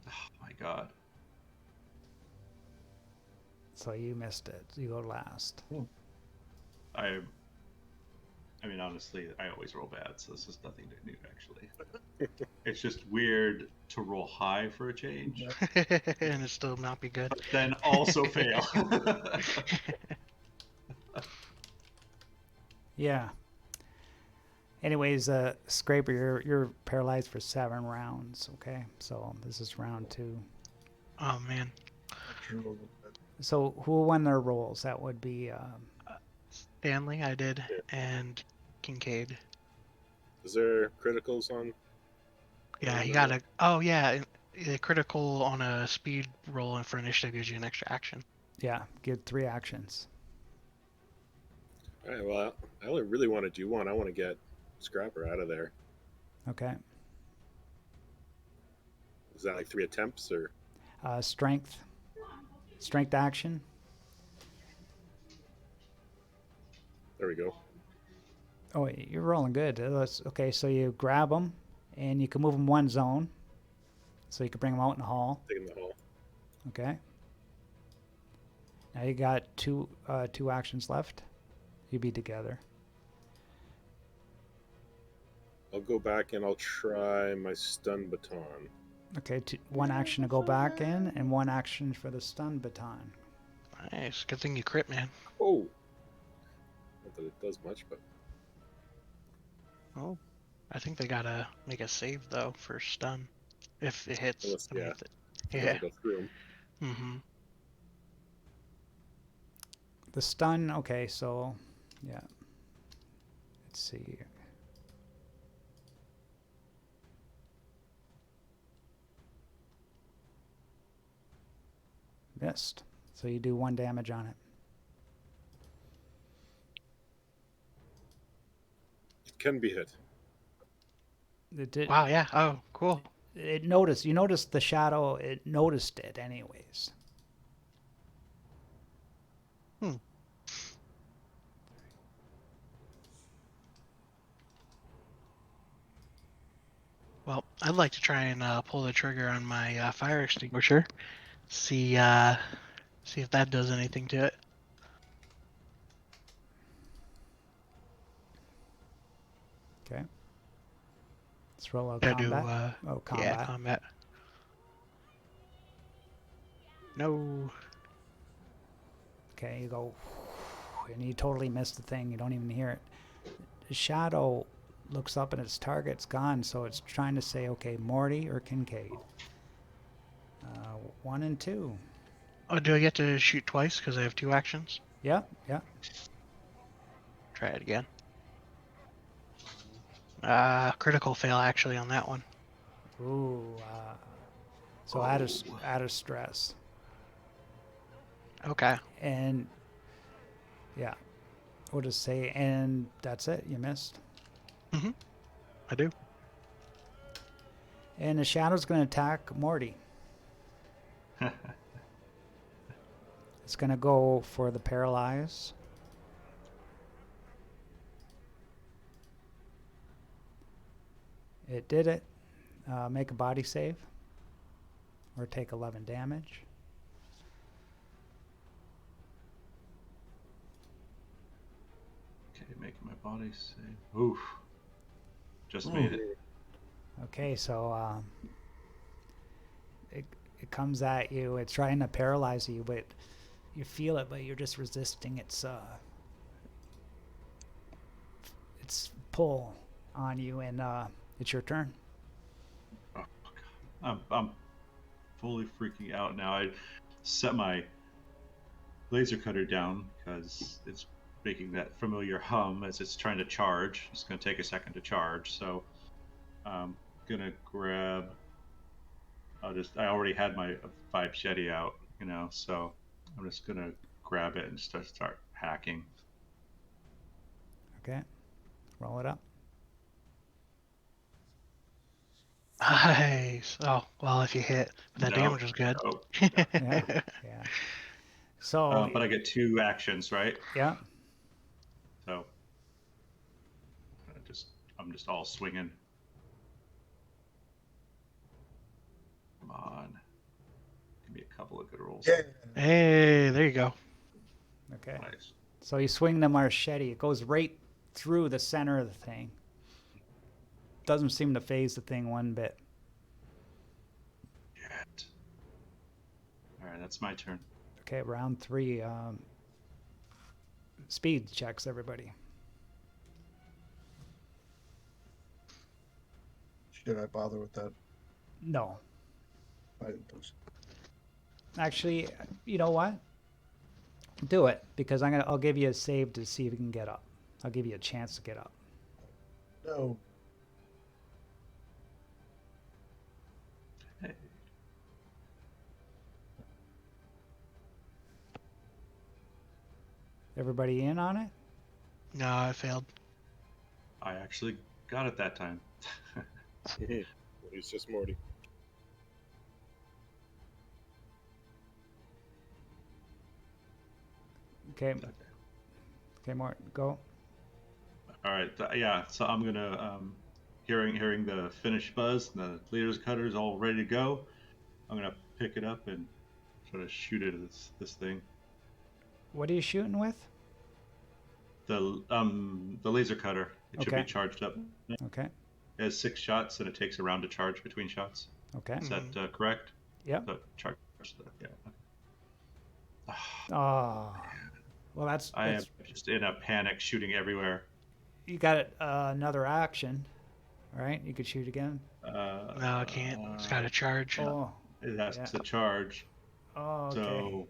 Oh my God. So you missed it. You go last. I mean, honestly, I always roll bad, so this is nothing new, actually. It's just weird to roll high for a change, And it still not be good. but then also fail. Yeah. Anyways, Scraper, you're paralyzed for 7 rounds. Okay, so this is round 2. Oh man. So who won their rolls? That would be Stanley, I did, and Kincaid. Is there criticals on? Yeah, he got a. Oh yeah, a critical on a speed roll and for initiative gives you an extra action. yeah. Get 3 actions. All right. Well, I only really want to do one. I want to get Scrapper out of there. Okay. Is that like 3 attempts or? Strength action. There we go. Oh, you're rolling good. Okay, so you grab them, and you can move them one zone, so you can bring them out in the hall. Taking the hall. Okay. Now you got two actions left. You be together. I'll go back and I'll try my stun baton. Okay, one action to go back in, and one action for the stun baton. Nice. Good thing you crit, man. Oh. Not that it does much, but Oh. I think they gotta make a save though for stun. If it hits. unless, I mean, yeah, if it, it yeah. doesn't go through 'em. Mm-hmm. The stun. Okay, so yeah. Let's see. Missed. So you do 1 damage on it. It can be hit. It did. Wow. Yeah. Oh, cool. It noticed. You noticed the shadow. It noticed it, anyways. Well, I'd like to try and pull the trigger on my fire extinguisher. See if that does anything to it. Okay. Let's roll out Gotta do, combat. Combat. Yeah, combat. No. Okay, you go, and you totally miss the thing. You don't even hear it. The shadow looks up and its target's gone, so it's trying to say, okay, Morty or Kincaid. 1 and 2. Oh, do I get to shoot twice because I have 2 actions? Yep, yep. Try it again. Critical fail actually on that one. Ooh. So out of stress. Okay. And yeah, we'll just say, and that's it. You missed. Mm-hmm. I do. And the shadow's going to attack Morty. It's going to go for the paralyze. It did it. Make a body save. Or take 11 damage. Okay, making my body save. Oof. Just made it. Okay, so it comes at you. It's trying to paralyze you, but you feel it, but you're just resisting its pull on you, and it's your turn. Oh, God. I'm fully freaking out now. I set my laser cutter down because it's making that familiar hum as it's trying to charge. It's going to take a second to charge, so I'm gonna grab. I already had my 5 Shetty out, so I'm just gonna grab it and start hacking. Okay, roll it up. Nice. Oh, well, if you hit, that No, damage was good. no. Yeah, yeah. So But I get 2 actions, right? yeah, So I'm just all swinging. Come on, give me a couple of good rolls. Yeah. Hey, there you go. okay. Nice. So you swing the machete. It goes right through the center of the thing. Doesn't seem to phase the thing one bit. Yet. All right, that's my turn. Okay, round 3. Speed checks, everybody. Should I bother with that? No. I didn't think so. Actually, you know what? Do it, because I'll give you a save to see if you can get up. I'll give you a chance to get up. No. Hey. Everybody in on it? No, I failed. I actually got it that time. Well, he's just Morty. Okay. Okay, Mort, go. All right, yeah. So I'm gonna hearing the finish buzz, and the leader's cutter's all ready to go. I'm gonna pick it up and try to shoot it at this thing. What are you shooting with? The laser cutter. It should Okay. be charged up. Okay. It has 6 shots, and it takes a round to charge between shots. Okay. Is that correct? Yep. So charge. Yeah. Oh. Well, I am just in a panic, shooting everywhere. you got another action, right? You could shoot again. No, I can't. It's got to charge. Oh. It has Yeah. to charge. Oh, okay. So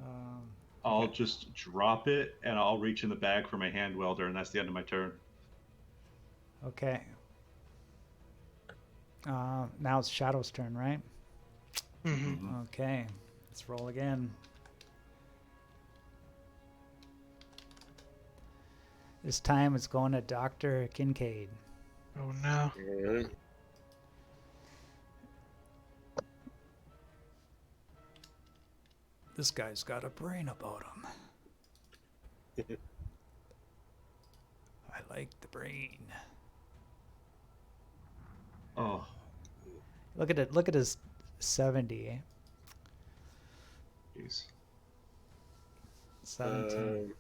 Um, I'll just drop it, and I'll reach in the bag for my hand welder, and that's the end of my turn. okay. Now it's Shadow's turn, right? Mm-hmm. Okay. Let's roll again. This time it's going to Dr. Kincaid. Oh, no. All right. This guy's got a brain about him. I like the brain. Oh, Look at it. Look at his 70. jeez. 17.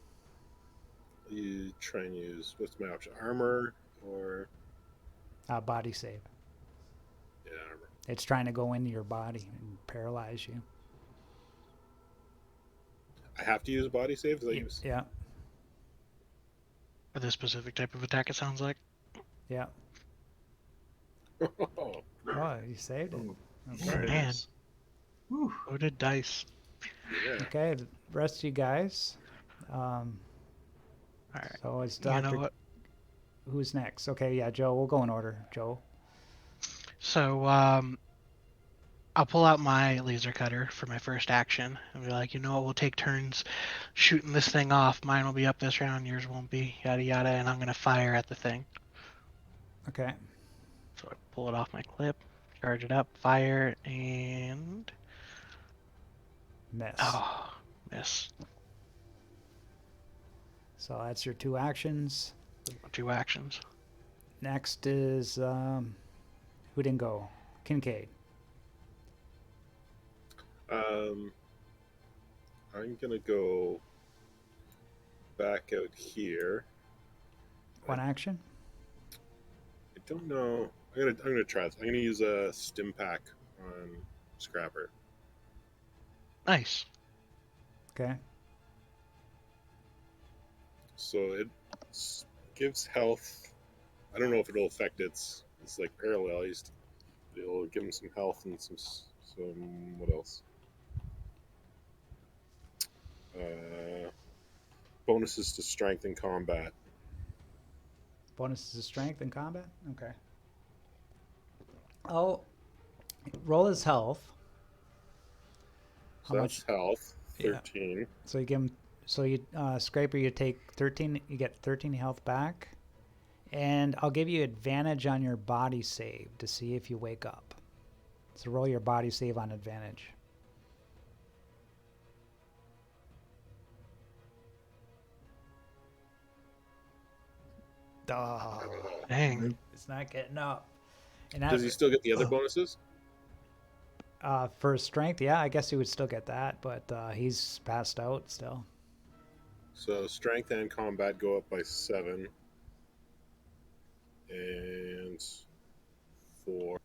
You try and use, what's my option? Armor or Body save. yeah, armor. It's trying to go into your body and paralyze you. I have to use body save because I use. Yeah. For this specific type of attack, it sounds like. Yeah. Oh, Oh, you saved it. There it Man. is. Whew. Loaded dice. yeah. Okay, the rest of you guys. All right. So it's You know Dr. what? Who's next? Okay, yeah, Joe. We'll go in order. Joe. So, I'll pull out my laser cutter for my first action and be like, you know what, we'll take turns shooting this thing off. Mine will be up this round, yours won't be, yada yada, and I'm going to fire at the thing. Okay. So I pull it off my clip, charge it up, fire, and... Miss. Oh, miss. So that's your 2 actions. 2 actions. Next is who didn't go? Kincaid. I'm gonna go back out here. 1 action. I don't know. I'm gonna try this. I'm gonna use a stim pack on Scrapper. Nice. Okay. So it gives health. I don't know if it'll affect it's like paralyzed. It'll give him some health and some what else? Bonuses to strength and combat. Bonuses to strength in combat? Okay. Oh, roll his health. So How that's much? health. Yeah. 13. So you give him. So you Scraper, you take 13. You get 13 health back, and I'll give you advantage on your body save to see if you wake up. So roll your body save on advantage. Oh, Dang. it's not getting up. And Does he still get the other bonuses? for strength, yeah, I guess he would still get that, but he's passed out still. So strength and combat go up by 7. And 4.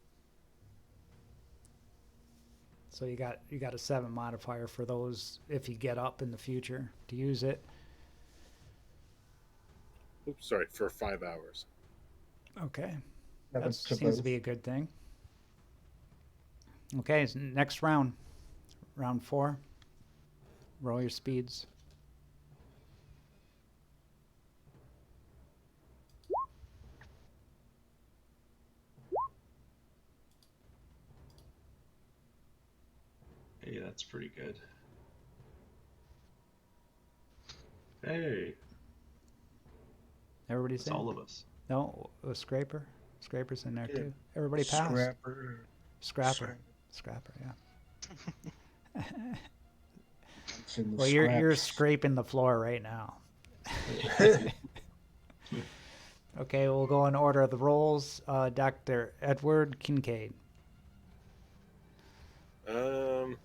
So you got a 7 modifier for those if you get up in the future to use it. Oops, sorry, for 5 hours. Okay. That That to seems to both. be a good thing. Okay, so next round. Round 4. Roll your speeds. Hey, that's pretty good. Hey, Everybody's it's in? all of us. No, it was Scraper. Scraper's in there Yeah. too. Everybody passed. Scrapper. Scrapper. Scrapper, yeah. It's in the Well, you're scraps. scraping the floor right now. Okay, we'll go in order of the rolls. Dr. Edward Kincaid. It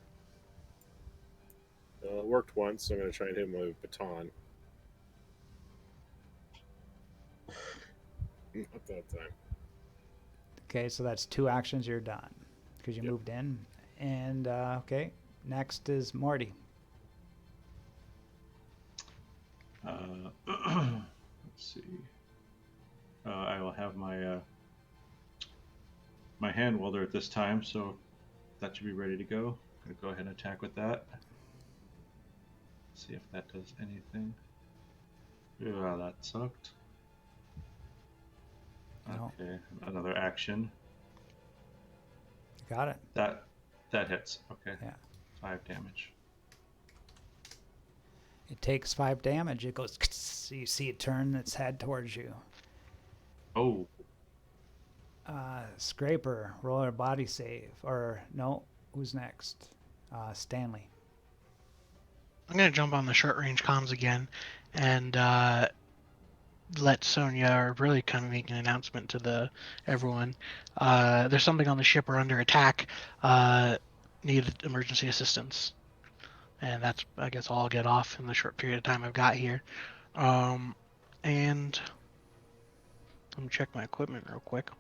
worked once, so I'm going to try and hit him with a baton. Not that time. Okay, so that's 2 actions. You're done because you Yep. moved in. And okay, next is Morty. Let's see. I will have my my hand welder at this time, so that should be ready to go. I'm gonna go ahead and attack with that. See if that does anything. Yeah, that sucked. No. Okay, another action. Got it. That hits. Okay. Yeah. 5 damage. It takes 5 damage. It goes. So you see it turn its head towards you. Oh, Scraper, roll a body save. Or no, who's next? Stanley. I'm gonna jump on the short range comms again, and let Sonya, or really kind of make an announcement to everyone. There's something on the ship. We're under attack. Need emergency assistance, and that's, I guess, all I'll get off in the short period of time I've got here. And let me check my equipment real quick.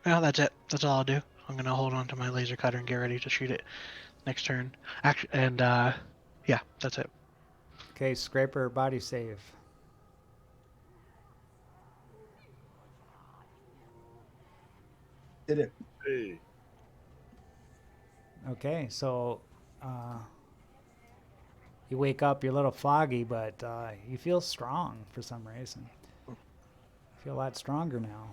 Yeah, that's it. That's all I'll do. I'm gonna hold on to my laser cutter and get ready to shoot it next turn. Actually, and yeah, that's it. Okay, Scraper, body save. Did it. Hey, Okay, so you wake up, you're a little foggy, but you feel strong for some reason. You feel a lot stronger now.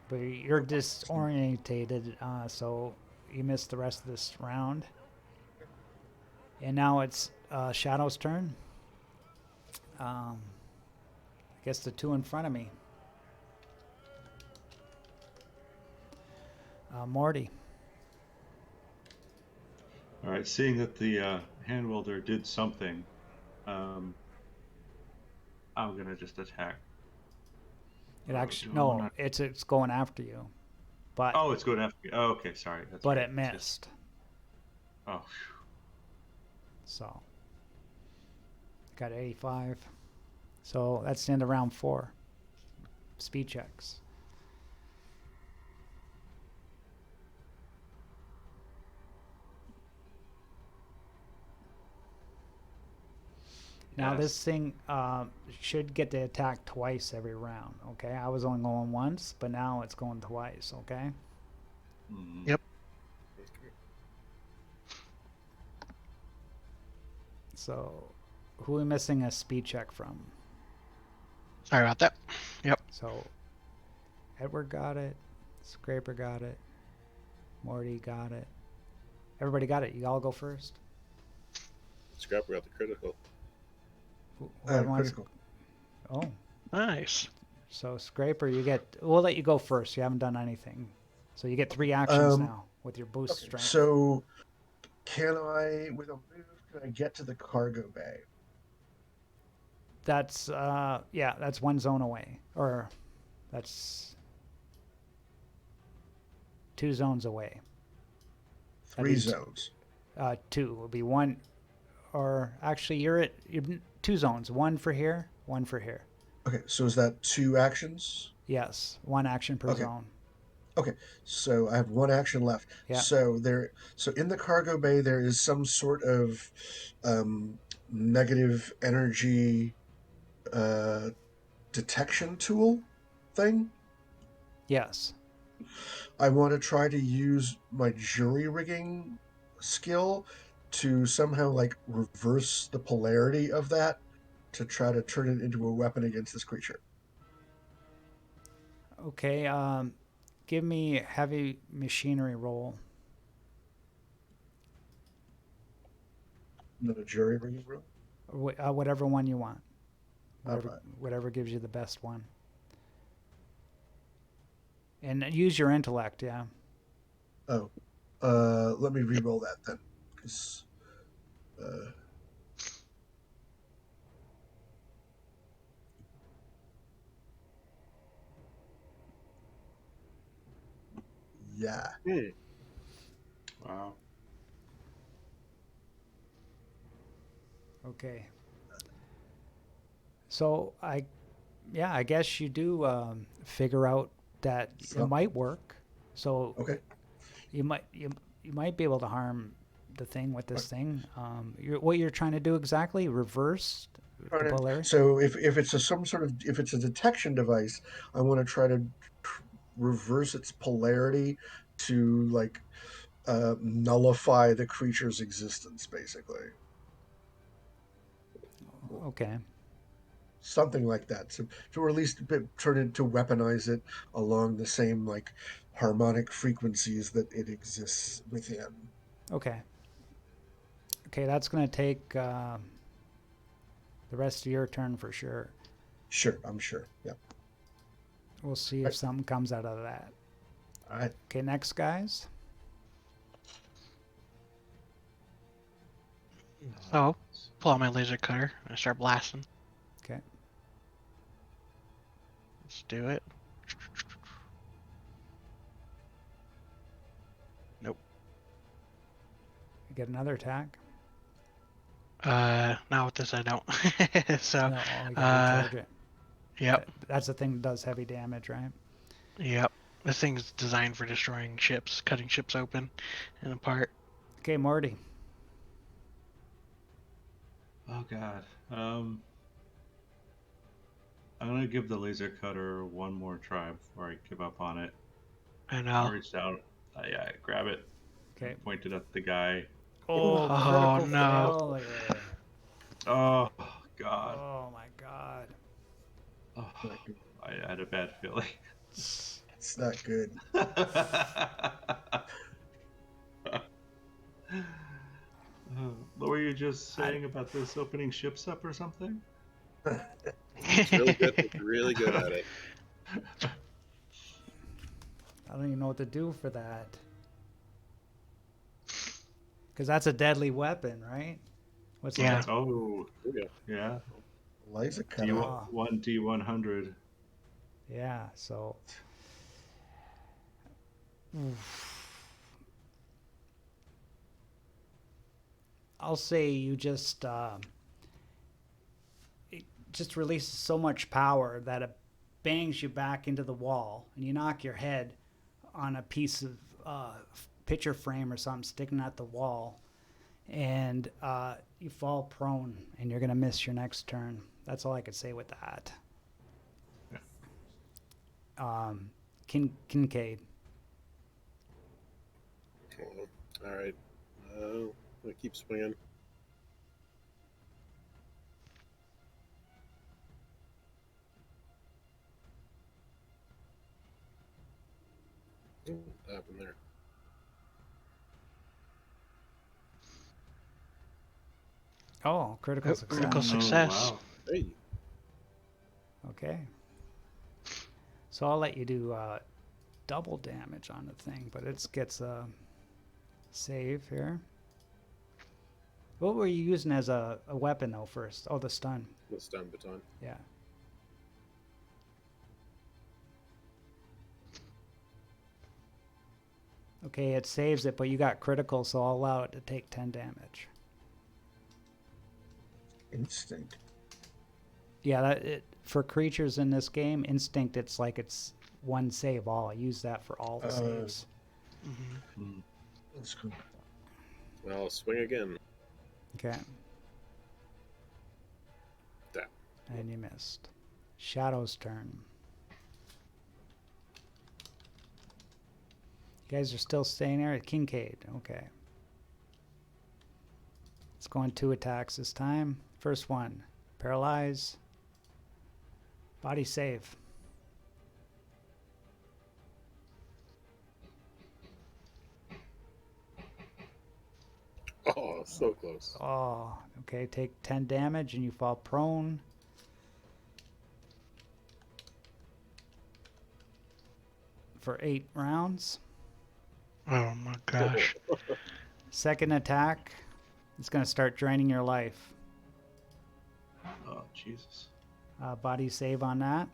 But you're disorientated, so you missed the rest of this round. And now it's Shadow's turn. I guess the 2 in front of me. Morty. all right. Seeing that the hand welder did something, I'm gonna just attack. It actually do I no, wanna- it's going after you, but Oh, it's going after me. Oh, okay, sorry. That's but right. it missed. Oh, phew. So got 85. So that's the end of round 4. Speed checks. Now Yes. this thing should get to attack twice every round. Okay, I was only going once, but now it's going twice. Okay. Mhm. Yep. So, who are we missing a speed check from? Sorry about that. Yep. So, Edward got it. Scraper got it. Morty got it. Everybody got it. You all go first. Scrapper got the critical. Whoever wants. Critical. Oh, Nice. so Scraper, you get. We'll let you go first. You haven't done anything, so you get 3 actions now with your boost Okay, strength. so can I, with a move, can I get to the cargo bay? That's that's 1 zone away, or that's 2 zones away. 3 zones. 2 will be 1, or actually you're 2 zones. 1 for here, 1 for here. Okay, so is that 2 actions? Yes, 1 action per Okay. zone. Okay, so I have 1 action left. Yeah. So in the cargo bay there is some sort of negative energy detection tool thing. Yes. I want to try to use my jury rigging skill to somehow like reverse the polarity of that to try to turn it into a weapon against this creature. Okay. Give me heavy machinery roll. Another jury rigging roll. Whatever one you want. Whatever, Alright. whatever gives you the best one. And use your intellect, yeah. Oh, let me re-roll that then, because yeah. Wow. Okay. So I guess you do figure out that it might work. So Okay. you might be able to harm the thing with this thing. What you're trying to do exactly? Reverse the polarity? So if it's if it's a detection device, I want to try to reverse its polarity to like nullify the creature's existence, basically. Okay. Something like that. So to at least turn it to weaponize it along the same like harmonic frequencies that it exists within. Okay. Okay, that's going to take the rest of your turn for sure. Sure, I'm sure. Yeah. We'll see if something comes out of that. All right. Okay, next, guys. So, pull out my laser cutter and start blasting. Okay. Let's do it. Nope. You get another attack. Not with this I don't. So, No, you gotta recharge it. Yep. That's the thing that does heavy damage, right? Yep. This thing's designed for destroying ships, cutting ships open and apart. Okay, Morty. Oh God. I'm gonna give the laser cutter one more try before I give up on it. And I reached out. Yeah, I grab it. Okay. Pointed at the guy. Oh, Oh, critical no. failure. Oh God. Oh my God. Oh, I had a bad feeling. It's not good. What were you just saying about this opening ships up or something? It's really good. It's really good at it. I don't even know what to do for that. Because that's a deadly weapon, right? What's Yeah. that? Oh, Yeah. yeah. Laser cutter. One D100. Yeah, so. I'll say you just just releases so much power that it bangs you back into the wall, and you knock your head on a piece of picture frame or something sticking at the wall, and you fall prone, and you're gonna miss your next turn. That's all I could say with that. Yeah. Kincaid. All right. I'm gonna keep swinging. What happened there? Oh, critical success. Critical success. wow. Hey, Okay. So I'll let you do double damage on the thing, but it gets a save here. What were you using as a weapon though first? Oh, the stun. the stun baton. Yeah. Okay, it saves it, but you got critical, so I'll allow it to take 10 damage. Instinct. Yeah, for creatures in this game, instinct, it's like it's one save all. I use that for all the saves. Mm-hmm. That's cool. Well, I'll swing again. Okay. That. And you missed. Shadow's turn. You guys are still staying there at Kincaid. Okay. It's going 2 attacks this time. First one, paralyze. Body save. Oh, so close. Oh, okay. Take 10 damage and you fall prone. For 8 rounds. Oh my gosh. Second attack, it's going to start draining your life. Oh, Jesus. Body save on that.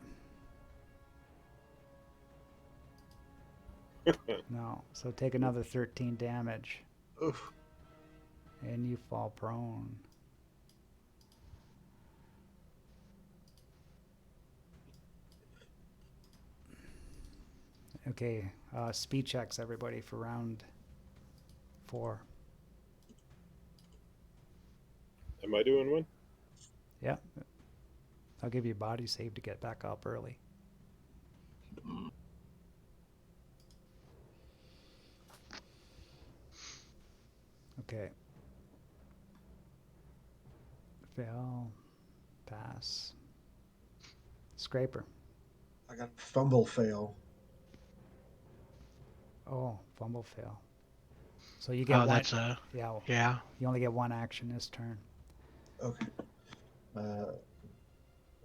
No. So take another 13 damage. Oof. And you fall prone. Okay. Speed checks, everybody, for round 4. Am I doing one? Yeah. I'll give you a body save to get back up early. Okay. Fail. Pass. Scraper. I got fumble fail. Oh, fumble fail. So you get Oh, one. that's a Yeah. yeah. You only get one action this turn. Okay. All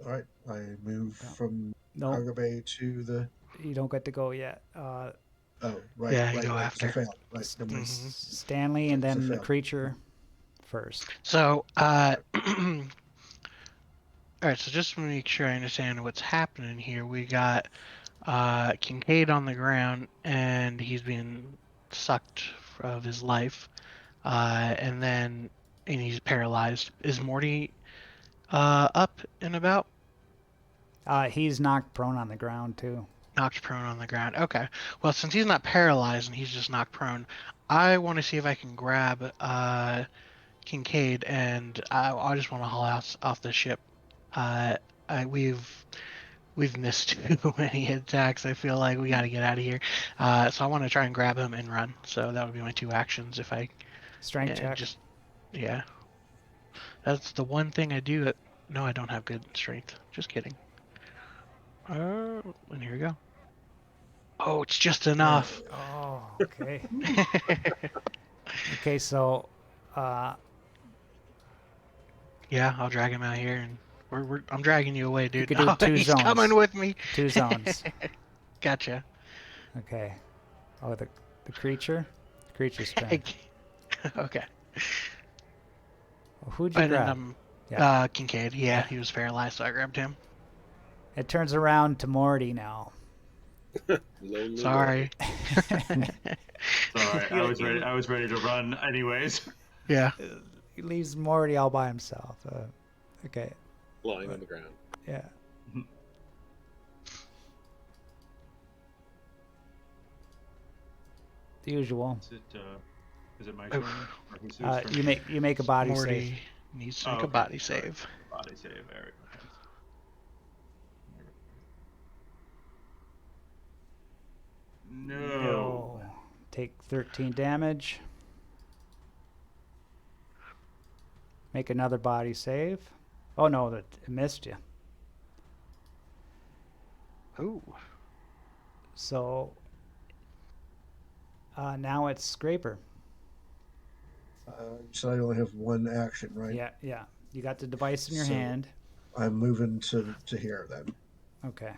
right. I move Yeah. from No, cargo bay to the. you don't get to go yet. Oh, right. Yeah, you right, go right. after. I failed. Right. Never mind. Mhm. Stanley and So then the fail. creature first. So, all right. So just to make sure I understand what's happening here, we got Kincaid on the ground, and he's being sucked of his life, and he's paralyzed. Is Morty up and about? He's knocked prone on the ground too. Knocked prone on the ground. Okay. Well, since he's not paralyzed and he's just knocked prone, I want to see if I can grab Kincaid, and I just want to haul out off the ship. We've missed too many attacks. I feel like we got to get out of here. So I want to try and grab him and run. So that would be my 2 actions if I Strength check. just yeah. That's the one thing I do. No, I don't have good strength. Just kidding. And here we go. Oh, it's just enough. Oh, okay. Okay, so Yeah, I'll drag him out here, and I'm dragging you away, dude. could do Oh, 2 he's zones. coming with me. 2 zones. Gotcha. Okay. Oh, the creature? The creature's turn. Okay. Who'd you And grab? then Yeah. Kincaid. Yeah, he was paralyzed, so I grabbed him. It turns around to Morty now. Lonely Sorry. It's all right. I was ready to run anyways. Yeah. He leaves Morty all by himself. Okay. lying on the ground. Yeah. The usual. Is it my turn? Or who's turn? You make a body Morty save. needs to make a body save. Body save. There we go. Thanks. No. Take 13 damage. Make another body save. Oh no, it missed you. Ooh. So now it's Scraper. So I only have one action, right? Yeah. You got the device in your So- hand. I'm moving to here then. Okay.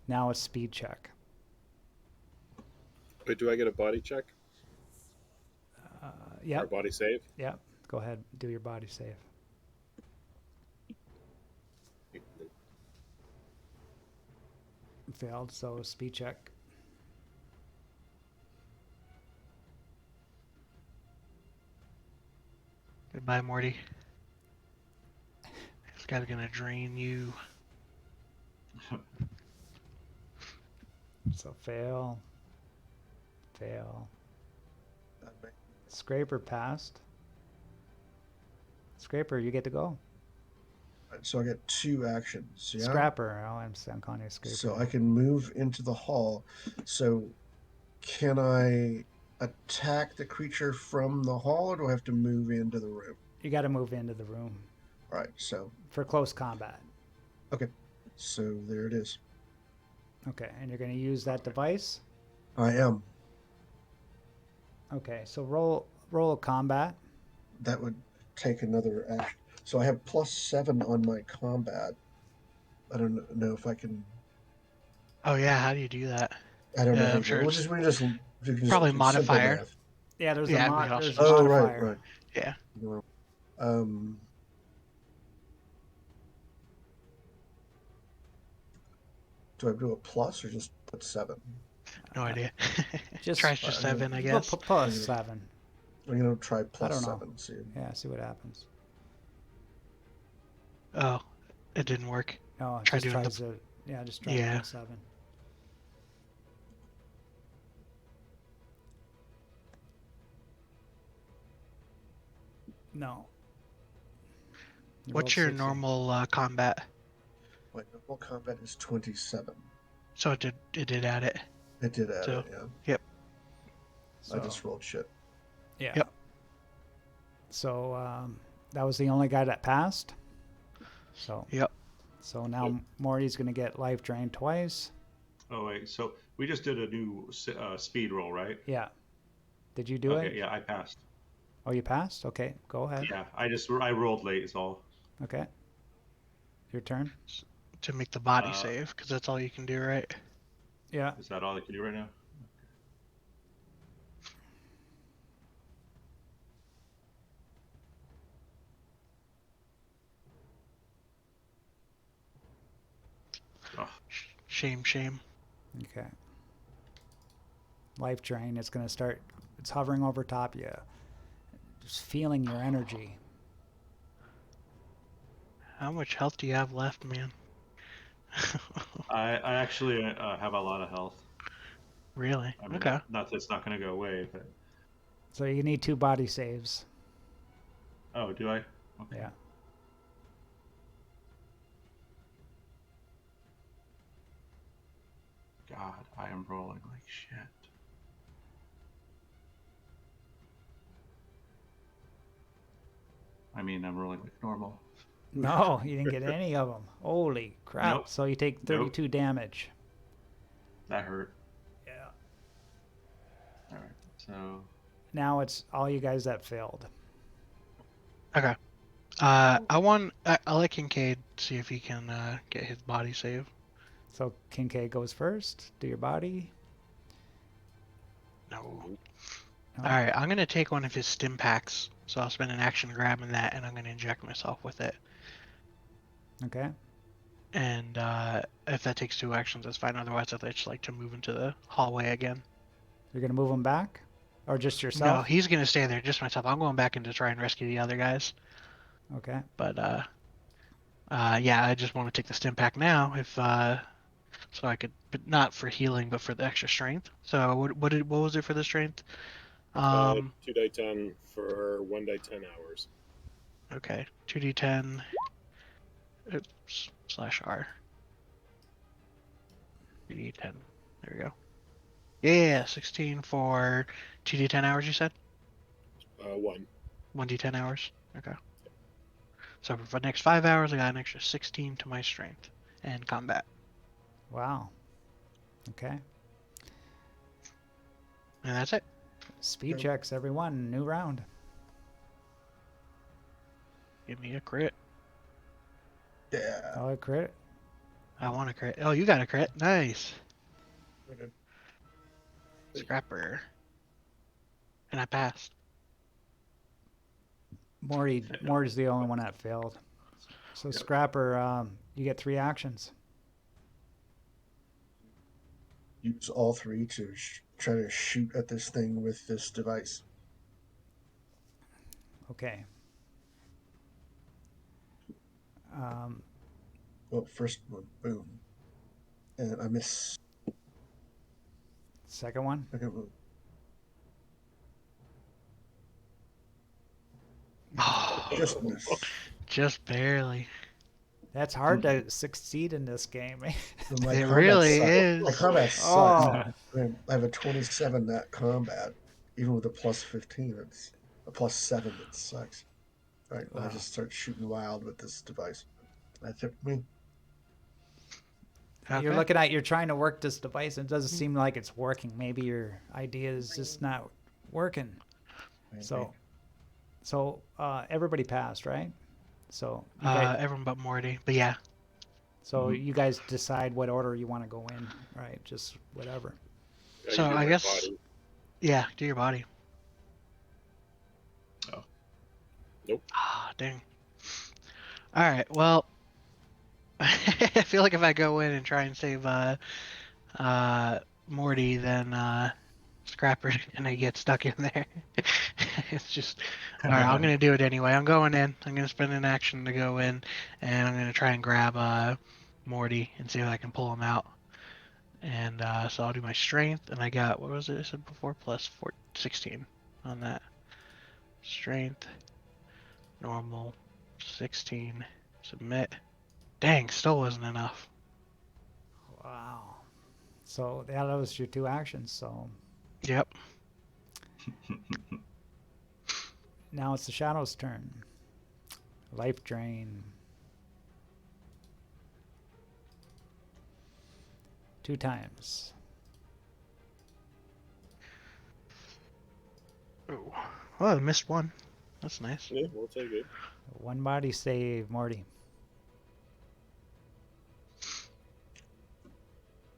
Now it's speed check. Wait, do I get a body check? Or a Yep. body save? Yep. Go ahead. Do your body save. Failed. So speed check. Goodbye, Morty. This guy's gonna drain you. So fail. Scraper passed. Scraper, you get to go. So I get 2 actions. Yeah. Scrapper. Oh, I'm calling you Scraper. So I can move into the hall. So can I attack the creature from the hall, or do I have to move into the room? You got to move into the room All right. So for close combat. okay. So there it is. Okay, and you're going to use that device. I am. Okay, so roll a combat. That would take another action. So I have +7 on my combat. I don't know if I can. Oh yeah, how do you do that? I don't know. I'm sure We'll it's just we can just probably simple modifier. math. Yeah, there's Yeah, a we also- there's a Oh modifier. right. Yeah. Do I do a plus or just put 7? No idea. Just- Try just 7, I guess. Plus 7. I'm gonna try plus don't know. 7. See. Yeah, see what happens. Oh, it didn't work. No, it Try just doing tries to. Yeah, just try Yeah. plus 7. No. You rolled What's your 16. normal combat? My normal combat is 27. So it did add it. It did add So- it. Yeah. Yep. I just rolled shit. Yeah. Yep. So that was the only guy that passed. So. Yep. So now Morty's going to get life drained twice. Oh wait, so we just did a new speed roll, right? Yeah. Did you do Okay, it? yeah, I passed. Oh, you passed? Okay, go ahead. Yeah, I rolled late is all. Okay. Your turn. To make the body save, because that's all you can do, right? Yeah. Is that all I can do right now? Oh, Shame. Okay. Life drain. It's going to start. It's hovering over top of you. Just feeling your energy. How much health do you have left, man? I actually have a lot of health. Really? I mean, Okay. Not that it's not going to go away, but So you need 2 body saves. oh, do I? Okay. Yeah. God, I am rolling like shit. I mean, I'm rolling like normal. No, you didn't get any of them. Holy crap. Nope. So you take 32 damage. That hurt. Yeah. All right, so Now it's all you guys that failed. Okay. I'll let Kincaid see if he can get his body save. So Kincaid goes first. Do your body. No. No. Alright, I'm going to take one of his stim packs. So I'll spend an action grabbing that, and I'm going to inject myself with it. Okay. And if that takes 2 actions, that's fine. Otherwise, I'd just like to move into the hallway again. You're going to move him back? Or just No, yourself? he's going to stay there, just myself. I'm going back in to try and rescue the other guys. Okay. But Yeah, I just want to take the stim pack now, if so I could, but not for healing, but for the extra strength. So what was it for the strength? 2d10 for 1d10 hours. Okay, 2d10. Oops, /R. 2d10. There we go. Yeah, 16 for 2d10 hours. You said 1. 1d10 hours. Okay. So for the next 5 hours, I got an extra 16 to my strength and combat. Wow. Okay. And that's it. Speed Okay. checks, everyone. New round. Give me a crit. Yeah. Oh, a crit. I want a crit. Oh, you got a crit. Nice. Okay. Scrapper. And I passed. Morty's the only one that failed. So Yep. Scrapper, you get 3 actions. Use all 3 to try to shoot at this thing with this device. Okay. Well, first one, boom. And I miss. Second one. Second one. Just miss. Just barely. That's hard to succeed in this game. My It combat really sucks. is. My combat sucks. Oh, I have a 27 net combat, even with a plus 15. It's a plus 7. It sucks. All right, I Wow. just start shooting wild with this device. That's it for me. Okay. you're trying to work this device, and it doesn't seem like it's working. Maybe your idea is just not working. So everybody passed, right? So you guys, Everyone but Morty. But yeah. you guys decide what order you want to go in, right? Just whatever. Yeah, So you do I my guess. body. Yeah, do your body. Oh. Nope. Ah, dang. Alright, well. I feel like if I go in and try and save Morty, then Scrapper's gonna get stuck in there. It's just alright, I'm gonna do it anyway. I'm going in. I'm gonna spend an action to go in, and I'm gonna try and grab Morty and see if I can pull him out. And so I'll do my strength, and I got, what was it I said before? Plus 16 on that. Strength, normal, 16, submit. Dang, still wasn't enough. Wow. So that was your 2 actions. So Yep. now it's the Shadow's turn. Life drain. 2 times. Oh, well, I missed one. That's nice. Yeah, we'll take it. 1 body save, Morty.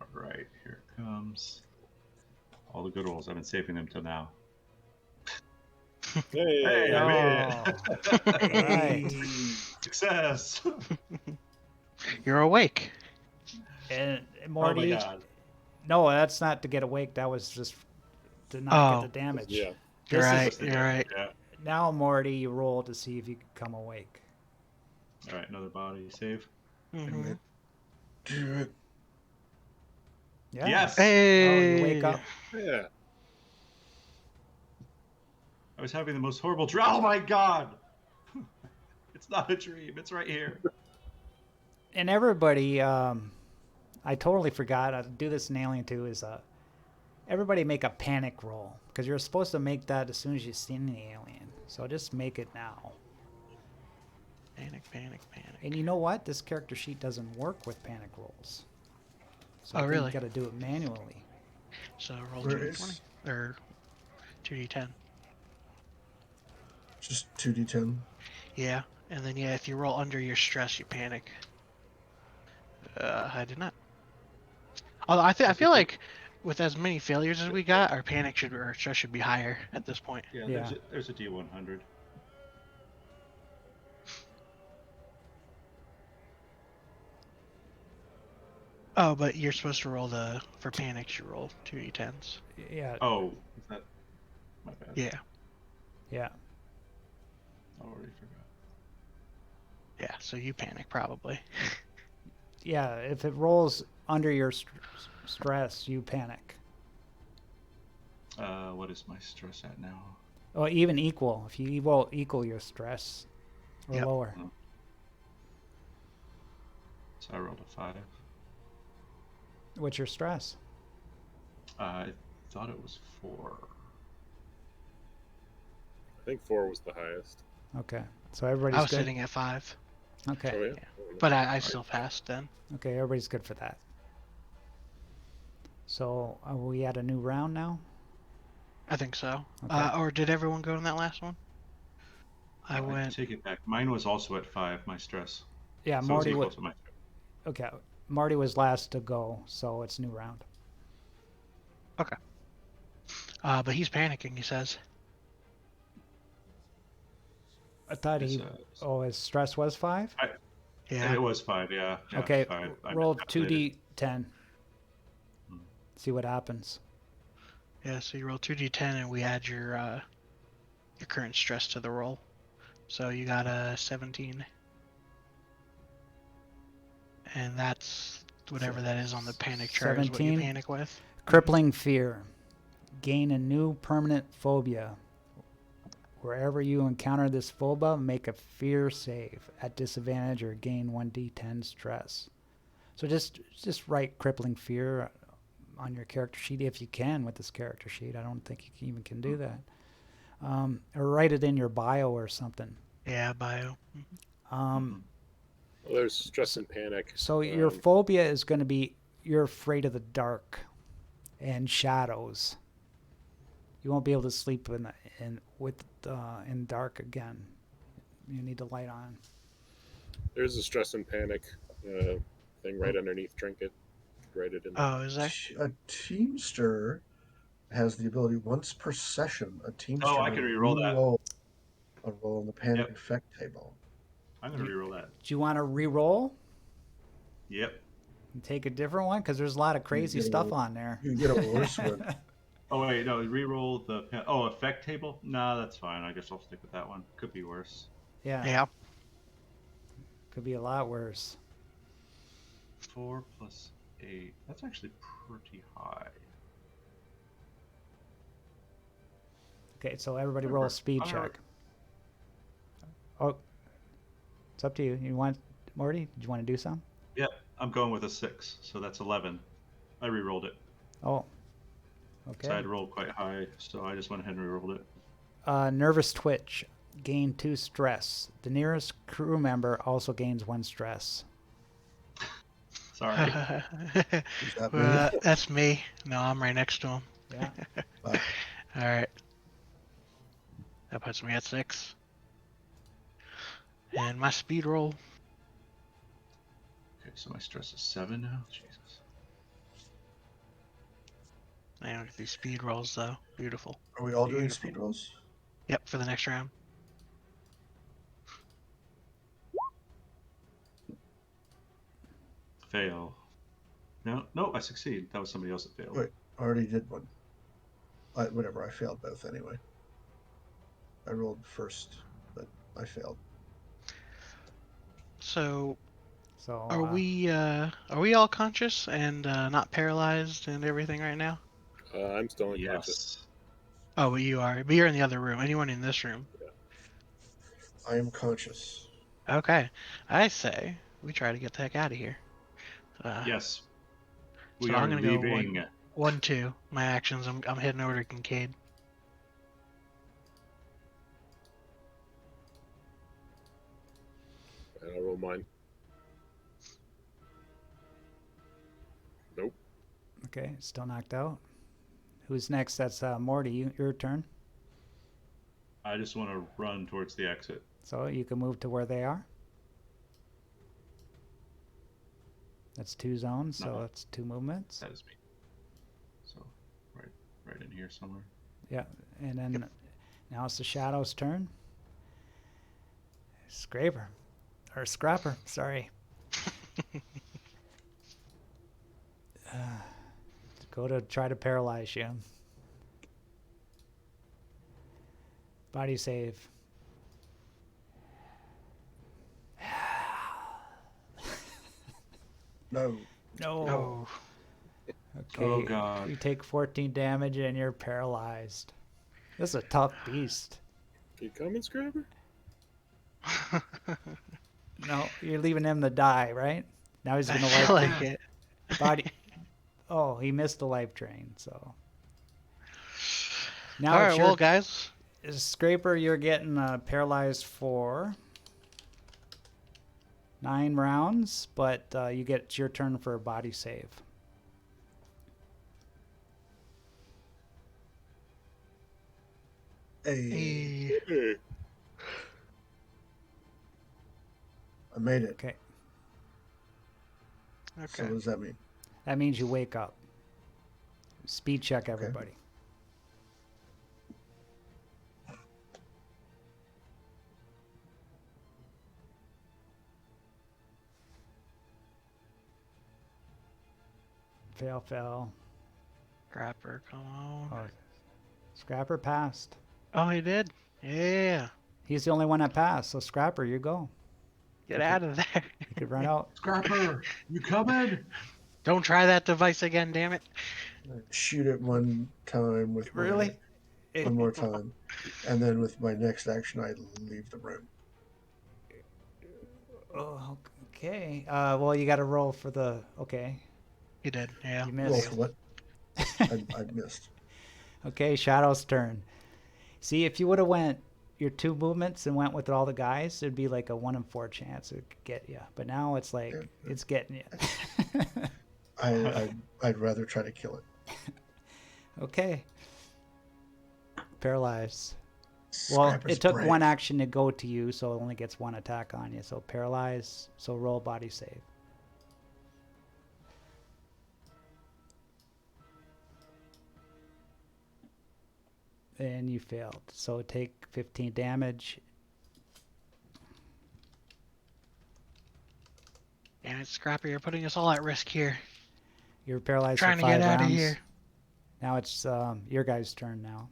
All right, here it comes. All the good rolls. I've been saving them till now. Hey, I made it. Right. Success. You're awake. And Oh my Morty, god. no, that's not to get awake. That was just to not Oh. get the damage. Yeah. You're This right. is, You're right. Yeah. now, Morty, you roll to see if you can come awake. All right, another body save. Mm-hmm. Do it. Yeah. Yes. Hey. Oh, you wake up. Yeah. I was having the most horrible dream. Oh my god. It's not a dream. It's right here. And everybody, I totally forgot. I do this in Alien 2 is everybody make a panic roll because you're supposed to make that as soon as you've seen the alien. So just make it now. Panic, panic, panic. And you know what? This character sheet doesn't work with panic rolls. So Oh, I think really? you got to do it manually. So roll Where 2d20 is- or 2d10. Just 2d10. Yeah, and then yeah, if you roll under your stress, you panic. I did not. Although I feel like with as many failures as we got, our panic should or stress should be higher at this point. Yeah, Yeah. there's a D100. Oh, but you're supposed to roll for panics. You roll 2d10s. Yeah. Oh, is that my bad? Yeah. Yeah. I already forgot. Yeah, so you panic probably. Yeah, if it rolls under your stress, you panic. What is my stress at now? Or even equal. If you equal your stress or Yep. lower. Oh. So I rolled a 5. What's your stress? I thought it was 4. I think 4 was the highest. Okay. So everybody's I was good? sitting at 5, Okay. Oh, yeah? yeah. But I still passed then. Okay, everybody's good for that. So are we at a new round now? I think so. Okay. Or did everyone go in that last one? I I went. take it back. Mine was also at 5, my stress. Yeah, So Marty it's equal was to my okay. Marty was last to go, so it's new round. Okay. But he's panicking, he says. I thought Is, he. Oh, his stress was 5. Yeah. It was 5, yeah. Okay, 5. roll miscalculated. 2d10. Hmm. See what happens. Yeah, so you roll 2d10 and we add your current stress to the roll. So you got a 17. And that's whatever that is on the panic chart is what you 17. panic with. Crippling fear. Gain a new permanent phobia. Wherever you encounter this phobia, make a fear save at disadvantage or gain 1d10 stress. So just write crippling fear on your character sheet if you can with this character sheet. I don't think you even can do that. Or write it in your bio or something. Yeah, bio. Um, Well, there's stress and panic. So your phobia is going to be you're afraid of the dark and shadows. You won't be able to sleep in dark again. You need the light on. There's a stress and panic thing right underneath trinket. Write it in there. Oh, is there? A teamster has the ability once per session. A teamster Oh, I may can re-roll that. re-roll a roll on the panic Yep. effect table. I'm going to re-roll that. Do you want to re-roll Yep. and take a different one? Because there's a lot of crazy stuff on there. You get a worse one. Oh, wait, no, re-roll the... Oh, effect table? Nah, that's fine. I guess I'll stick with that one. Could be worse. Yeah, Yeah. could be a lot worse. 4 plus 8. That's actually pretty high. Okay, so everybody roll a speed check. Oh, it's up to you. You want, Morty? Did you want to do some? Yep, I'm going with a 6, so that's 11. I re-rolled it. Oh, So I okay. had rolled quite high, so I just went ahead and re-rolled it. Nervous twitch. Gain 2 stress. The nearest crew member also gains 1 stress. Sorry. Is that me? That's me. No, I'm right next to him. Yeah. All right. That puts me at 6. And my speed roll. Okay, so my stress is 7 now. Jesus. I don't get these speed rolls though. Beautiful. Are we all doing Beautiful. speed rolls? Yep, for the next round. Fail. No, I succeed. That was somebody else that failed. Wait, I already did one. Whatever, I failed both anyway. I rolled first, but I failed. So So are we all conscious and not paralyzed and everything right now? I'm still unconscious. Yes. Oh, well, you are. But you're in the other room. Anyone in this room? I am conscious. Okay. I say we try to get the heck out of here. Yes. So We I'm are gonna go leaving. 1, 2. My actions. I'm heading over to Kincaid. And I'll roll mine. Nope. okay, still knocked out. Who's next? That's Morty. Your turn. I just want to run towards the exit. So you can move to where they are. That's 2 zones, so No. that's 2 movements. That is me. So, right in here somewhere. Yeah, and then now it's the Shadow's turn. Scraper. Or Scrapper, sorry. Go to try to paralyze you. Body save. No. No. Oh, Okay. Oh, God. You take 14 damage and you're paralyzed. This is a tough beast. You coming, Scrapper? No, you're leaving him to die, right? Now he's I gonna feel life like drain. it. Body. Oh, he missed the life drain. So now All it's right, your well, guys. Scraper. You're getting paralyzed for 9 rounds, but it's your turn for a body save. Hey, Hey. I made it. Okay, So Okay. what does that mean? that means you wake up. Speed check, Okay. everybody. Fail, fail. Scrapper, come on. Oh, Scrapper passed. Oh, he did? Yeah. He's the only one that passed. So Scrapper, you go. Get out of there. You could run out. Scrapper, you coming? Don't try that device again, damn it. I shoot it one time with Really? one more time, and then with my next action, I leave the room. Oh, okay. Well, you got to roll for the. Okay, He did, yeah. you Roll missed. for what? I missed. Okay, Shadow's turn. See, if you would have went your 2 movements and went with all the guys, it'd be like a 1 in 4 chance it could get you. But now it's like it's getting you. I'd rather try to kill it. Okay. Paralyzed. Well, Scrapper's it took brave. 1 action to go to you, so it only gets 1 attack on you. So paralyzed. So roll body save. And you failed. So take 15 damage. Damn it, Scrapper, you're putting us all at risk here. You're paralyzed Trying for to 5 get out of rounds. here. Now it's your guy's turn now.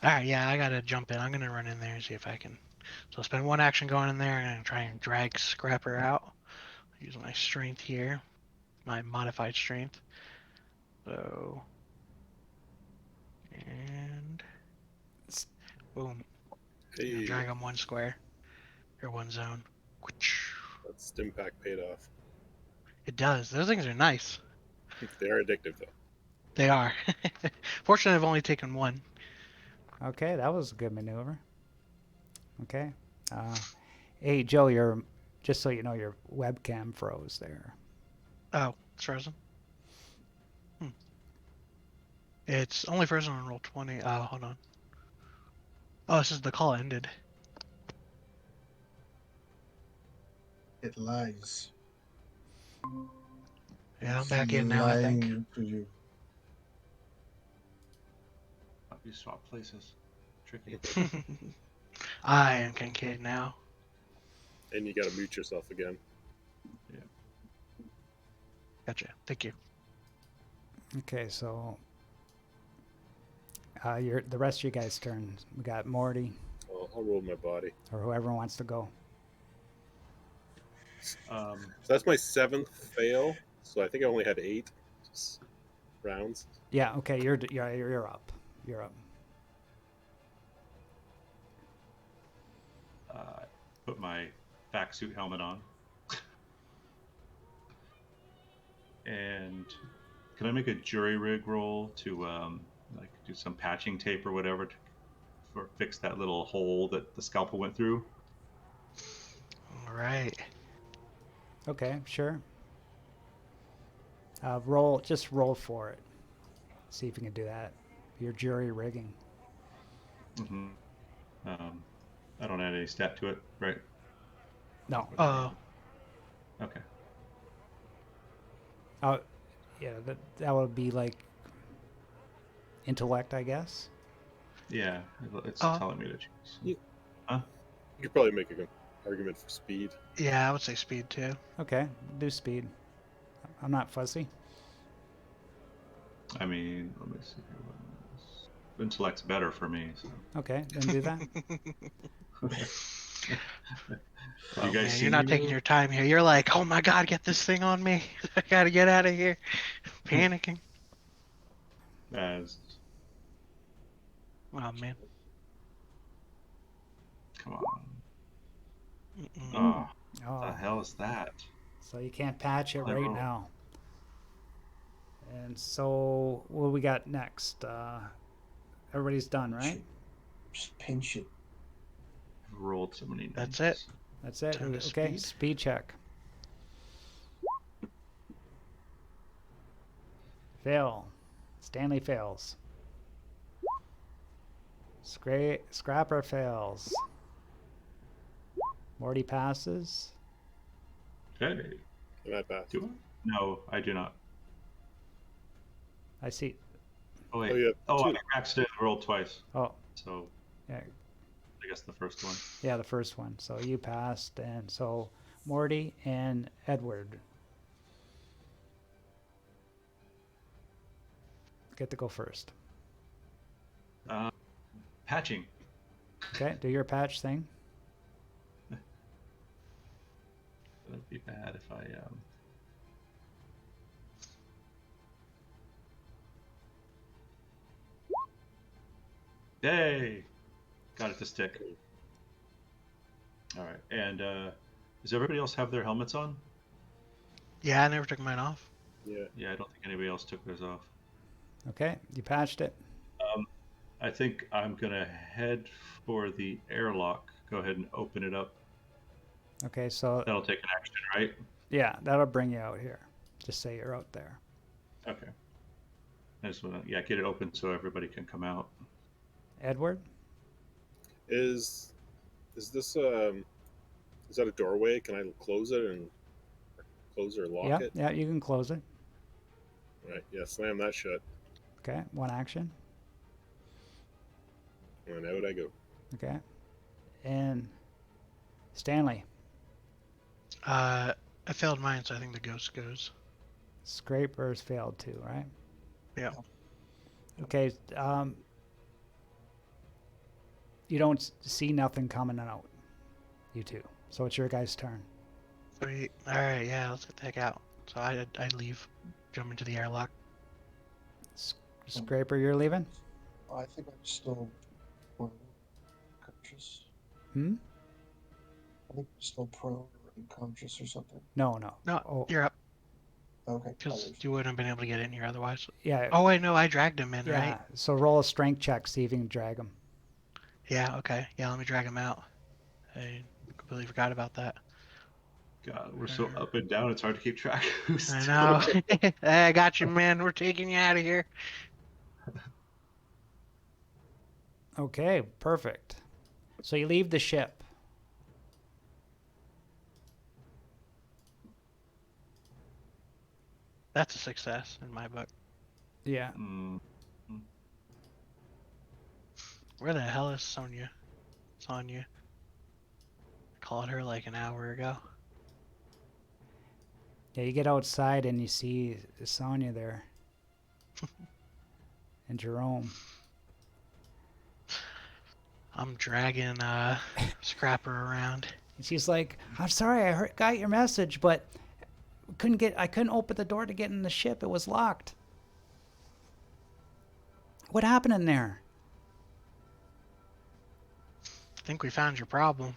Alright, yeah, I gotta jump in. I'm gonna run in there and see if I can. So spend 1 action going in there. I'm gonna try and drag Scrapper out. Use my strength here. My modified strength. So. And. Boom. Hey, Drag him 1 square. Or 1 zone. that stim pack paid off. It does. Those things are nice. They are addictive, though. They are. Fortunately, I've only taken 1. Okay, that was a good maneuver. Okay. Hey, Joe, just so you know, your webcam froze there. Oh, it's frozen. It's only frozen on roll 20. Oh, hold on. Oh, this is the call ended. It lies. Yeah, I'm back in now, I think. Lying to you. You swap places. Tricky. I am Kincaid now. And you gotta mute yourself again. Gotcha. Thank you. Okay, so the rest of you guys' turn. We got Morty I'll roll my body. or whoever wants to go. So that's my 7th fail. So I think I only had 8 rounds. Yeah. Okay, you're up. You're up. Put my vac suit helmet on. And can I make a jury rig roll to like do some patching tape or whatever for fix that little hole that the scalpel went through? All right. Okay, sure. Just roll for it. See if you can do that. Your jury rigging. Mm-hmm. I don't add any stat to it, right? No. Okay. Oh, yeah. That would be like intellect, I guess. Yeah, it's telling me to choose. You- Huh? You could probably make an argument for speed. Yeah, I would say speed too. Okay, do speed. I'm not fussy. I mean, let me see. Intellect's better for me. So. Okay, then do that. Have you guys Man, seen you're not me taking move? your time here. You're like, oh my god, get this thing on me. I gotta get out of here. Panicking. As Oh man. come on. Mm-mm. Oh, what Oh, the hell is that? so you can't patch it I right rolled. now. And so, what we got next? Everybody's done, right? Just pinch it. I've rolled so many That's dice. it. That's it. Time to Okay, speed. speed check. Fail. Stanley fails. Scrapper fails. Morty passes. Hey, And I pass. do I? No, I do not. I see. Oh wait. Oh, you have Oh, two. I accidentally rolled twice. Oh, So yeah, I guess the first one. yeah, the first one. So you passed, and so Morty and Edward get to go first. Patching. Okay, do your patch thing. That'd be bad if I Yay! Got it to stick. All right, and does everybody else have their helmets on? Yeah, I never took mine off. Yeah. Yeah, I don't think anybody else took theirs off. Okay, you patched it. I think I'm gonna head for the airlock. Go ahead and open it up. Okay, so That'll take an action, right? yeah, that'll bring you out here. Just say you're out there. Okay. I just wanna get it open so everybody can come out. Edward? Is this is that a doorway? Can I close it and close or lock Yeah, it? yeah, you can close it. Right. Yeah. Slam that shut, Okay, one action. and out I go. Okay. And Stanley, I failed mine, so I think the ghost goes. Scrapers failed too, right? Yeah. Okay, you don't see nothing coming out, you two. So it's your guys' turn. Sweet. All right, yeah, let's get the heck out. So I leave, jump into the airlock. Scraper, you're leaving? I think I'm still conscious. Hmm? I think I'm still prone or unconscious or something. No, no. No, Oh, you're up, Okay. because you wouldn't have been able to get in here otherwise. yeah. Oh wait, no, I dragged him in, Yeah, right? so roll a strength check, see if you can drag him. Yeah, okay. Yeah, let me drag him out. I completely forgot about that. God, we're so up and down. It's hard to keep track. Who's I doing know. it. Hey, I got you, man. We're taking you out of here. Okay, perfect. So you leave the ship. That's a success in my book. Yeah. Mm, Where the hell is Sonia? Sonia. I called her like an hour ago. Yeah, you get outside and you see Sonia there. And Jerome. I'm dragging Scrapper around. And she's like, I'm sorry, got your message, but I couldn't open the door to get in the ship. It was locked. What happened in there? I think we found your problem.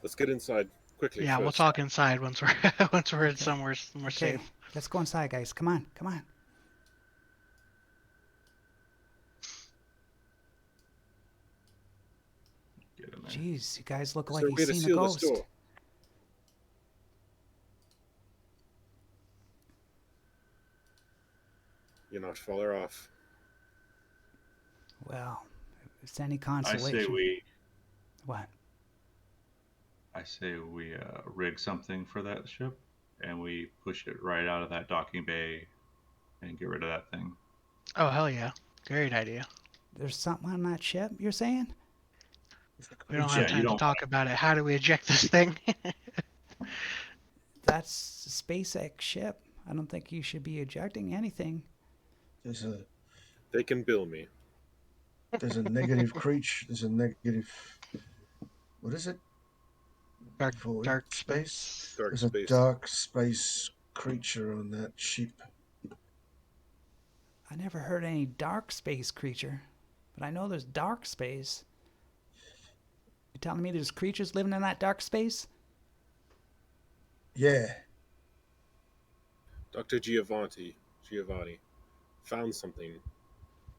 Let's get inside quickly. Yeah, we'll first. talk inside once we're once we're somewhere more Okay, safe. let's go inside, guys. Come on, come on. get in there. Jeez, you guys look Is like there a way you've to seen a seal this ghost. door? You're not far off. Well, if it's any I consolation. say we. What? I say we rig something for that ship, and we push it right out of that docking bay, and get rid of that thing. Oh hell yeah. Great idea. There's something on that ship, you're saying? We don't Yeah, have you time to don't talk about it. How do we eject this thing? That's a SpaceX ship. I don't think you should be ejecting anything. There's a They can bill me. negative creature. There's a negative What is it? Void Dark space? space. Dark There's a space. dark space creature on that ship. I never heard any dark space creature, but I know there's dark space. You telling me there's creatures living in that dark space? Yeah. Dr. Giovanni found something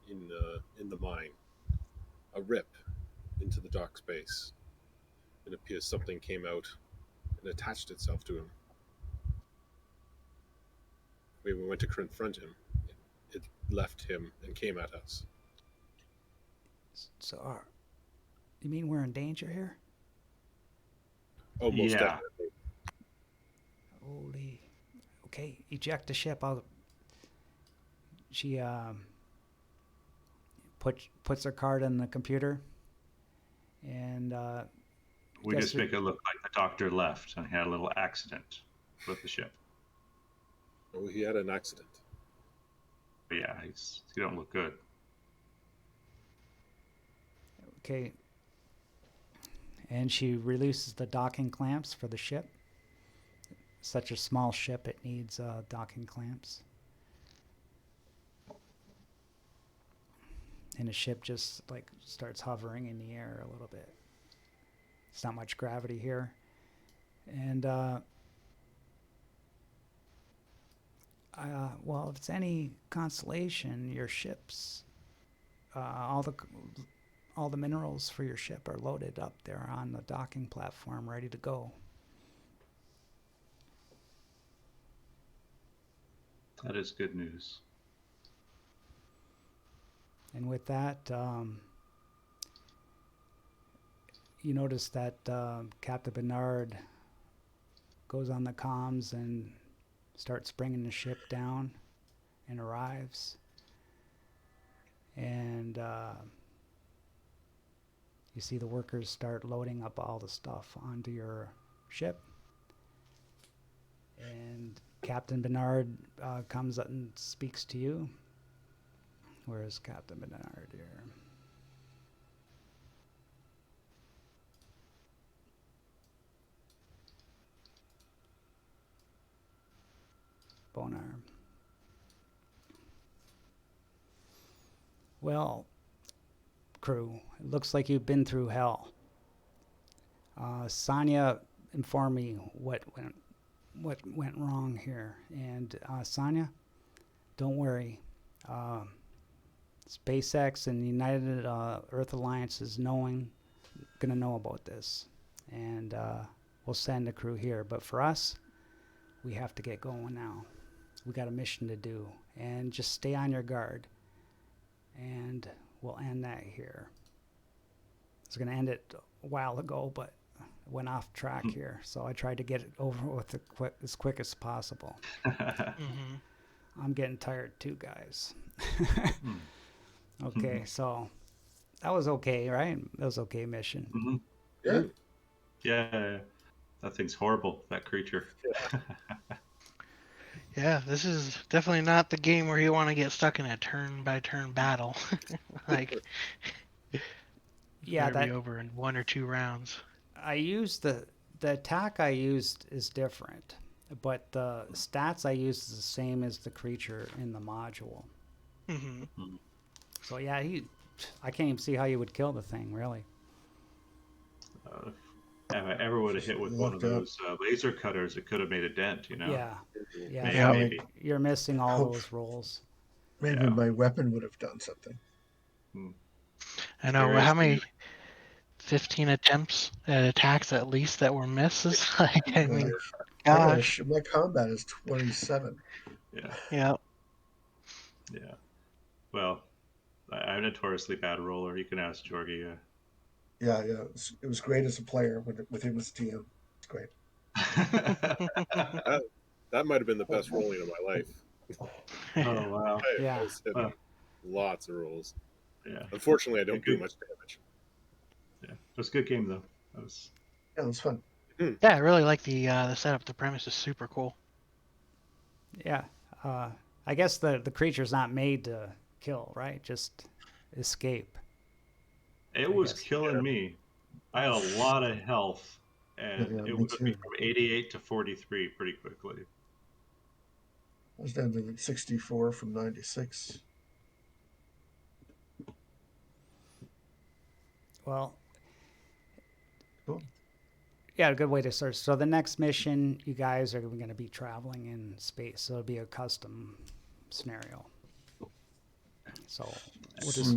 in the mine, a rip into the dark space. It appears something came out and attached itself to him. When we went to confront him, it left him and came at us. So, you mean we're in danger here? Oh, most Yeah. definitely. Holy. Okay, eject the ship. She puts her card in the computer, and We guess just make it look like the doctor left and had a little accident with the ship. Oh, he had an accident. But yeah, he don't look good. okay. And she releases the docking clamps for the ship. Such a small ship, it needs docking clamps. And the ship just like starts hovering in the air a little bit. It's not much gravity here. And well, if it's any consolation, your ships, all the minerals for your ship are loaded up there on the docking platform, ready to go. That is good news. And with that, you notice that Captain Bernard goes on the comms and starts bringing the ship down and arrives. And you see the workers start loading up all the stuff onto your ship. And Captain Bernard comes up and speaks to you. Where is Captain Bernard here? Bonar. Well, crew, it looks like you've been through hell. Sonia informed me what went wrong here, and Sonia, don't worry. SpaceX and the United Earth Alliance is gonna know about this, and we'll send a crew here. But for us, we have to get going now. We got a mission to do, and just stay on your guard. And we'll end that here. I was gonna end it a while ago, but went off track here, so I tried to get it over with as quick as possible. Mm-hmm. I'm getting tired too, guys. Okay, so that was okay, right? That was okay mission. Mm-hmm. Yeah. Yeah, that thing's horrible, that creature. Yeah, this is definitely not the game where you want to get stuck in a turn-by-turn battle. Like, Yeah, better be that over in 1 or 2 rounds. I used the attack I used is different, but the stats I used is the same as the creature in the module. Mm-hmm. So yeah, I can't even see how you would kill the thing, really. If I ever would have hit with one of those laser cutters, it could have made a dent, you know? Yeah, Maybe. so Maybe. you're missing all those rolls. Maybe Yeah. my weapon would have done something. I know, Curious how to many you. 15 attempts at attacks at least that were misses? Like, I mean, Yeah. gosh. My combat is 27. Yeah, Yeah. yeah. Well, I'm a notoriously bad roller. You can ask Jorgie. Yeah. It was great as a player with him as TM. It's great. That might have been the best rolling of my life. Oh, wow. Yeah. I was hitting lots of rolls. Yeah. Unfortunately, I don't do much damage. Yeah. It was a good game, though. Yeah, it was fun. Yeah, I really like the setup. The premise is super cool. Yeah. I guess the creature's not made to kill, right? Just escape. It was killing me. I had a lot of health, and Yeah, it me moved me too. from 88 to 43 pretty quickly. I was down to 64 from 96. Well, Cool. yeah, a good way to start. So the next mission, you guys are going to be traveling in space. So it'll be a custom scenario. So we'll just,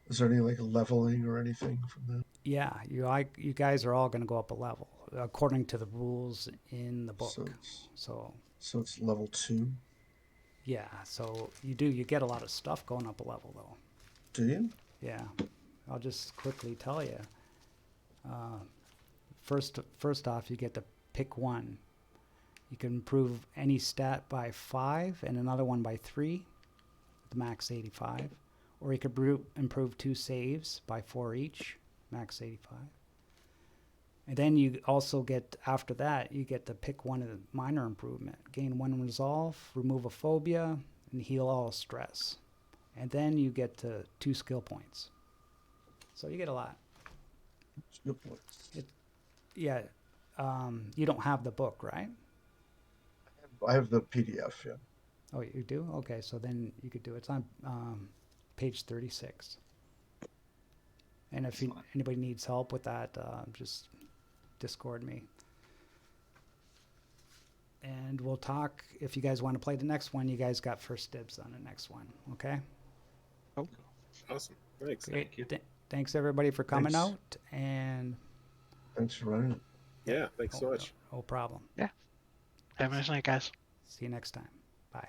Is there any like leveling or anything from that? yeah, you guys are all going to go up a level according to the rules in the So book. it's So so it's level 2. yeah, so you get a lot of stuff going up a level though. Do you? Yeah, I'll just quickly tell you. First off, you get to pick one. You can improve any stat by 5 and another one by 3, the max 85. Or you could improve 2 saves by 4 each, max 85. And then you also get, after that, you get to pick one of the minor improvement. Gain 1 resolve, remove a phobia, and heal all stress. And then you get to 2 skill points. So you get a lot. Skill points. Yeah, you don't have the book, right? I have the PDF. Yeah. Oh, you do? Okay, so then you could do it. It's on page 36. And if anybody needs help with that, just Discord me. And we'll talk. If you guys want to play the next one, you guys got first dibs on the next one. Okay? Oh, Awesome. Thanks. Great. Thank you. Thanks, everybody, for coming Thanks. out. And Thanks for running it. Yeah, thanks so much. no problem. yeah. Have a nice night, guys. See you next time. Bye.